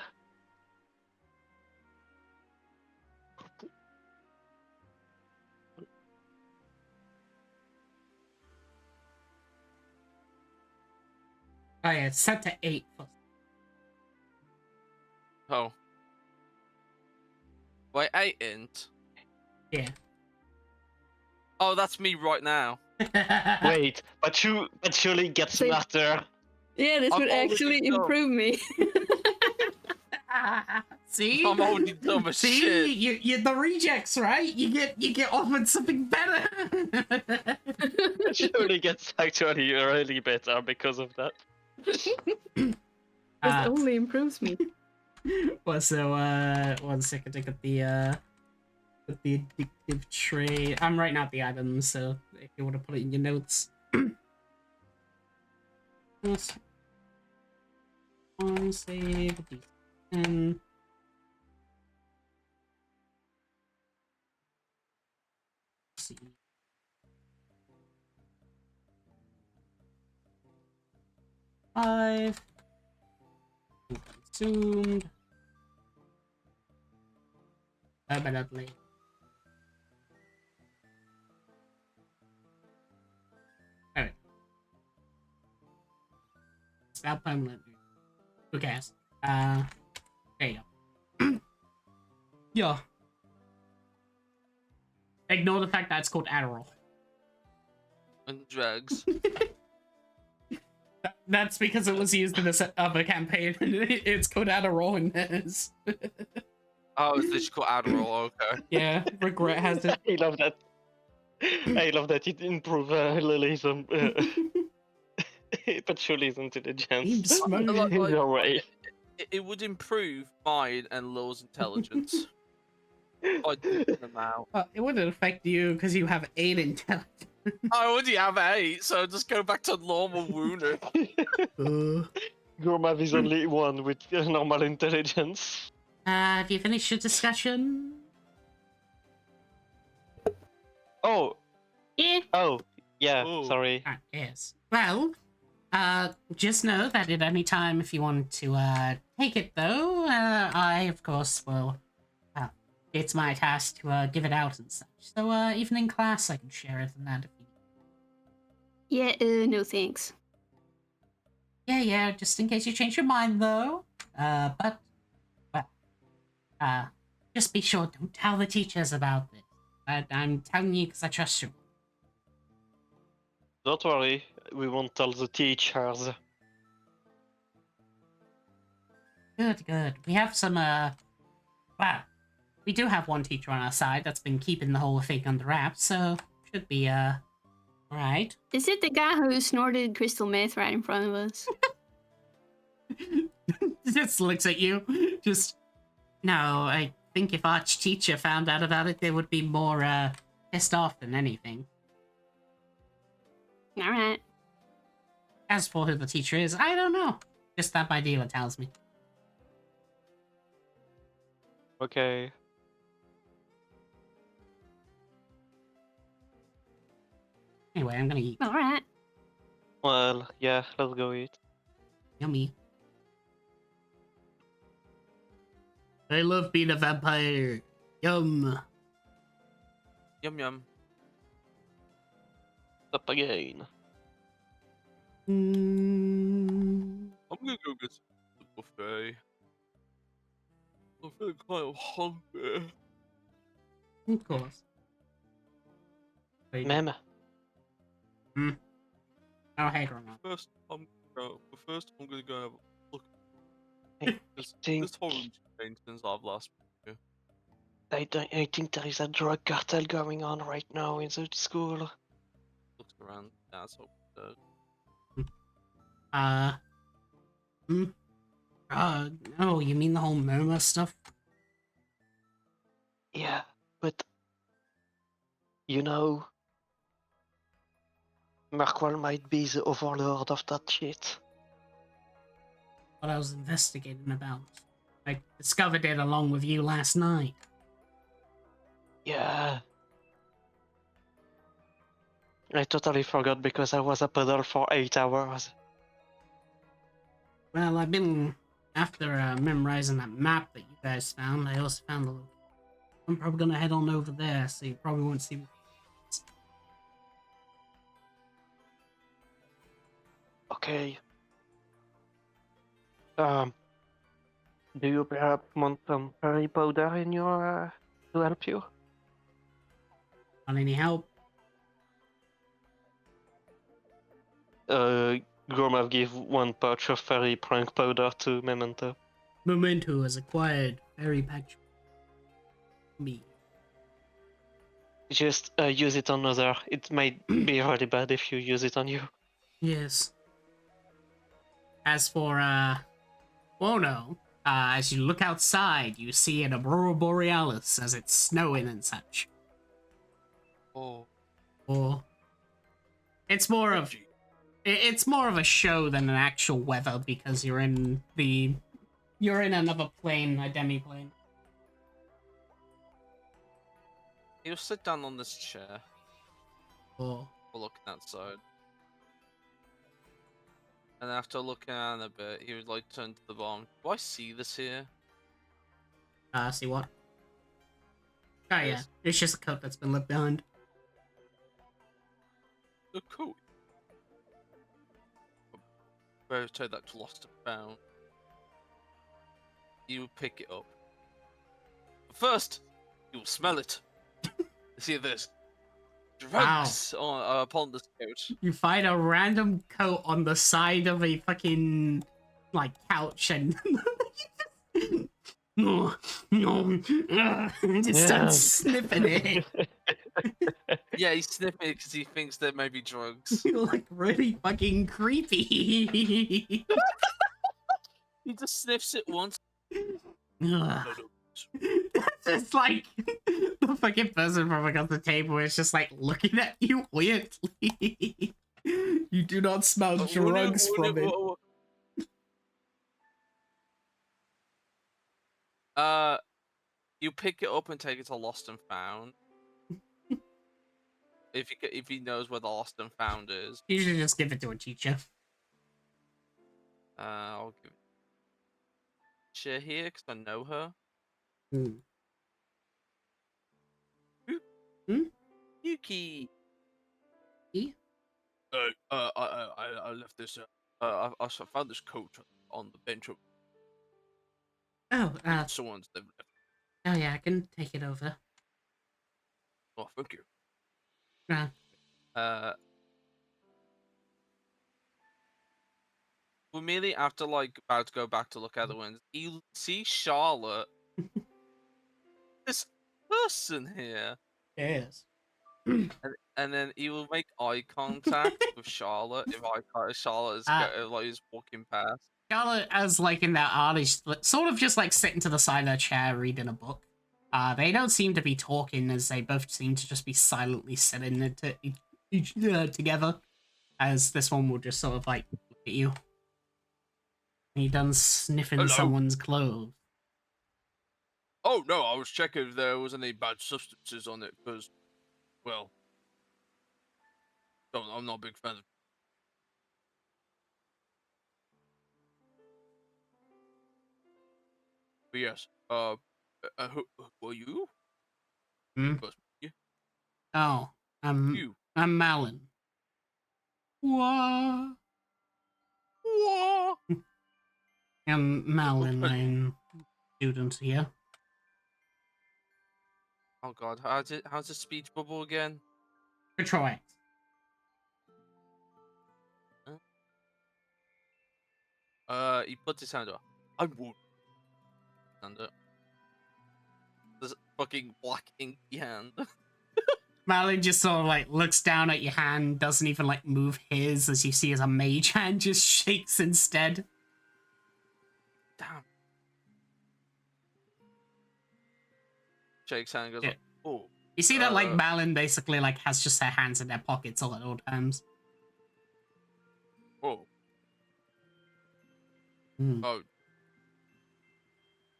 Oh yeah, it's set to 8. Oh. Wait, 8 int? Yeah. Oh, that's me right now. Wait, but surely gets So- better. Yeah, this I'm would already actually dumb. improve me. See? I'm already dumb as See, shit. you the rejects, right? You get offered something better. Surely gets actually really better because of that. This only improves me. Well, so 1 second to get the addictive trait. I'm writing out the items, so if you want to put it in your notes. Yes. One save and see. Five consumed. Permanently. Alright. Spell permanent. Who cares? There you go. Yeah. Ignore the fact that it's called Adderall. And drugs. That's because it was used in this other campaign. It's called Adderall in theirs. Oh, it's literally called Adderall, okay. Yeah, Regret has it. I love that. I love that it improves Lily's Patchouli's intelligence. Seems smart. Like- In a way. It would improve mine and Law's intelligence. By doing them out. It wouldn't affect you because you have 8 intelligence. I already have 8, so just go back to normal Wooner. Gormav is only one with normal intelligence. Have you finished your discussion? Oh, Yeah. yeah, Oh. sorry. Yes. Well, just know that at any time if you want to take it though, I of course will. It's my task to give it out and such. So even in class, I can share it and that if you need. Yeah, no thanks. Yeah, just in case you change your mind though. But well, just be sure don't tell the teachers about this. I'm telling you because I trust you. Don't worry, we won't tell the teachers. Good. We have some, well, we do have one teacher on our side that's been keeping the whole thing under wraps, so should be, alright. Is it the guy who snorted crystal meth right in front of us? Just looks at you. Just, no, I think if our teacher found out about it, they would be more, pissed off than anything. Alright. As for who the teacher is, I don't know. Just that my dealer tells me. Okay. Anyway, I'm gonna eat. Alright. Well, yeah, let's go eat. Yummy. I love being a vampire. Yum. Yum yum. Up again. Mm, I'm gonna go get the buffet. I'm feeling kind of hungry. of course. Wait. Mem. Oh, hey, Grandma. First, I'm gonna go have a look. I This think horror changed since I've last. I think there is a drug cartel going on right now in the school. Looks around. Yeah, that's what it does. No, you mean the whole murmur stuff? Yeah, but you know, Markwell might be the overlord of that shit. What I was investigating about. I discovered it along with you last night. Yeah. I totally forgot because I was a puddle for 8 hours. Well, I've been after memorizing that map that you guys found. I also found the location. I'm probably gonna head on over there, so you probably won't see me. Okay. Do you perhaps want some fairy powder in your to help you? Want any help? Gormav gave 1 pouch of fairy prank powder to Memento. Memento has acquired fairy patch. Me. Just use it on other. It might be really bad if you use it on you. Yes. As for well, no. As you look outside, you see an aurora borealis as it's snowing and such. Oh, Or it's more of it's more of a show than an actual weather because you're in another plane, a demi-plane. he'll sit down on this chair. Or We're looking outside. And after looking around a bit, he would like turn to the bomb. Do I see this here? see what? Oh yeah, Yes. it's just a coat that's been left behind. The coat. Better say that's lost and found. You pick it up. But first, you will smell it. See this. Drugs upon this couch. You find a random coat on the side of a fucking like couch and no, just starts sniffing it. Yeah, he's sniffing it because he thinks there may be drugs. You're like really fucking creepy. He just sniffs it once. Ugh. It's like the fucking person from across the table is just like looking at you weirdly. You do not smell drugs from it. You pick it up and take it to Lost and Found. if he knows where the Lost and Found is. You should just give it to a teacher. I'll give it to here because I know her. Yuki. I left this. I found this coat on the bench. Oh, Someone's left. oh yeah, I can take it over. Oh, thank you. We're merely after like about to go back to look at the windows. You see Charlotte. This person here. Yes. And then he will make eye contact with Charlotte if Charlotte is like is walking past. Charlotte, as like in that artist, sort of just like sitting to the side of their chair reading a book. They don't seem to be talking, as they both seem to just be silently sitting together. As this one will just sort of like look at you. He done sniffing Hello? someone's clothes. Oh no, I was checking if there was any bad substances on it because, well, I'm not a big fan of. But yes, who are you? Hmm? You. Oh, You. I'm Malin. What? What? I'm Malin. I'm student here. Oh god, how's the speech bubble again? Detroit. He puts his hand up. I won't. Hand up. This fucking black inky hand. Malin just sort of like looks down at your hand, doesn't even like move his, as you see as a mage hand just shakes instead. Damn. Shakes hand and goes Yeah. like, oh. You see that like Malin basically like has just their hands in their pockets all at all times. Oh. Hmm. Oh.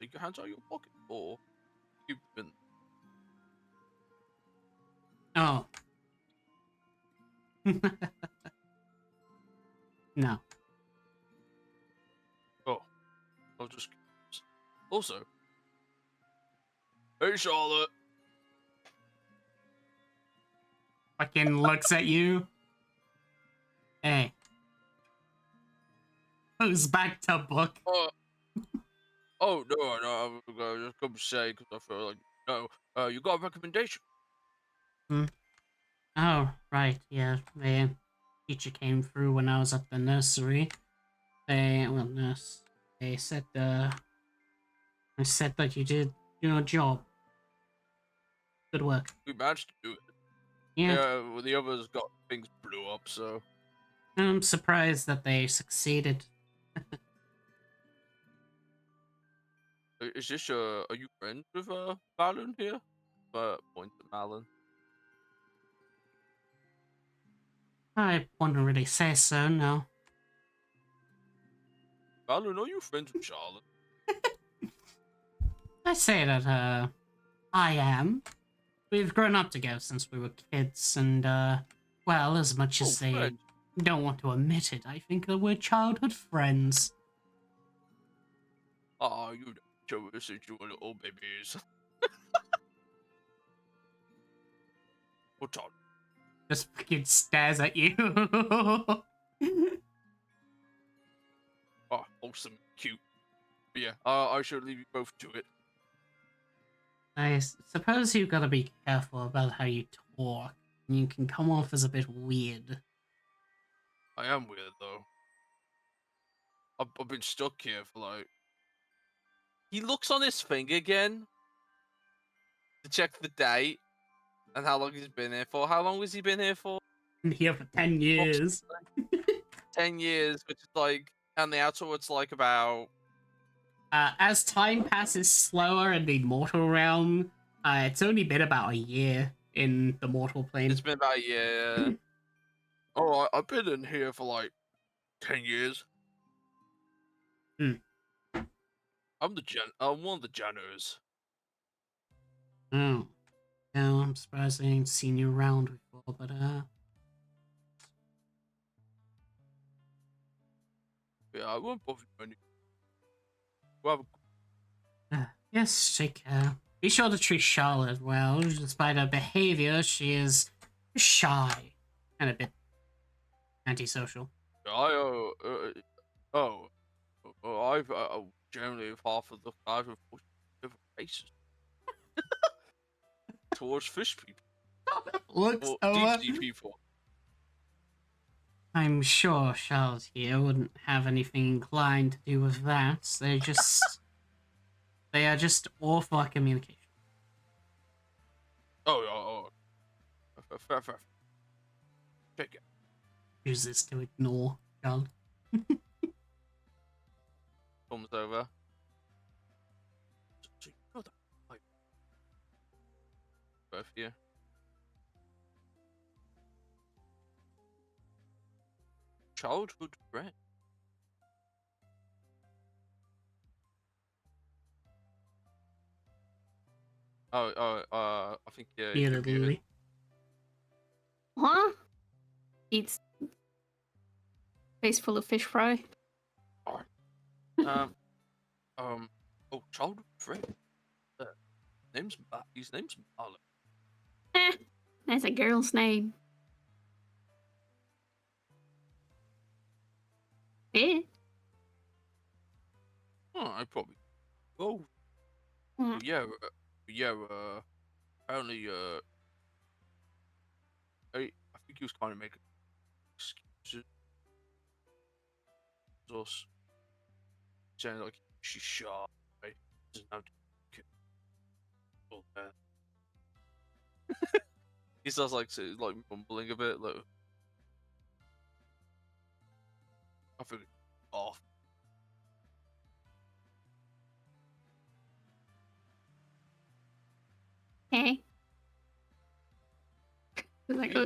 take your hands out of your pocket or keep them in. Oh. No. Oh, I'll just. Also, hey Charlotte. Fucking looks at you. Hey. Who's back to book? Oh no, I was just come to say because I feel like you got a recommendation. Oh, right, yeah. The teacher came through when I was at the nursery. Nurse. They said, I said that you did your job. Good work. We managed to do it. Yeah. Well, the others got things blew up, so. I'm surprised that they succeeded. Is this are you friends with Malin here? Point to Malin. I wouldn't really say so, no. Malin, are you friends with Charlotte? I say that, I am. We've grown up together since we were kids, and, well, as much as they friends. don't want to admit it, I think that we're childhood friends. Ah, you don't show us since you were little babies. What's on? Just fucking stares at you. Oh, awesome, cute. But yeah, I should leave you both to it. I suppose you've got to be careful about how you talk. You can come off as a bit weird. I am weird though. I've been stuck here for like. He looks on his thing again to check the date and how long he's been here for. How long has he been here for? Been here for 10 years. 10 years, which is like, and the outer it's like about. As time passes slower in the mortal realm, it's only been about a year in the mortal plane. It's been about a year. Alright, I've been in here for like 10 years. Hmm. I'm one of the janitors. Oh. No, I'm surprised I ain't seen you around before, but, Yeah, I won't bother you any. Well, yes, take care. Be sure to treat Charlotte well. Despite her behavior, she is shy and a bit antisocial. I've generally have half of the guys with different faces towards fish people Looks or over. deep sea people. I'm sure Charlotte here wouldn't have anything inclined to do with that. They are just awful at communication. Fair. Check it. Chooses to ignore Charlotte. Comes over. So you know that, like, both of you. Childhood friend. I think Yeah, you're little muted. Lily. Huh? Eats face full of fish fry. Childhood friend. His name's Marlon. That's a girl's name. Yeah. Oh, I probably. Oh, Mm. apparently, I think he was kind of making excuses. Us saying like she's shy, doesn't know all that. He starts like mumbling a bit, like I think off. Okay. Like,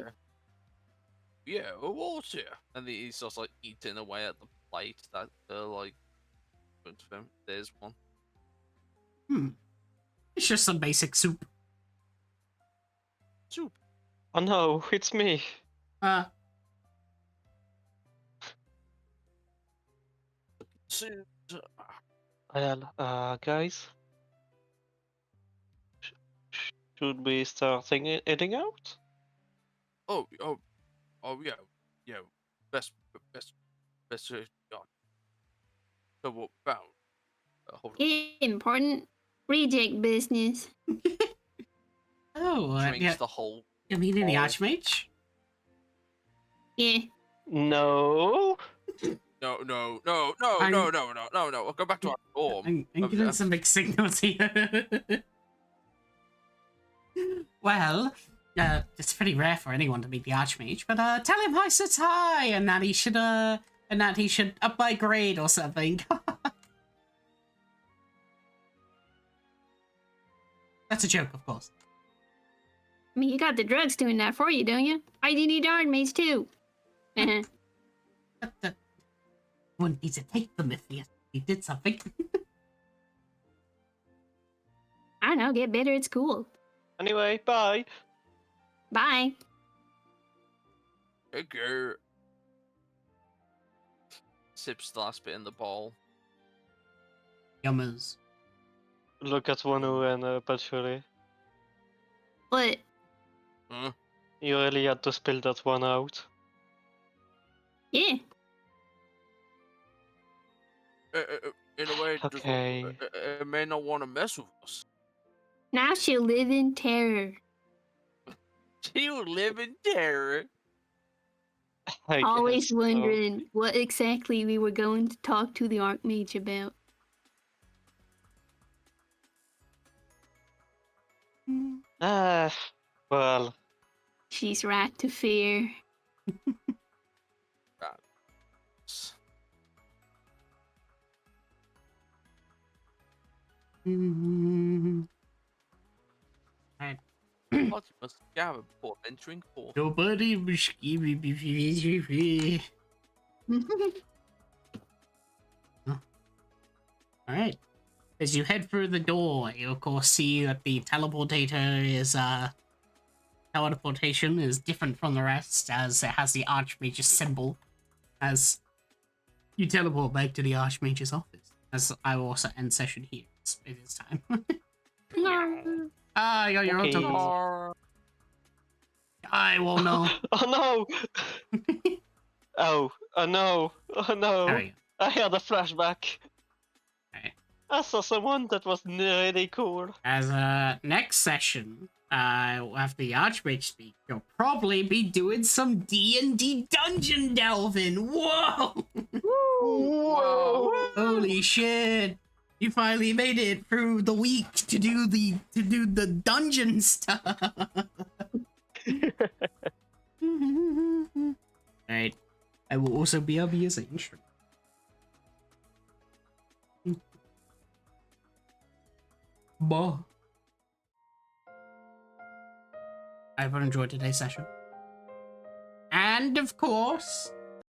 Yeah, what's here? And he starts like eating away at the plate that like put to him. There's one. It's just some basic soup. Soup. Oh no, it's me. Soup. Well, guys, should we start heading out? Oh, yeah. Best, yeah. So what about? Hold on. Important reject business. Oh, Drinks yeah. the whole. You mean the Oh. Archmage? Yeah. No. No. I'm- We'll go back to our dorm. I'm getting some mixed signals here. Well, it's pretty rare for anyone to meet the Archmage, but tell him I sits high and that he should up my grade or something. That's a joke, of course. I mean, you got the drugs doing that for you, don't you? I do need armmates too. But wouldn't need to take them if he did something. I don't know, get better at school. Anyway, bye. Bye. Take care. Sips the last bit in the bowl. Yummers. Look at Wanu and Patchouli. What? Huh? You really had to spill that one out. Yeah. In a way, Okay. it may not want to mess with us. Now she'll live in terror. You live in terror. I Always guess so. wondering what exactly we were going to talk to the Archmage about. Well, She's right to fear. Right. What you must gather before entering forth. Nobody was giving me. Alright. As you head through the door, you of course see that the teleportation is different from the rest, as it has the Archmage's symbol, as you teleport back to the Archmage's office. As I will also end session here. It is time. No. You got your own Okay. tokens. I will know. Oh no! Oh no! Oh no! There we go. I had a flashback. Alright. I saw someone that was really cool. As next session, after the Archmage speak, you'll probably be doing some D&D dungeon delving. Whoa! Whoa! Holy shit! You finally made it through the week to do the dungeon stuff. Alright. I will also be as an instrument. Bah. I hope you enjoyed today's session. And of course,